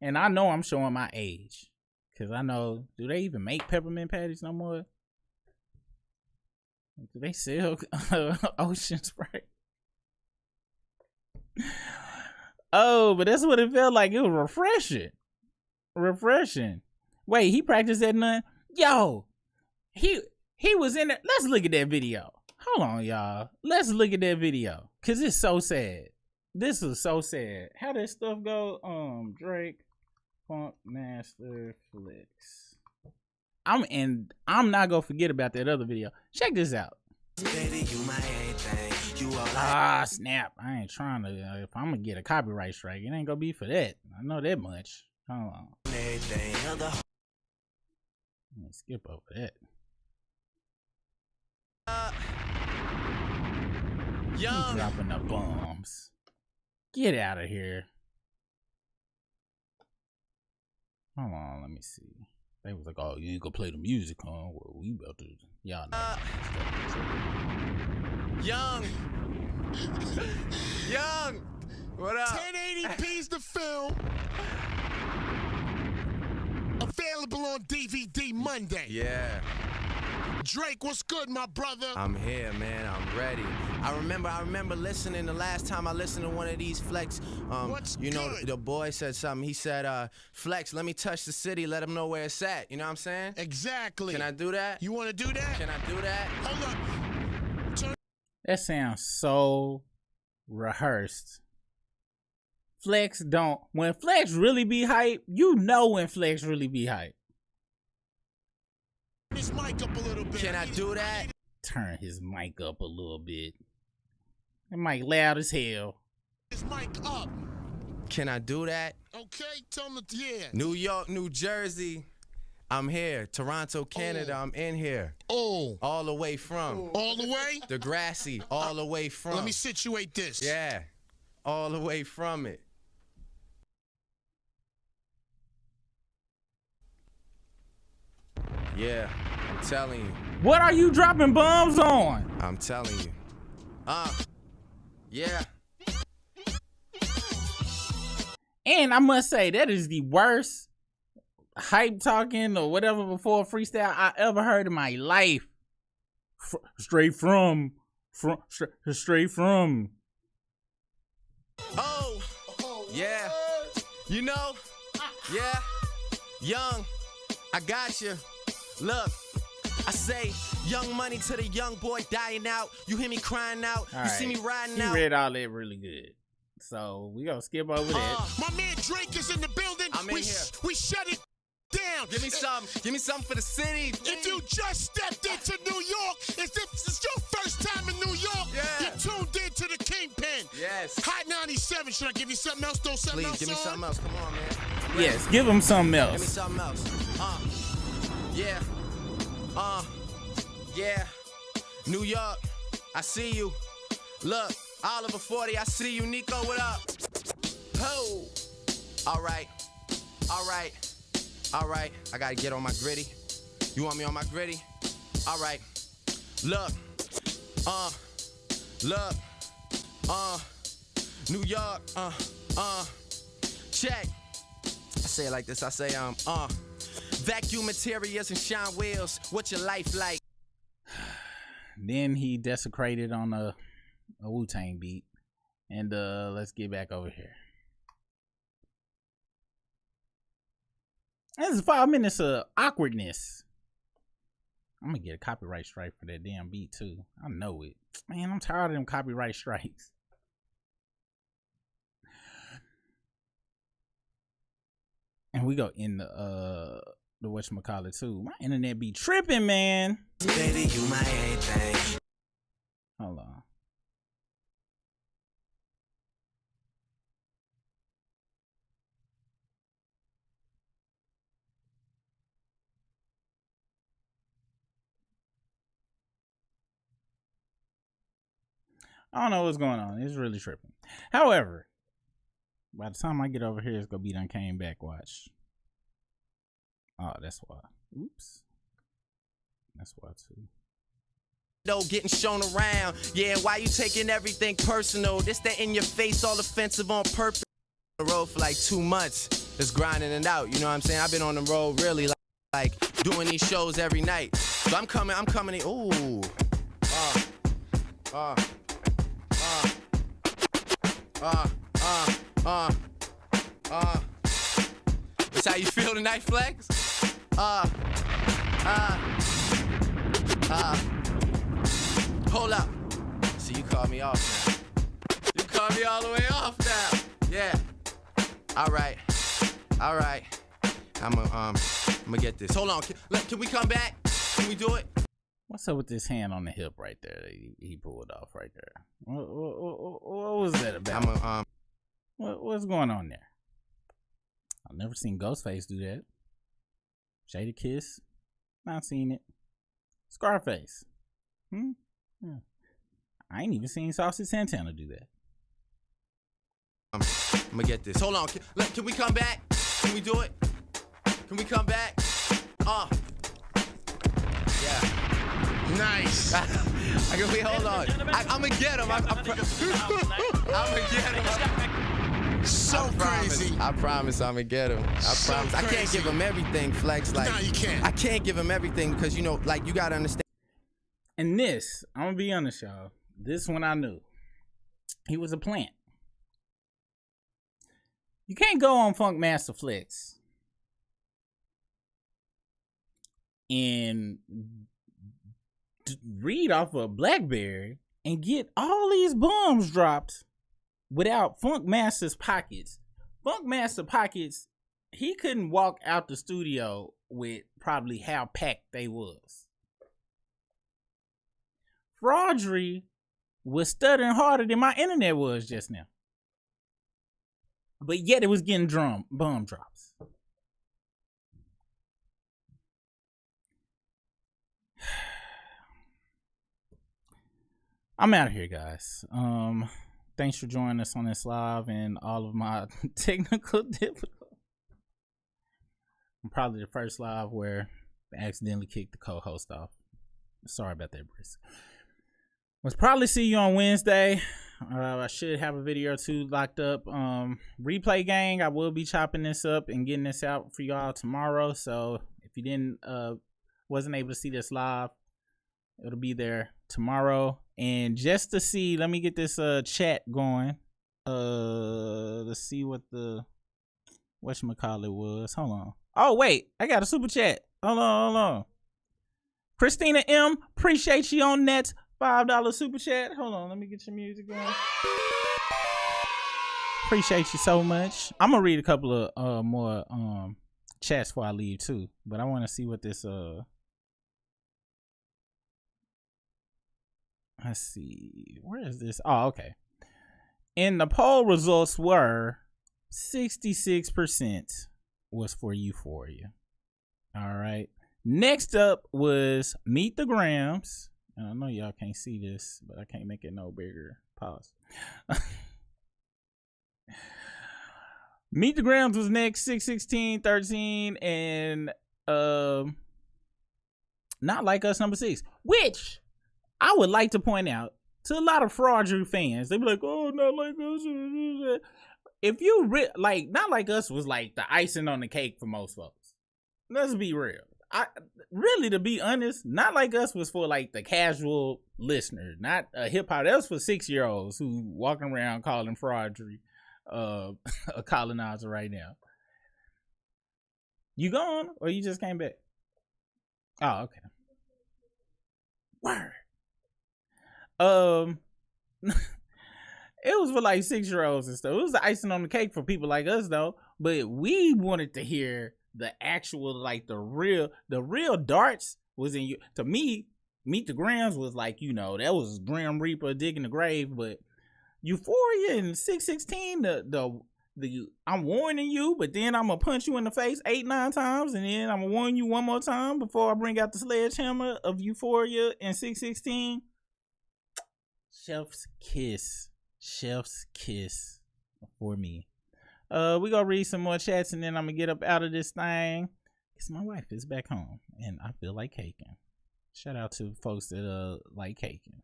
and I know I'm showing my age because I know, do they even make peppermint patties no more? Do they sell Ocean Spray? Oh, but that's what it felt like. It was refreshing. Wait, he practiced that none? Yo, he was in it. Let's look at that video. Hold on, y'all. Let's look at that video. Cause it's so sad. This is so sad. How that stuff go? Drake, Funk Master Flex. I'm not gonna forget about that other video. Check this out. Baby, you my anything. You all snap. I ain't trying to, if I'm gonna get a copyright strike, it ain't gonna be for that. I know that much. Hold on. Let me skip over that. Young. Dropping the bombs. Get out of here. Hold on, let me see. They was like, oh, you ain't gonna play the music, huh? Well, we about to, y'all know. Young. What up? 1080p's the film. Available on DVD Monday. Yeah. Drake, what's good, my brother? I'm here, man. I'm ready. I remember listening the last time I listened to one of these Flex. You know, the boy said something. He said, Flex, let me touch the city, let him know where it's at. You know what I'm saying? Exactly. Can I do that? You want to do that? Can I do that? Hold up. That sounds so rehearsed. Flex don't. When Flex really be hype, you know when Flex really be hype. His mic up a little bit. Can I do that? Turn his mic up a little bit. That mic loud as hell. His mic up. Can I do that? Okay, tell him yeah. New York, New Jersey. I'm here. Toronto, Canada. I'm in here. Oh. All the way from. All the way? Degrassi. All the way from. Let me situate this. Yeah. All the way from it. Yeah, I'm telling you. What are you dropping bombs on? I'm telling you. Yeah. And I must say, that is the worst hype talking or whatever before freestyle I ever heard in my life. Straight from. Oh, yeah. You know, yeah. Young, I got you. Look, I say, young money to the young boy dying out. You hear me crying out. All you see me riding out. He read all that really good. So we gonna skip over that. My man Drake is in the building. I'm in here. We shut it down. Give me some for the city. If you just stepped into New York, if this is your first time in New York, you're tuned into the Kingpin. Yes. Hot 97. Should I give you something else? Throw something else. Please, give me something else. Come on, man. Yes, give him something else. Give me something else. Yeah. Yeah. New York, I see you. Look, Oliver 40, I see you. Nico, what up? Ho. All right. I gotta get on my gritty. You want me on my gritty? All right. Look. New York. Check. I say it like this. I say, vacuum materials and shine wheels. What's your life like? Then he desecrated on a Wu-Tang beat. And let's get back over here. This is 5 minutes of awkwardness. I'm gonna get a copyright strike for that damn beat too. I know it. Man, I'm tired of them copyright strikes. And we go in the whatchamacallit too. My internet be tripping, man. Baby, you my everything. Hold on. I don't know what's going on. It's really tripping. However, by the time I get over here, it's gonna be done came back. Watch. Oh, that's why. Oops. That's why too. No, getting shown around. Yeah, why you taking everything personal? This that in your face, all offensive on purpose. On the road for like 2 months, just grinding it out. You know what I'm saying? I've been on the road really like doing these shows every night. So I'm coming. Ooh. That's how you feel tonight, Flex? Hold up. So you called me off now. You called me all the way off now. Yeah. All right. I'm gonna get this. Hold on. Can we come back? Can we do it? What's up with this hand on the hip right there that he pulled off right there? What was that about? What's going on there? I've never seen Ghostface do that. Shady Kiss? Not seen it. Scarface? Yeah. I ain't even seen Saucy Santana do that. I'm gonna get this. Hold on. Can we come back? Can we do it? Can we come back? Yeah. Nice. Wait, hold on. I'm gonna get him. I'm gonna get him. So crazy. I promise I'm gonna get him. I promise. I can't give him everything, Flex. Like, no, you can't. I can't give him everything because, you know, like, you gotta understand. And this, I'm gonna be honest, y'all. This one I knew. He was a plant. You can't go on Funk Master Flex and read off a BlackBerry and get all these bombs dropped without Funk Master's pockets. Funk Master pockets, he couldn't walk out the studio with probably how packed they was. Fraudry was stuttering harder than my internet was just now. But yet it was getting bomb drops. I'm out of here, guys. Thanks for joining us on this live and all of my technical difficulties. I'm probably the first live where I accidentally kicked the co-host off. Sorry about that, Brice. We'll probably see you on Wednesday. I should have a video or two locked up. Replay gang, I will be chopping this up and getting this out for y'all tomorrow. So if you wasn't able to see this live, it'll be there tomorrow. And just to see, let me get this chat going. Let's see what the whatchamacallit was. Hold on. Oh wait, I got a super chat. Hold on. Christina M, appreciate you on that $5 super chat. Hold on, let me get your music going. Appreciate you so much. I'm gonna read a couple of more chats before I leave too, but I want to see what this let's see, where is this? Oh, okay. And the poll results were 66% was for Euphoria. All right. Next up was Meet the Grams. I know y'all can't see this, but I can't make it no bigger. Pause. Meet the Grams was next, 6, 13, and Not Like Us number 6, which I would like to point out to a lot of Fraudry fans. They be like, oh, Not Like Us. If you like, Not Like Us was like the icing on the cake for most folks. Let's be real. really, to be honest, Not Like Us was for like the casual listener, not hip hop. That was for 6-year-olds who walking around calling fraudry a colonizer right now. You gone or you just came back? Oh, okay. Word. It was for like 6-year-olds and stuff. It was the icing on the cake for people like us though. But we wanted to hear the actual, like the real darts was in you. To me, Meet the Grams was like, you know, that was Grim Reaper digging the grave. But Euphoria and 616, the I'm warning you, but then I'm gonna punch you in the face 8-9 times, and then I'm gonna warn you one more time before I bring out the sledgehammer of Euphoria and 616. Chef's kiss for me. We gonna read some more chats and then I'm gonna get up out of this thing because my wife is back home and I feel like caking. Shout out to folks that like caking.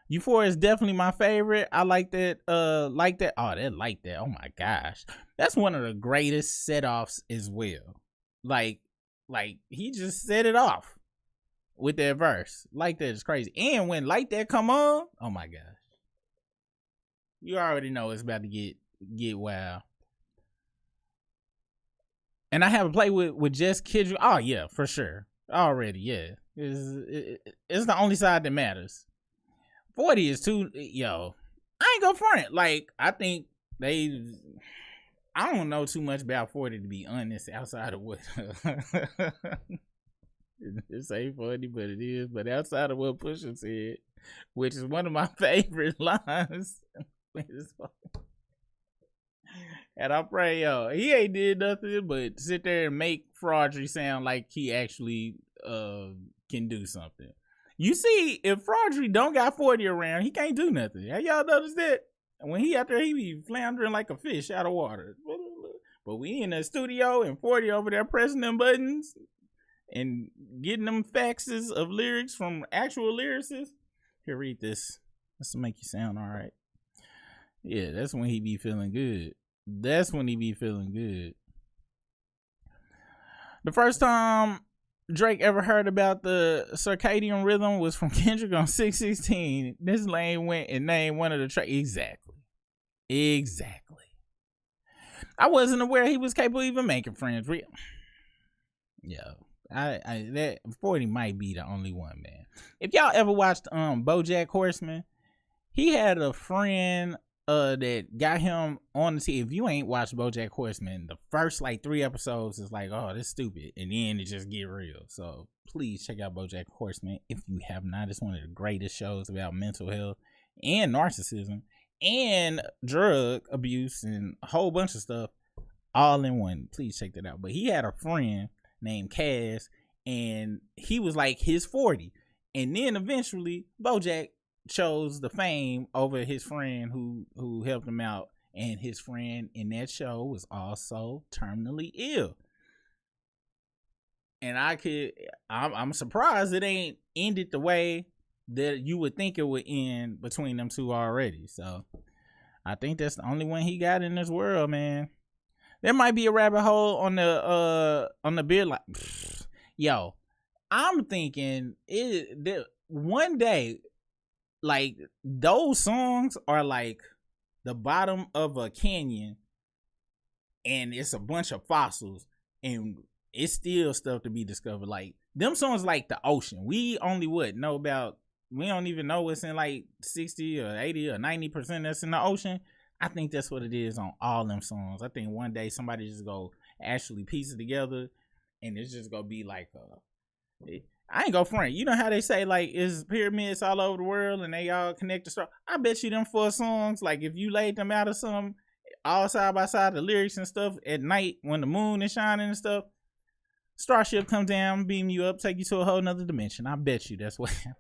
Euphoria is definitely my favorite. I like that. Oh, oh my gosh, that's one of the greatest set-offs as well. Like he just set it off with that verse. Like that is crazy. And when Like That come on, oh my gosh, you already know it's about to get wild. And I have a play with Just Kendrick. Oh yeah, for sure. Already, yeah. It's the only side that matters. 40 is too, yo. I ain't gonna front. Like, I think I don't know too much about 40 to be honest, outside of what it's ain't funny, but it is. But outside of what Pusha said, which is one of my favorite lines. And I pray, yo, he ain't did nothing but sit there and make Fraudry sound like he actually can do something. You see, if Fraudry don't got 40 around, he can't do nothing. Have y'all noticed that? When he out there, he be floundering like a fish out of water. But we in the studio and 40 over there pressing them buttons and getting them faxes of lyrics from actual lyricists. Here, read this. This will make you sound all right. Yeah, that's when he be feeling good. The first time Drake ever heard about the circadian rhythm was from Kendrick on 616. This lane went and named one of the tracks. Exactly. I wasn't aware he was capable of even making friends real. Yo, that 40 might be the only one, man. If y'all ever watched BoJack Horseman, he had a friend that got him on the TV. If you ain't watched BoJack Horseman, the first like 3 episodes is like, oh, that's stupid, and then it just get real. So please check out BoJack Horseman if you have not. It's one of the greatest shows about mental health and narcissism and drug abuse and a whole bunch of stuff all in one. Please check that out. But he had a friend named Cass, and he was like his 40, and then eventually BoJack chose the fame over his friend who helped him out, and his friend in that show was also terminally ill. And I'm surprised it ain't ended the way that you would think it would end between them two already. So I think that's the only one he got in this world, man. There might be a rabbit hole on the beard line. Yo, I'm thinking one day, like, those songs are like the bottom of a canyon and it's a bunch of fossils and it's still stuff to be discovered. Like, them songs like the ocean. We only we don't even know what's in like 60 or 80 or 90% that's in the ocean. I think that's what it is on all them songs. I think one day somebody just go actually piece it together and it's just gonna be like I ain't gonna front. You know how they say, like, it's pyramids all over the world and they all connect to stars? I bet you them 4 songs, like, if you laid them out or something, all side by side, the lyrics and stuff, at night when the moon is shining and stuff, starship comes down, beam you up, take you to a whole nother dimension. I bet you that's what happened.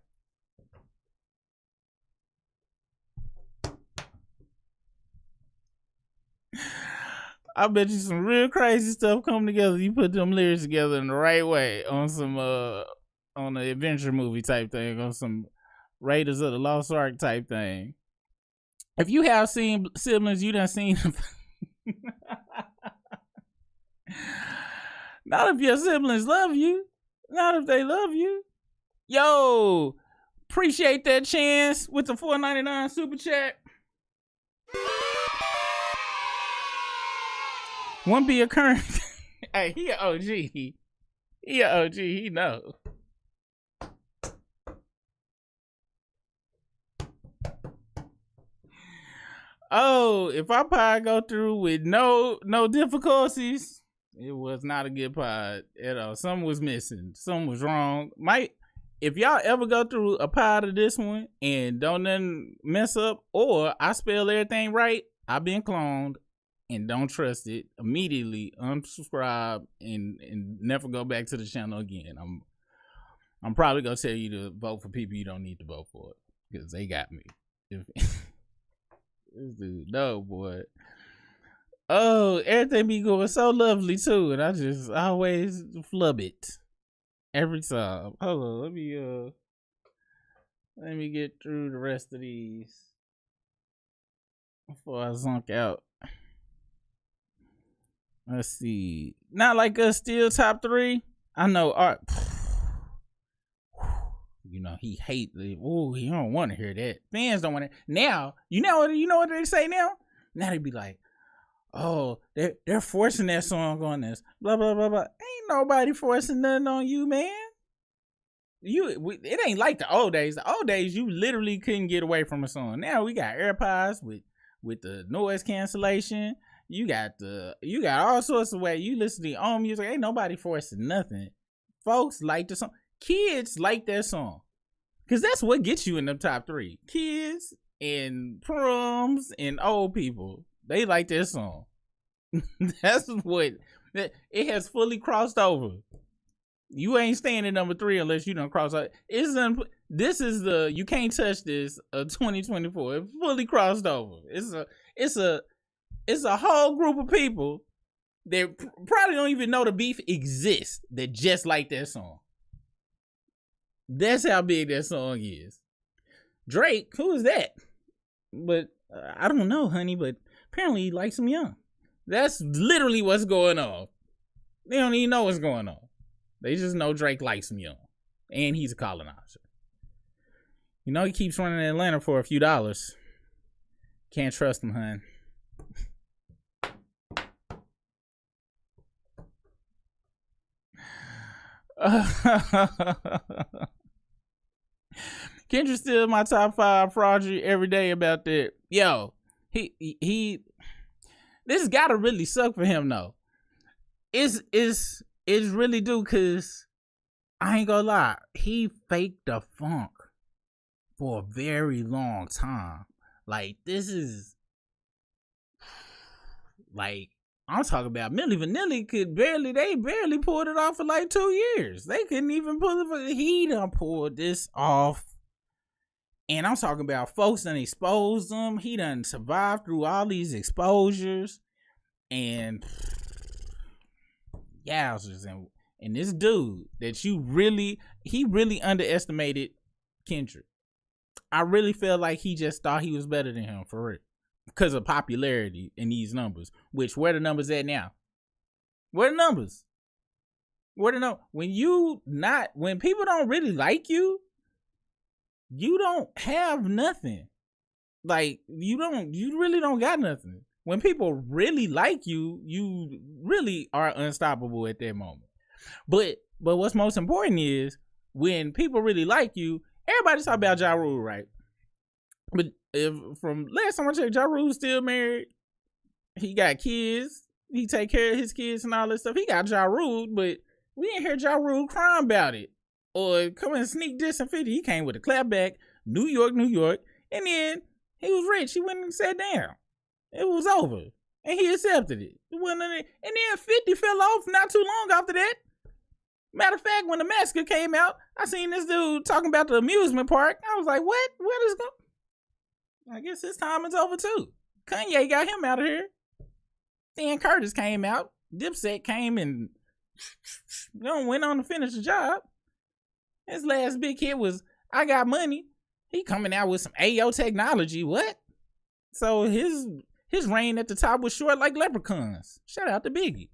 I bet you some real crazy stuff come together. You put them lyrics together in the right way on some on an adventure movie type thing, on some Raiders of the Lost Ark type thing. If you have seen siblings, you done seen them. Not if your siblings love you. Not if they love you. Yo, appreciate that chance with the $4.99 super chat. Won't be occurring. Hey, he an OG. He an OG. He know. Oh, if our pod go through with no difficulties, it was not a good pod at all. Something was missing. Something was wrong. If y'all ever go through a pod of this one and don't nothing mess up, or I spell everything right, I've been cloned and don't trust it. Immediately unsubscribe and never go back to the channel again. I'm probably gonna tell you to vote for people you don't need to vote for because they got me. This dude, no boy. Oh, everything be going so lovely too, and I just always flub it every time. Hold on, let me get through the rest of these before I zonk out. Let's see. Not Like Us still top 3. I know Art. You know, he hate the, oh, he don't want to hear that. Fans don't want to. Now, you know what they say now? Now they be like, oh, they're forcing that song on us. Blah, blah, blah, blah. Ain't nobody forcing nothing on you, man. It ain't like the old days. The old days, you literally couldn't get away from a song. Now we got AirPods with the noise cancellation. You got all sorts of ways. You listen to your own music. Ain't nobody forcing nothing. Folks like the song. Kids like that song. Because that's what gets you in the top 3. Kids and proms and old people. They like that song. That's what it has fully crossed over. You ain't staying at number 3 unless you don't cross out. This is the you can't touch this 2024. It fully crossed over. It's a whole group of people that probably don't even know the beef exists that just like that song. That's how big that song is. Drake, who is that? But I don't know, honey, but apparently he likes him young. That's literally what's going on. They don't even know what's going on. They just know Drake likes him young. And he's a colonizer. You know he keeps running in Atlanta for a few dollars. Can't trust him, hun. Kendrick still my top 5 fraudry every day about that. Yo, he this gotta really suck for him though. It's really do, cause I ain't gonna lie, he faked the funk for a very long time. Like this is like I'm talking about Milli Vanilli they barely pulled it off for like 2 years. They couldn't even pull it. He done pulled this off. And I'm talking about folks done exposed him. He done survived through all these exposures. And yowzers. And this dude that he really underestimated Kendrick. I really feel like he just thought he was better than him for real. Because of popularity in these numbers. Which, where the numbers at now? Where the numbers? When people don't really like you, you don't have nothing. Like, you really don't got nothing. When people really like you, you really are unstoppable at that moment. But what's most important is, when people really like you, everybody's talking about Ja Rule, right? But from last time I checked, Ja Rule's still married. He got kids. He take care of his kids and all that stuff. He got Ja Rule, but we didn't hear Ja Rule crying about it. Or come and sneak diss and 50. He came with a clapback, New York. And then he was rich. He went and sat down. It was over. And he accepted it. And then 50 fell off not too long after that. Matter of fact, when the massacre came out, I seen this dude talking about the amusement park. I was like, what? What is going on? I guess his time is over too. Kanye got him out of here. Then Curtis came out. Dipset came and went on to finish the job. His last big hit was I Got Money. He coming out with some AO technology. What? So his reign at the top was short like leprechauns. Shout out to Biggie.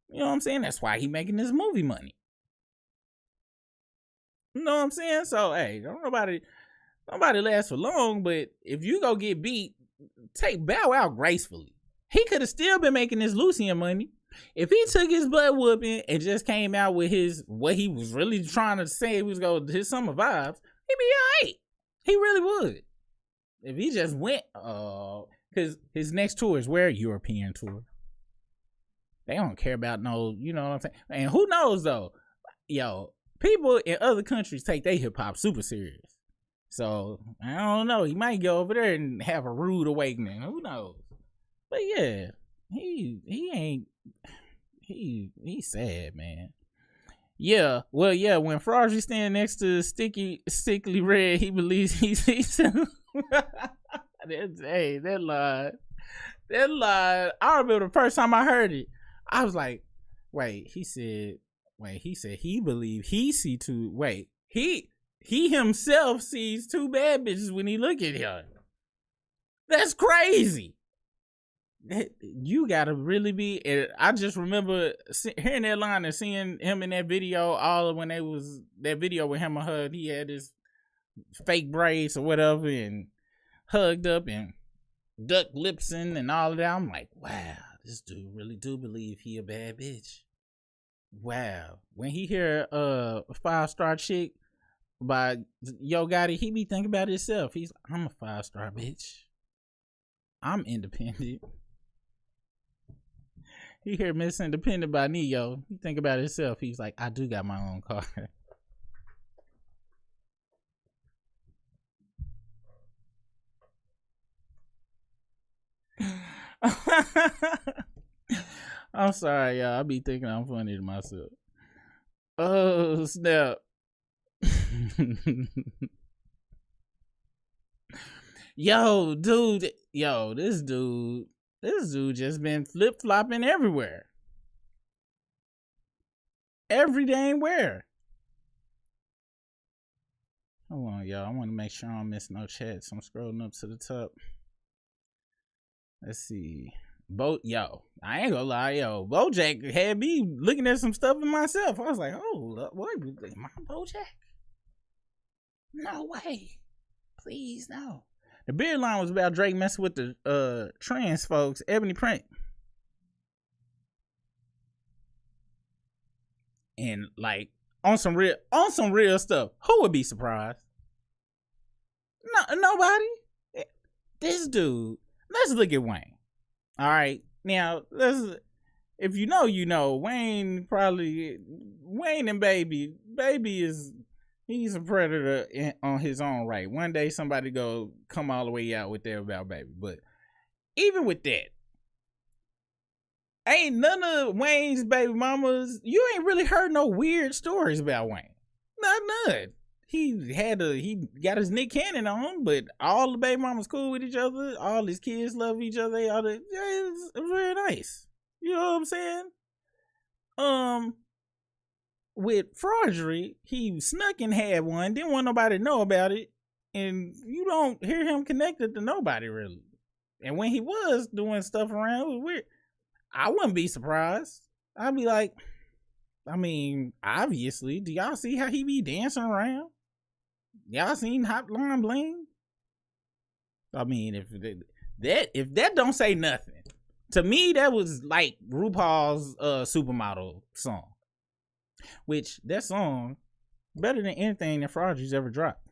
You know what I'm saying? That's why he making this movie money. You know what I'm saying? So, hey, don't nobody last for long, but if you go get beat, bow out gracefully. He could have still been making this Lucian money. If he took his butt whooping and just came out with what he was really trying to say was his summer vibes, he'd be alright. He really would. If he just went, because his next tour is where? European tour. They don't care about no, you know what I'm saying? And who knows though? Yo, people in other countries take their hip hop super serious. So I don't know. He might go over there and have a rude awakening. Who knows? But yeah, he's sad, man. Yeah, well, yeah. When Frosty stand next to Sickly Red, he believes he's that line. I remember the first time I heard it, I was like, he said he believed he see two. He himself sees two bad bitches when he look at her. That's crazy. You gotta really be. I just remember hearing that line and seeing him in that video. When they was that video with him and her, he had his fake braids or whatever, and hugged up and duck lipsing and all of that. I'm like, wow, this dude really do believe he a bad bitch. Wow. When he hear a 5-star chick by Yo Gotti, he be thinking about himself. He's like, I'm a 5-star bitch. I'm independent. He hear Miss Independent by Neo. He think about himself. He's like, I do got my own car. I'm sorry, y'all. I be thinking I'm funny to myself. Oh, snap. Yo, dude. Yo, this dude just been flip-flopping everywhere. Every dang where. Hold on, y'all. I want to make sure I don't miss no chats. I'm scrolling up to the top. Let's see. Yo, I ain't gonna lie, yo. Bojack had me looking at some stuff in myself. I was like, oh, what? Am I Bojack? No way. Please, no. The beard line was about Drake messing with the trans folks, Ebony Print. And like on some real stuff. Who would be surprised? No, nobody. This dude. Let's look at Wayne. All right. Now, if you know, Wayne and Baby he's a predator on his own right. One day somebody go come all the way out with that about Baby. But even with that, ain't none of Wayne's baby mamas, you ain't really heard no weird stories about Wayne. Not none. He got his Nick Cannon on, but all the baby mamas cool with each other. All his kids love each other. It's very nice. You know what I'm saying? With Fraudry, he snuck and had one. Didn't want nobody to know about it. And you don't hear him connected to nobody really. And when he was doing stuff around, it was weird. I wouldn't be surprised. I'd be like, I mean, obviously, do y'all see how he be dancing around? Y'all seen Hot Line Bling? I mean, if that don't say nothing, to me that was like RuPaul's Supermodel song, which that song better than anything that Fraudry's ever dropped.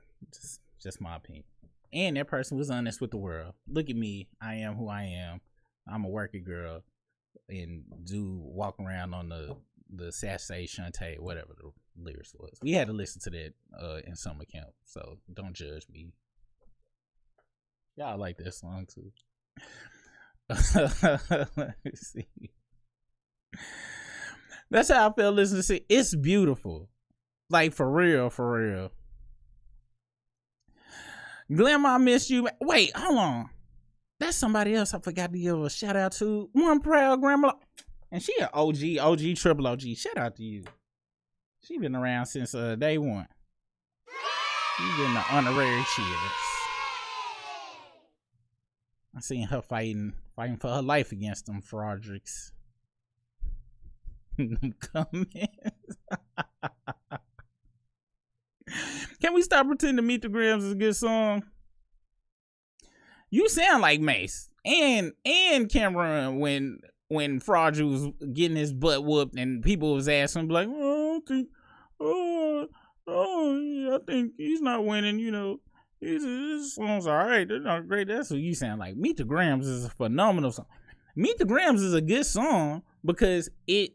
Just my opinion. And that person was honest with the world. Look at me, I am who I am. I'm a working girl, and do walk around on the Sassy Shantae, whatever the lyrics was. We had to listen to that in summer camp, so don't judge me. Y'all like that song too. Let's see. That's how I felt listening to it. It's beautiful. Like for real, for real. Glam, I miss you. Wait, hold on. That's somebody else I forgot to give a shout out to. One proud grandma. And she an OG, triple OG. Shout out to you. She been around since day one. She getting the honorary cheers. I seen her fighting for her life against them Fraudricks. Comments. Can we stop pretending Meet the Grams is a good song? You sound like Mace and Cameron when Fraudju was getting his butt whooped and people was asking like, I think he's not winning, you know. His songs are alright, they're not great. That's what you sound like. Meet the Grams is a phenomenal song. Meet the Grams is a good song because it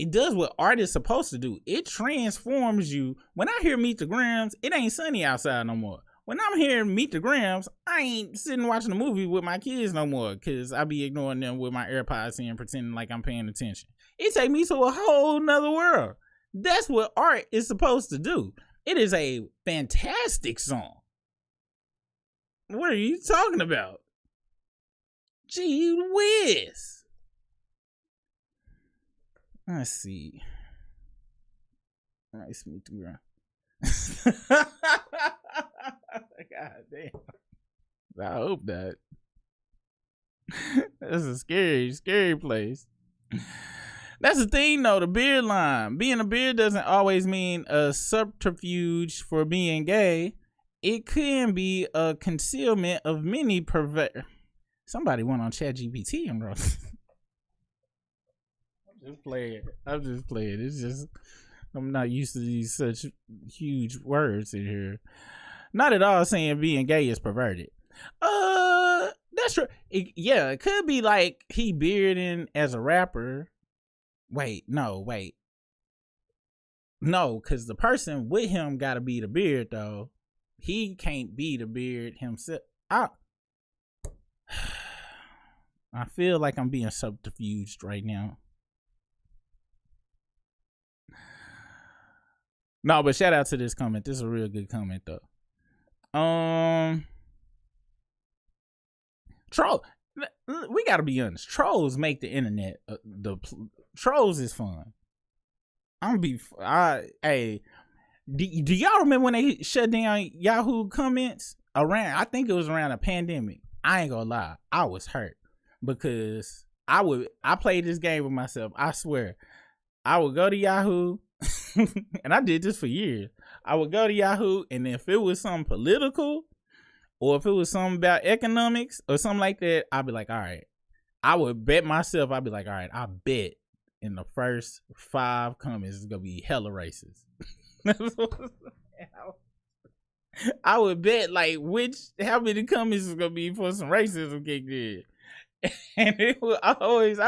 does what art is supposed to do. It transforms you. When I hear Meet the Grams, it ain't sunny outside no more. When I'm hearing Meet the Grams, I ain't sitting watching a movie with my kids no more because I be ignoring them with my AirPods in, pretending like I'm paying attention. It take me to a whole nother world. That's what art is supposed to do. It is a fantastic song. What are you talking about? Gee whiz. Let's see. Nice Meet the Grams. God damn. I hope that. That's a scary place. That's the thing though, the beard line. Being a beard doesn't always mean a subterfuge for being gay. It can be a concealment of many pervert. Somebody went on ChatGPT and wrote. I'm just playing. It's just I'm not used to these such huge words in here. Not at all saying being gay is perverted. That's true. It could be like he bearding as a rapper. No, because the person with him gotta be the beard though. He can't be the beard himself. I feel like I'm being subterfuged right now. No, but shout out to this comment. This is a real good comment though. Troll. We gotta be honest. Trolls make the internet. Trolls is fun. Do y'all remember when they shut down Yahoo comments around? I think it was around a pandemic. I ain't gonna lie, I was hurt because I played this game with myself. I swear, I would go to Yahoo, and I did this for years. I would go to Yahoo, and if it was something political, or if it was something about economics or something like that, I'd be like, all right. I would bet myself. I'd be like, all right. I bet in the first 5 comments it's gonna be hella racist. I would bet like how many comments is gonna be for some racism kicked in, and it was always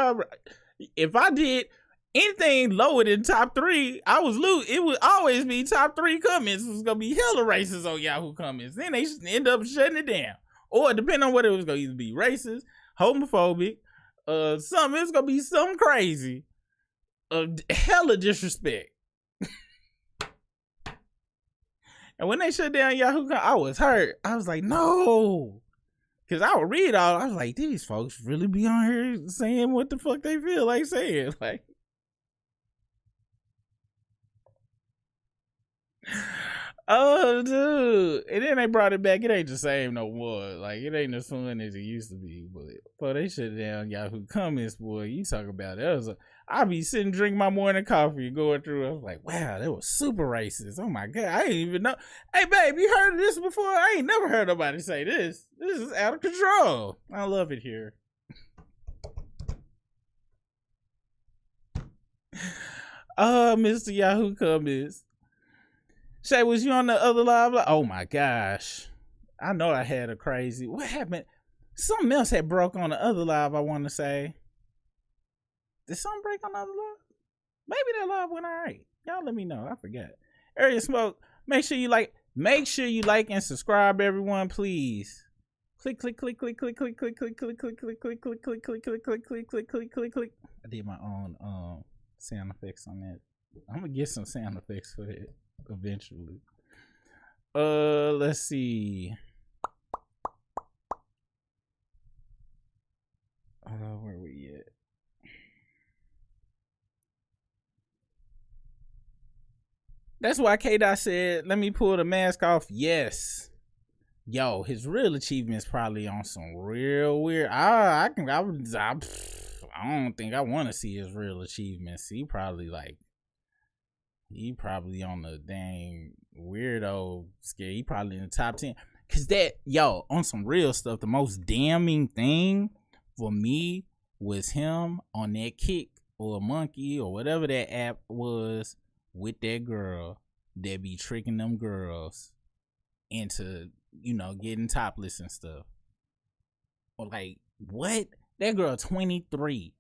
if I did anything lower than top 3, I was lose. It would always be top 3 comments. It was gonna be hella racist on Yahoo comments. Then they end up shutting it down, or depending on what it was gonna either be racist, homophobic, something. It's gonna be something crazy, hella disrespect. And when they shut down Yahoo, I was hurt. I was like, no. Because I would read all. I was like, these folks really be on here saying what the fuck they feel like saying. Like, oh, dude. And then they brought it back. It ain't the same no more. Like, it ain't as fun as it used to be. But they shut down Yahoo comments, boy. You talk about it. I be sitting drinking my morning coffee going through. I was like, wow, that was super racist. Oh my God. I didn't even know. Hey, babe, you heard of this before? I ain't never heard nobody say this. This is out of control. I love it here. Mr. Yahoo comments. Shay, was you on the other live? Oh my gosh. I know I had a crazy. What happened? Something else had broke on the other live, I want to say. Did something break on the other live? Maybe that live went all right. Y'all let me know. I forgot. Area Smoke. Make sure you like and subscribe, everyone, please. Click. I did my own sound effects on that. I'm gonna get some sound effects for it eventually. Let's see. Where we at? That's why K-Dot said, let me pull the mask off. Yes. Yo, his real achievements probably on some real weird. I I don't think I want to see his real achievements. He probably on the dang weirdo scale. He probably in the top 10. Cause on some real stuff, the most damning thing for me was him on that Kick or Monkey or whatever that app was with that girl that be tricking them girls into, getting topless and stuff. Or like, what? That girl 23.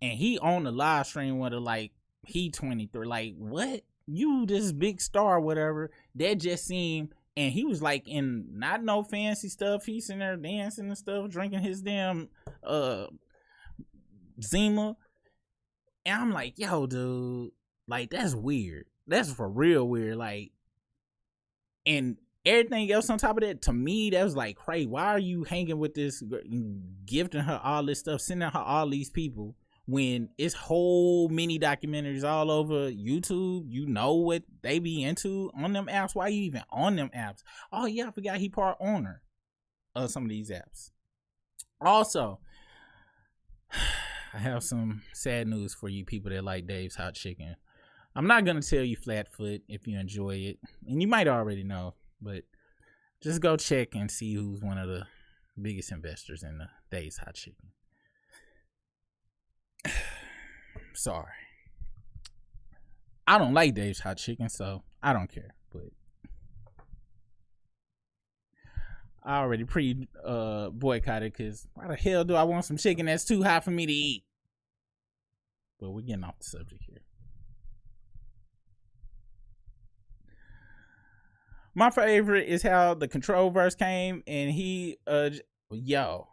And he on the live stream with her like he 23. Like, what? You this big star, whatever. That just seemed, and he was like in not no fancy stuff. He's in there dancing and stuff, drinking his damn Zima. And I'm like, yo, dude, like that's weird. That's for real weird. Like, and everything else on top of that, to me, that was like, crazy. Why are you hanging with this, gifting her all this stuff, sending her all these people, when it's whole mini documentaries all over YouTube? You know what they be into on them apps. Why you even on them apps? Oh yeah, I forgot he part owner of some of these apps. Also, I have some sad news for you people that like Dave's Hot Chicken. I'm not gonna tell you Flatfoot if you enjoy it, and you might already know, but just go check and see who's one of the biggest investors in the Dave's Hot Chicken. Sorry, I don't like Dave's Hot Chicken, so I don't care. But I already boycotted, because why the hell do I want some chicken that's too hot for me to eat? But we're getting off the subject here. My favorite is how the Control verse came, and he yo.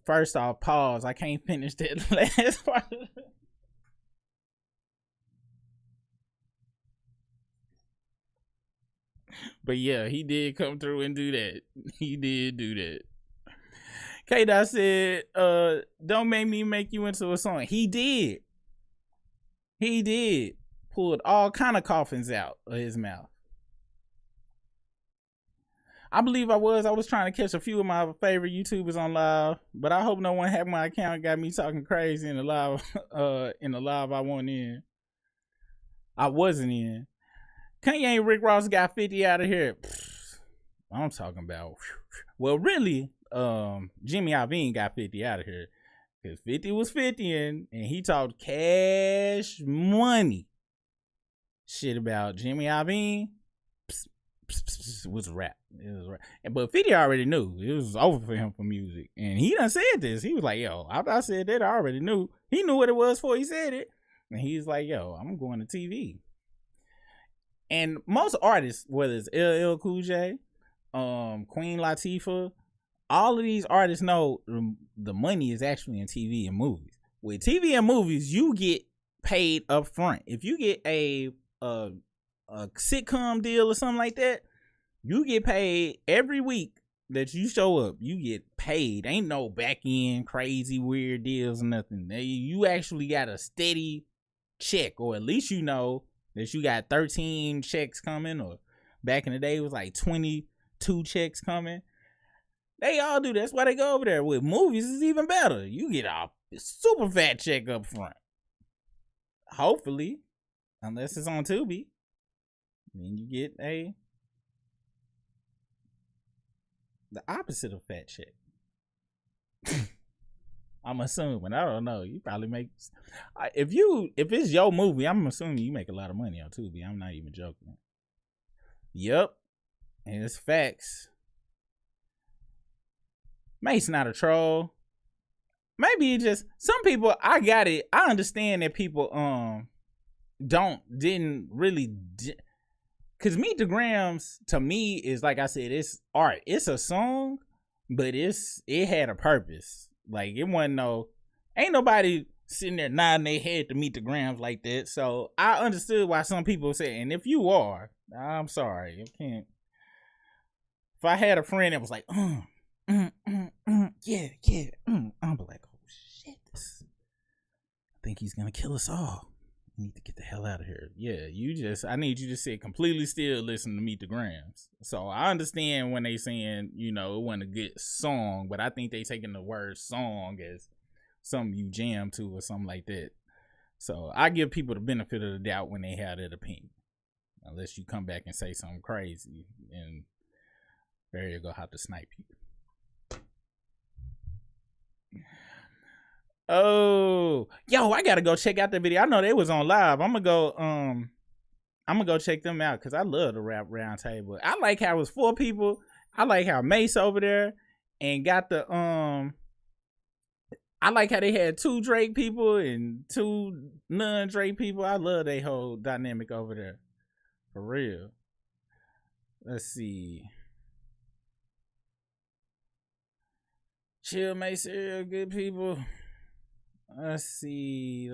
First off, pause. I can't finish that last part. But yeah, he did come through and do that. He did do that. K-Dot said, don't make me make you into a song. He did. He did. Pulled all kind of coffins out of his mouth. I believe I was trying to catch a few of my favorite YouTubers on live, but I hope no one hacked my account and got me talking crazy in the live I wasn't in. I wasn't in. Kanye and Rick Ross got 50 out of here. I'm talking about. Well, really, Jimmy Iovine got 50 out of here, because 50 was 50 and he talked cash money shit about Jimmy Iovine. Was a rap. It was rap. But 50 already knew it was over for him for music, and he done said this. He was like, yo, after I said that, I already knew. He knew what it was before he said it, and he's like, yo, I'm going to TV. And most artists, whether it's LL Cool J, Queen Latifah, all of these artists know the money is actually in TV and movies. With TV and movies, you get paid up front. If you get a sitcom deal or something like that, you get paid every week that you show up. You get paid. Ain't no back end crazy weird deals or nothing. You actually got a steady check, or at least you know that you got 13 checks coming, or back in the day it was like 22 checks coming. They all do. That's why they go over there. With movies, it's even better. You get a super fat check up front. Hopefully, unless it's on Tubi, then you get the opposite of fat check. I'm assuming. I don't know. You probably make, if it's your movie, I'm assuming you make a lot of money on Tubi. I'm not even joking. Yep, and it's facts. Mate's not a troll. Maybe it just, some people, I got it. I understand that people didn't really, because Meet the Grams to me is, like I said, it's art. It's a song, but it had a purpose. Like, it wasn't ain't nobody sitting there nodding their head to Meet the Grams like that. So I understood why some people say, and if you are, I'm sorry, I can't. If I had a friend that was like, yeah, I'm like, oh shit, I think he's gonna kill us all. need to get the hell out of here. Yeah, I need you to sit completely still, listen to Meet the Grams. So I understand when they saying, you know, it wasn't a good song, but I think they taking the word song as something you jam to or something like that. So I give people the benefit of the doubt when they have that opinion. Unless you come back and say something crazy, and there you go, have to snipe you. Oh, yo, I gotta go check out the video. I know they was on live. I'm gonna go check them out because I love the rap round table. I like how it was 4 people. I like how Mace over there and got the I like how they had 2 Drake people and 2 non-Drake people. I love they whole dynamic over there. For real. Let's see. Chill, Mace, good people. Let's see.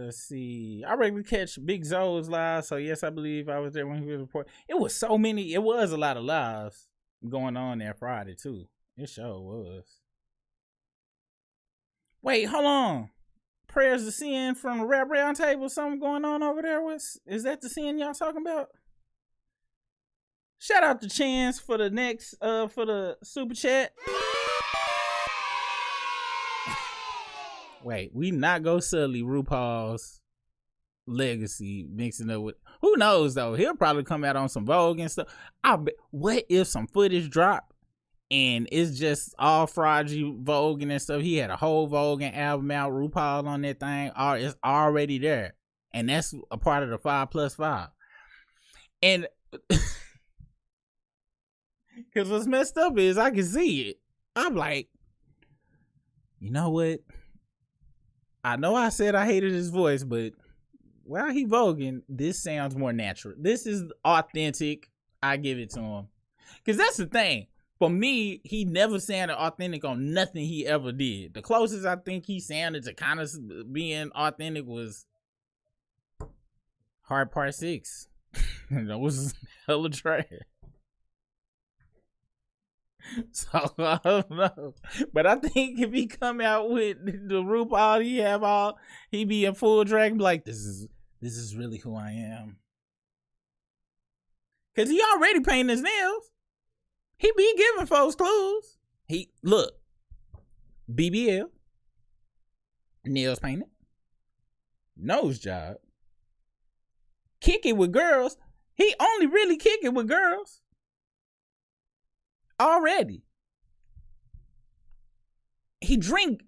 I regularly catch Big Zoe's live, so yes, I believe I was there when he was reporting. It was so many. It was a lot of lives going on there Friday too. It sure was. Wait, hold on. Prayers to sin from the rap round table. Something going on over there? Is that the sin y'all talking about? Shout out to Chance for the next for the super chat. Wait, we not go sully RuPaul's legacy mixing up with, who knows though? He'll probably come out on some Vogue and stuff. I bet. What if some footage drop and it's just all fraudulent Vogue and stuff? He had a whole Vogue and album out, RuPaul on that thing. It's already there, and that's a part of the 5+5. And because what's messed up is I can see it. I'm like, you know what? I know I said I hated his voice, but while he voguing, this sounds more natural. This is authentic. I give it to him. Because that's the thing. For me, he never sounded authentic on nothing he ever did. The closest I think he sounded to kind of being authentic was Hard Part 6. That was hella trash. So I don't know, but I think if he come out with the RuPaul, he be in full drag, like this is really who I am. Cause he already painted his nails. He be giving folks clues. He look, BBL, nails painted, nose job, kick it with girls. He only really kick it with girls. Already. He drink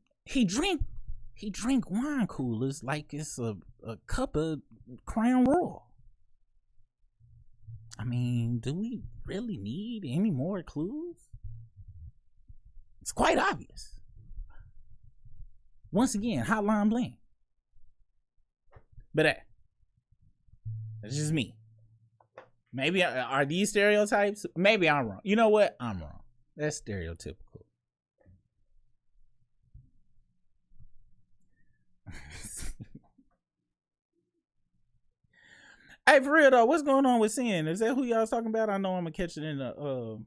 wine coolers like it's a cup of Crown Royal. I mean, do we really need any more clues? It's quite obvious. Once again, Hotline Bling. But that's just me. Maybe are these stereotypes? Maybe I'm wrong. You know what? I'm wrong. That's stereotypical. Hey, for real though, what's going on with Sin? Is that who y'all was talking about? I know I'm gonna catch it in the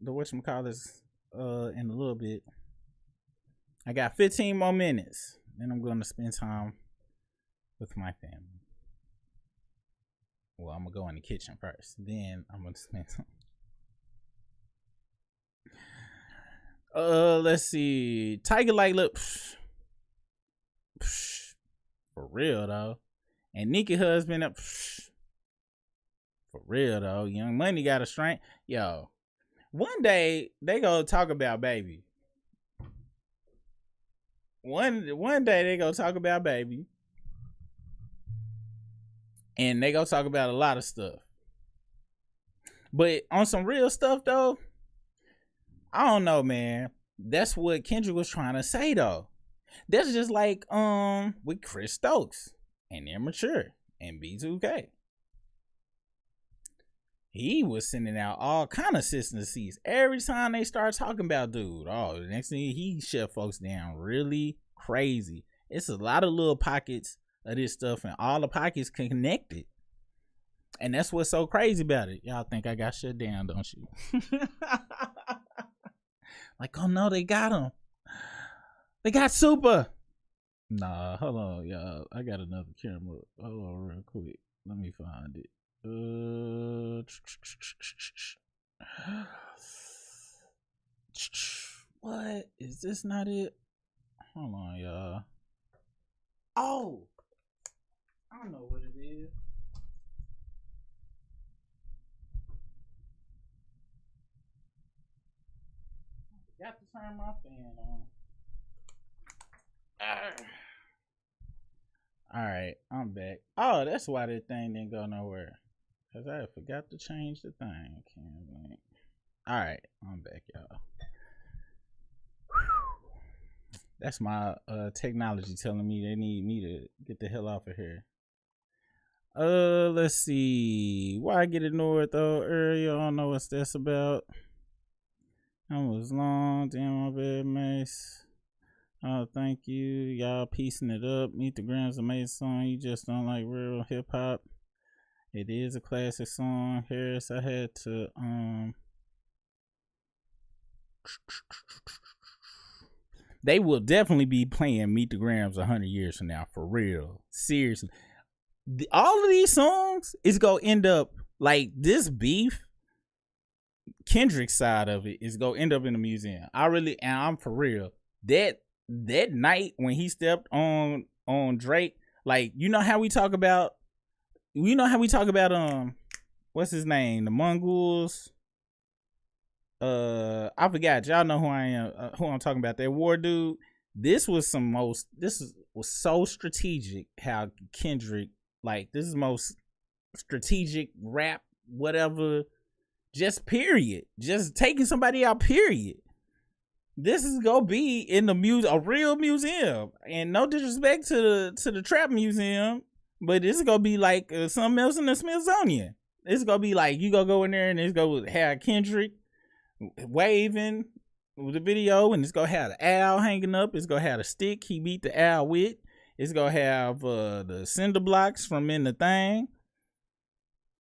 whatchamacallits in a little bit. I got 15 more minutes, then I'm gonna spend time with my family. Well, I'm gonna go in the kitchen first. Then I'm gonna spend some. Let's see. Tiger like look. For real though. And Nikki husband up. For real though. Young Money got a strength. Yo. One day they gonna talk about baby. One day they gonna talk about baby. And they gonna talk about a lot of stuff. But on some real stuff though, I don't know, man. That's what Kendrick was trying to say though. That's just like with Chris Stokes and Immature and B2K. He was sending out all kind of consistencies every time they start talking about dude. Oh, the next thing he shut folks down really crazy. It's a lot of little pockets of this stuff, and all the pockets connected, and that's what's so crazy about it. Y'all think I got shut down, don't you? Like, oh no, they got him. They got Super. Nah, hold on, y'all. I got another camera. Hold on real quick. Let me find it. What? Is this not it? Hold on, y'all. Oh! I don't know what it is. I got to turn my fan on. Alright, I'm back. Oh, that's why that thing didn't go nowhere. Because I forgot to change the thing. Alright, I'm back, y'all. That's my technology telling me they need me to get the hell off of here. Let's see. Why I get ignored though earlier? I don't know what that's about. That was long. Damn, my bad, Mace. Oh, thank you. Y'all piecing it up. Meet the Grams amazing song. You just don't like real hip hop. It is a classic song. Harris, I had to they will definitely be playing Meet the Grams 100 years from now, for real. Seriously. All of these songs is gonna end up like this beef. Kendrick's side of it is gonna end up in the museum. I'm for real. That night when he stepped on Drake, like you know how we talk about what's his name, the Mongols. I forgot. Y'all know who I am. Who I'm talking about? That war dude. This was so strategic. How Kendrick, like, this is most strategic rap, whatever. Just period. Just taking somebody out. Period. This is gonna be in the a real museum. And no disrespect to the trap museum, but this is gonna be like something else in the Smithsonian. It's gonna be like you gonna go in there and it's gonna have Kendrick waving with the video, and it's gonna have the owl hanging up. It's gonna have the stick he beat the owl with. It's gonna have the cinder blocks from in the thing,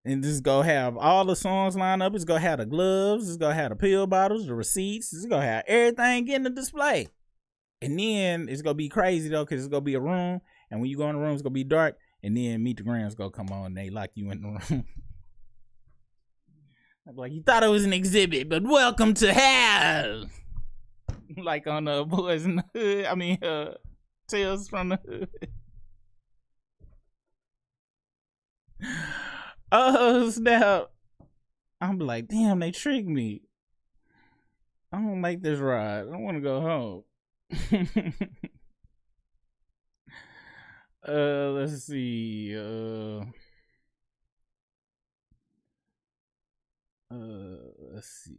and this gonna have all the songs lined up. It's gonna have the gloves. It's gonna have the pill bottles, the receipts. It's gonna have everything in the display. And then it's gonna be crazy though, because it's gonna be a room, and when you go in the room, it's gonna be dark. And then Meet the Grams gonna come on, and they lock you in the room. I'm like, you thought it was an exhibit, but welcome to hell. Like on Boys in the Hood. I mean, Tales from the Hood. Oh, snap. I'm like, damn, they tricked me. I don't like this ride. I want to go home. Let's see. Let's see.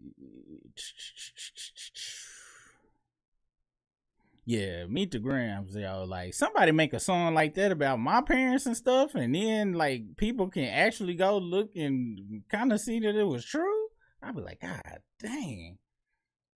Yeah, Meet the Grams, y'all. Like, somebody make a song like that about my parents and stuff, and then like people can actually go look and kind of see that it was true. I'd be like, God dang.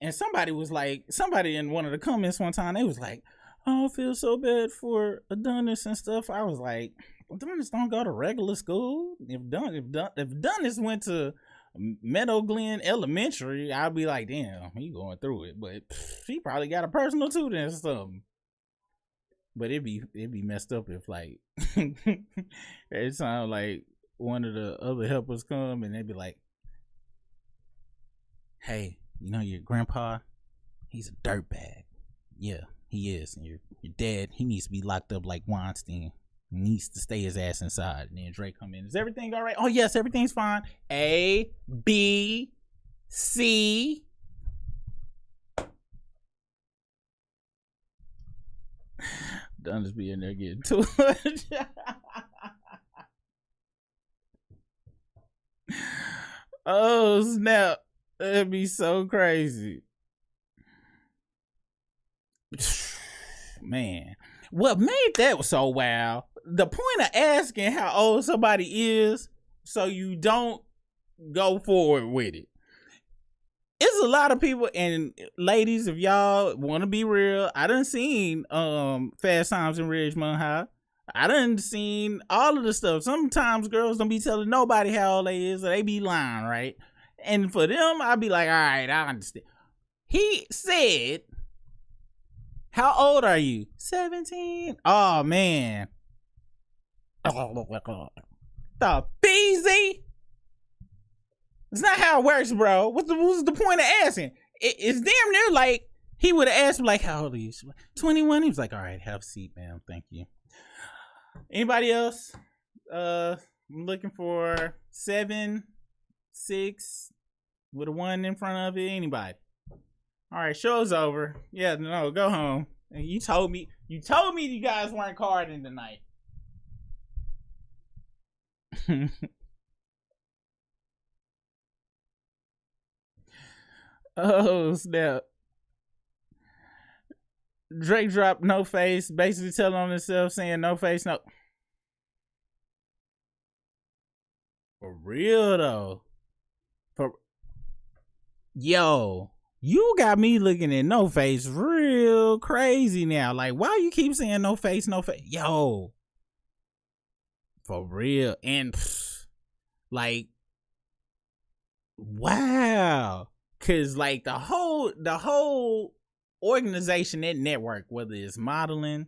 And somebody in one of the comments one time, they was like, oh, I feel so bad for Adonis and stuff. I was like, Adonis don't go to regular school. If Adonis went to Meadow Glen Elementary, I'd be like, damn, he going through it. But he probably got a personal tutor or something. But it'd be messed up if like every time like one of the other helpers come and they'd be like, hey, you know your grandpa, he's a dirtbag. Yeah, he is. And your dad, he needs to be locked up like Weinstein. He needs to stay his ass inside. And then Drake come in. Is everything all right? Oh yes, everything's fine. A, B, C. Don't just be in there getting too much. Oh snap. That'd be so crazy. Man, what made that so wild? The point of asking how old somebody is so you don't go forward with it. It's a lot of people, and ladies, if y'all want to be real, I done seen Fast Times in Ridgemont High. I done seen all of the stuff. Sometimes girls don't be telling nobody how old they is, or they be lying, right? And for them, I'd be like, all right, I understand. He said How old are you? 17. Oh man. The Beezy. It's not how it works, bro. What's the point of asking? It's damn near like he would have asked him, like, how old are you? 21. He was like, all right, have a seat, ma'am. Thank you. Anybody else? I'm looking for 7, 6 with a 1 in front of it. Anybody? All right, show's over. Yeah, no, go home. And you told me you guys weren't carding tonight. Oh snap. Drake dropped No Face, basically telling on himself, saying no face, no. For real though. Yo, you got me looking at No Face real crazy now. Like, why you keep saying no face, no face? Yo. For real. And like, wow. Cause like the whole organization, that network, whether it's modeling,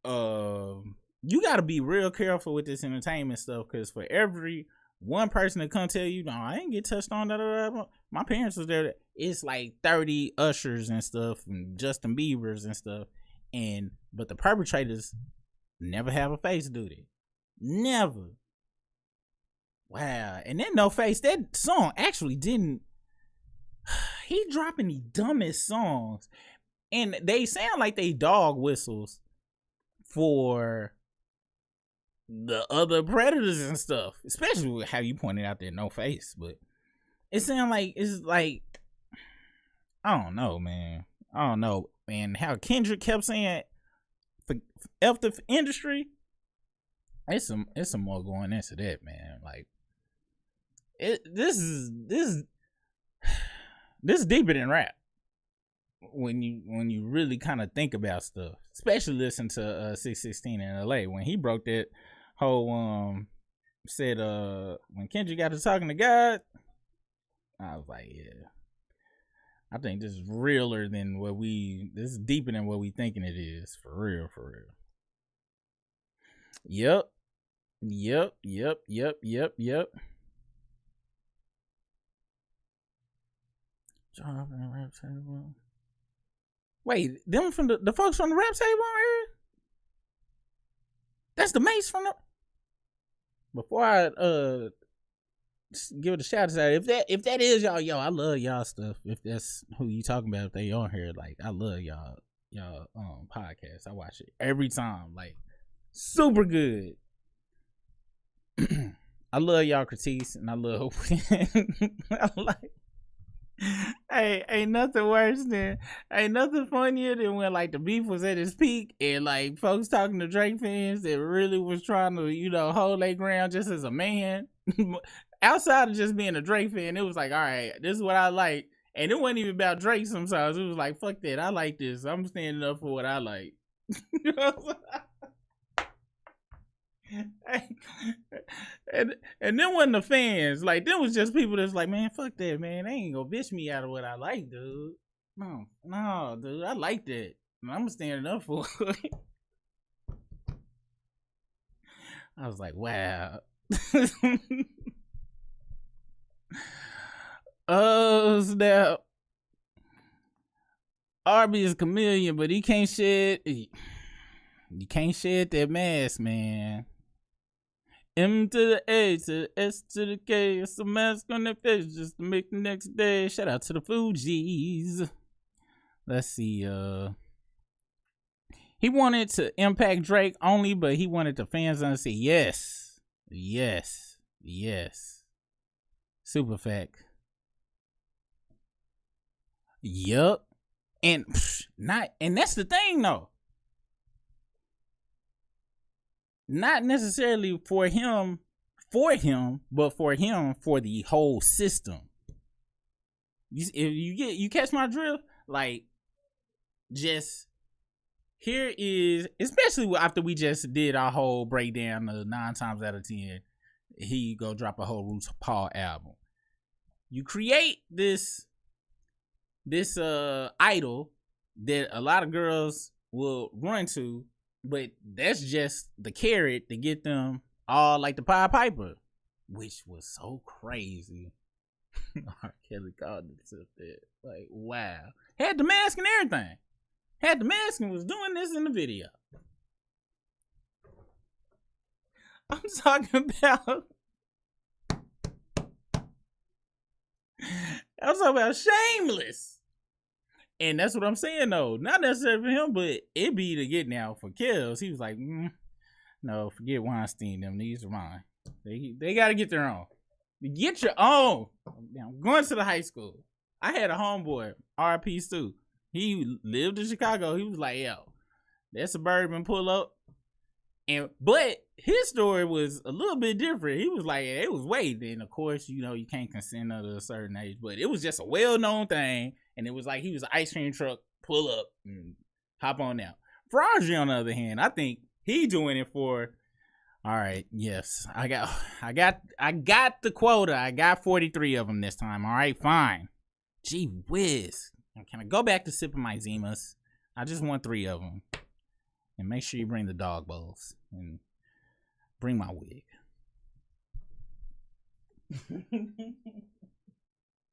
you gotta be real careful with this entertainment stuff, cause for every one person to come tell you, no, I ain't get touched on, my parents was there, it's like 30 Ushers and stuff and Justin Biebers and stuff, but the perpetrators never have a face, do they? Never. Wow. And then No Face, that song actually didn't, he dropping the dumbest songs, and they sound like they dog whistles for the other predators and stuff, especially with how you pointed out there, No Face. But it sounds like, it's like, I don't know, man. And how Kendrick kept saying for F the industry, it's some more going into that, man. Like, this is deeper than rap when you really kind of think about stuff, especially listen to 616 in LA when he broke that whole said when Kendrick got to talking to God. I was like, yeah, I think this is realer than this is deeper than what we thinking it is, for real. Yep. Wait, them from the folks from the rap table on here? That's the mates from the. Before I give it a shout out, if that is y'all, yo, I love y'all stuff. If that's who you talking about, if they on here, like, I love y'all podcast. I watch it every time, like, super good. I love y'all critiques, and I love I like. Hey, ain't nothing funnier than when like the beef was at its peak and like folks talking to Drake fans that really was trying to, hold their ground just as a man. Outside of just being a Drake fan, it was like, all right, this is what I like. And it wasn't even about Drake sometimes. It was like, fuck that, I like this. I'm standing up for what I like. You know what I'm saying? And then when the fans, like, them was just people that's like, man, fuck that, man, they ain't gonna bitch me out of what I like, dude. No, dude, I like that, and I'm standing up for it. I was like, wow. Oh snap. Arby is a chameleon, but he can't shed that mask, man. M to the A to the S to the K. It's a mask on their face just to make the next day. Shout out to the Fugees. Let's see. He wanted to impact Drake only, but he wanted the fans to say yes. Super fact. Yup. And that's the thing though. Not necessarily for him, but for him, for the whole system. You catch my drift? Like, just here is, especially after we just did our whole breakdown of 9 times out of 10, he go drop a whole Roots Paul album. You create this idol that a lot of girls will run to, but that's just the carrot to get them all like the Pied Piper, which was so crazy. R. Kelly called himself that. Like, wow. Had the mask and everything. Had the mask and was doing this in the video. I'm talking about Shameless. And that's what I'm saying, though. Not necessarily for him, but it be to get now for Kells. He was like, no, forget Weinstein. Them, these are mine. They got to get their own. Get your own. I'm going to the high school. I had a homeboy, R.P. Stu. He lived in Chicago. He was like, yo, that Suburban pull up. But his story was a little bit different. He was like, it was waiting. Of course, you know, you can't consent under a certain age, but it was just a well-known thing. And it was like, he was an ice cream truck, pull up and hop on out. Fraudry, on the other hand, I think he doing it for, all right, yes, I got the quota. I got 43 of them this time. All right, fine. Gee whiz. Can I go back to sipping my Zimas? I just want 3 of them. And make sure you bring the dog bowls and bring my wig.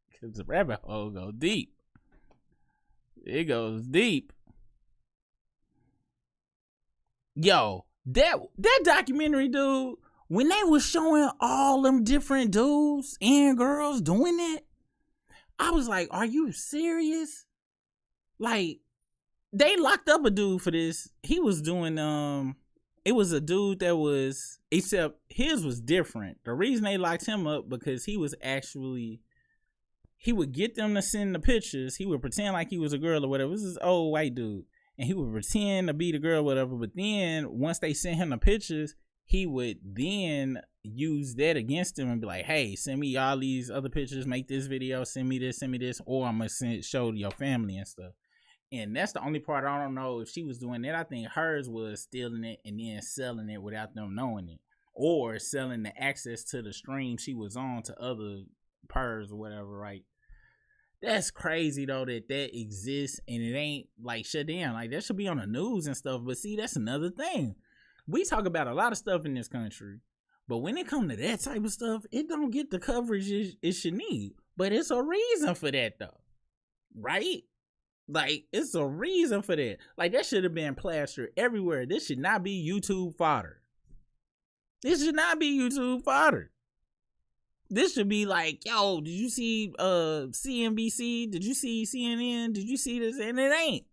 Because the rabbit hole go deep. It goes deep. Yo, that documentary, dude, when they was showing all them different dudes and girls doing that, I was like, are you serious? Like, they locked up a dude for this. He was doing, it was a dude that was, except his was different. The reason they locked him up because he was actually, he would get them to send the pictures. He would pretend like he was a girl or whatever. This is old white dude. And he would pretend to be the girl or whatever. But then once they sent him the pictures, he would then use that against him and be like, hey, send me all these other pictures, make this video, send me this, or I'm going to show to your family and stuff. And that's the only part I don't know if she was doing that. I think hers was stealing it and then selling it without them knowing it. Or selling the access to the stream she was on to other pers or whatever, right? That's crazy, though, that exists and it ain't, like, shut down. Like, that should be on the news and stuff. But see, that's another thing. We talk about a lot of stuff in this country. But when it comes to that type of stuff, it don't get the coverage it should need. But it's a reason for that, though. Right? Like, it's a reason for that. Like, that should have been plastered everywhere. This should not be YouTube fodder. This should not be YouTube fodder. This should be like, yo, did you see CNBC? Did you see CNN? Did you see this? And it ain't.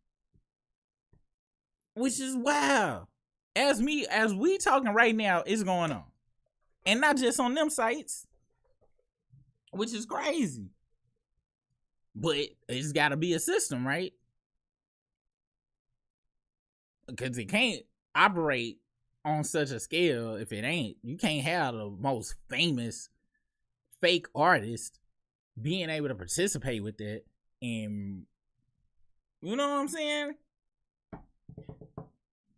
Which is wow. As we talking right now, it's going on. And not just on them sites. Which is crazy. But it's got to be a system, right? Because it can't operate on such a scale if it ain't. You can't have the most famous fake artist being able to participate with that. And you know what I'm saying?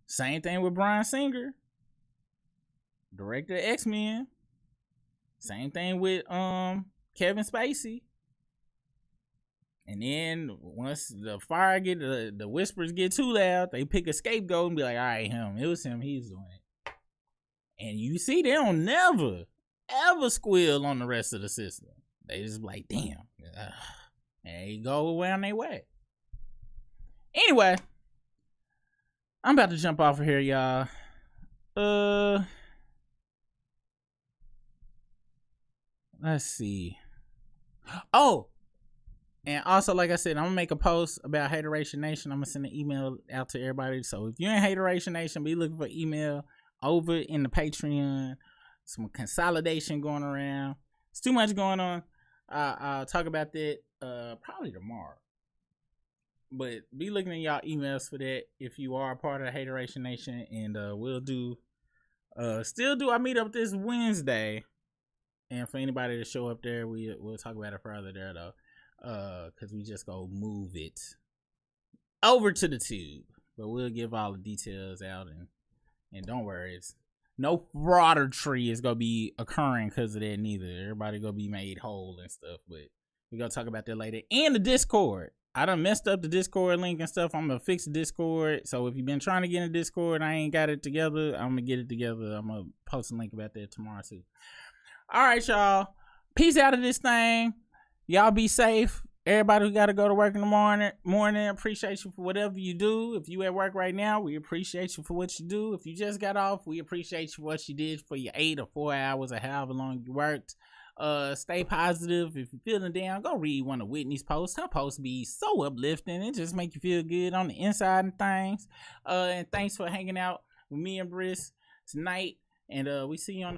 Same thing with Bryan Singer, director of X-Men. Same thing with Kevin Spacey. And then once the fire get the whispers get too loud, they pick a scapegoat and be like, all right, him. It was him. He's doing it. And you see, they don't never, ever squeal on the rest of the system. They just like, damn. And they go around their way. Anyway, I'm about to jump off of here, y'all. Let's see. Oh, and also, like I said, I'm gonna make a post about Hateration Nation. I'm gonna send an email out to everybody. So if you're in Hateration Nation, be looking for email over in the Patreon. Some consolidation going around. It's too much going on. I'll talk about that probably tomorrow. But be looking at y'all emails for that if you are a part of Hateration Nation. And we'll do still do our meetup this Wednesday. And for anybody to show up there, we'll talk about it further there though. Cause we just go move it over to the tube. But we'll give all the details out and don't worry, it's no fraudery is gonna be occurring because of that neither. Everybody gonna be made whole and stuff. But we're gonna talk about that later. And the Discord. I done messed up the Discord link and stuff. I'm gonna fix the Discord. So if you've been trying to get in Discord, I ain't got it together. I'm gonna get it together. I'm gonna post a link about that tomorrow too. All right, y'all. Peace out of this thing. Y'all be safe. Everybody who got to go to work in the morning, appreciate you for whatever you do. If you at work right now, we appreciate you for what you do. If you just got off, we appreciate you for what you did for your 8 or 4 hours or however long you worked. Stay positive. If you're feeling down, go read one of Whitney's posts. Her posts be so uplifting. It just make you feel good on the inside and things. And thanks for hanging out with me and Briss tonight. And we see you on the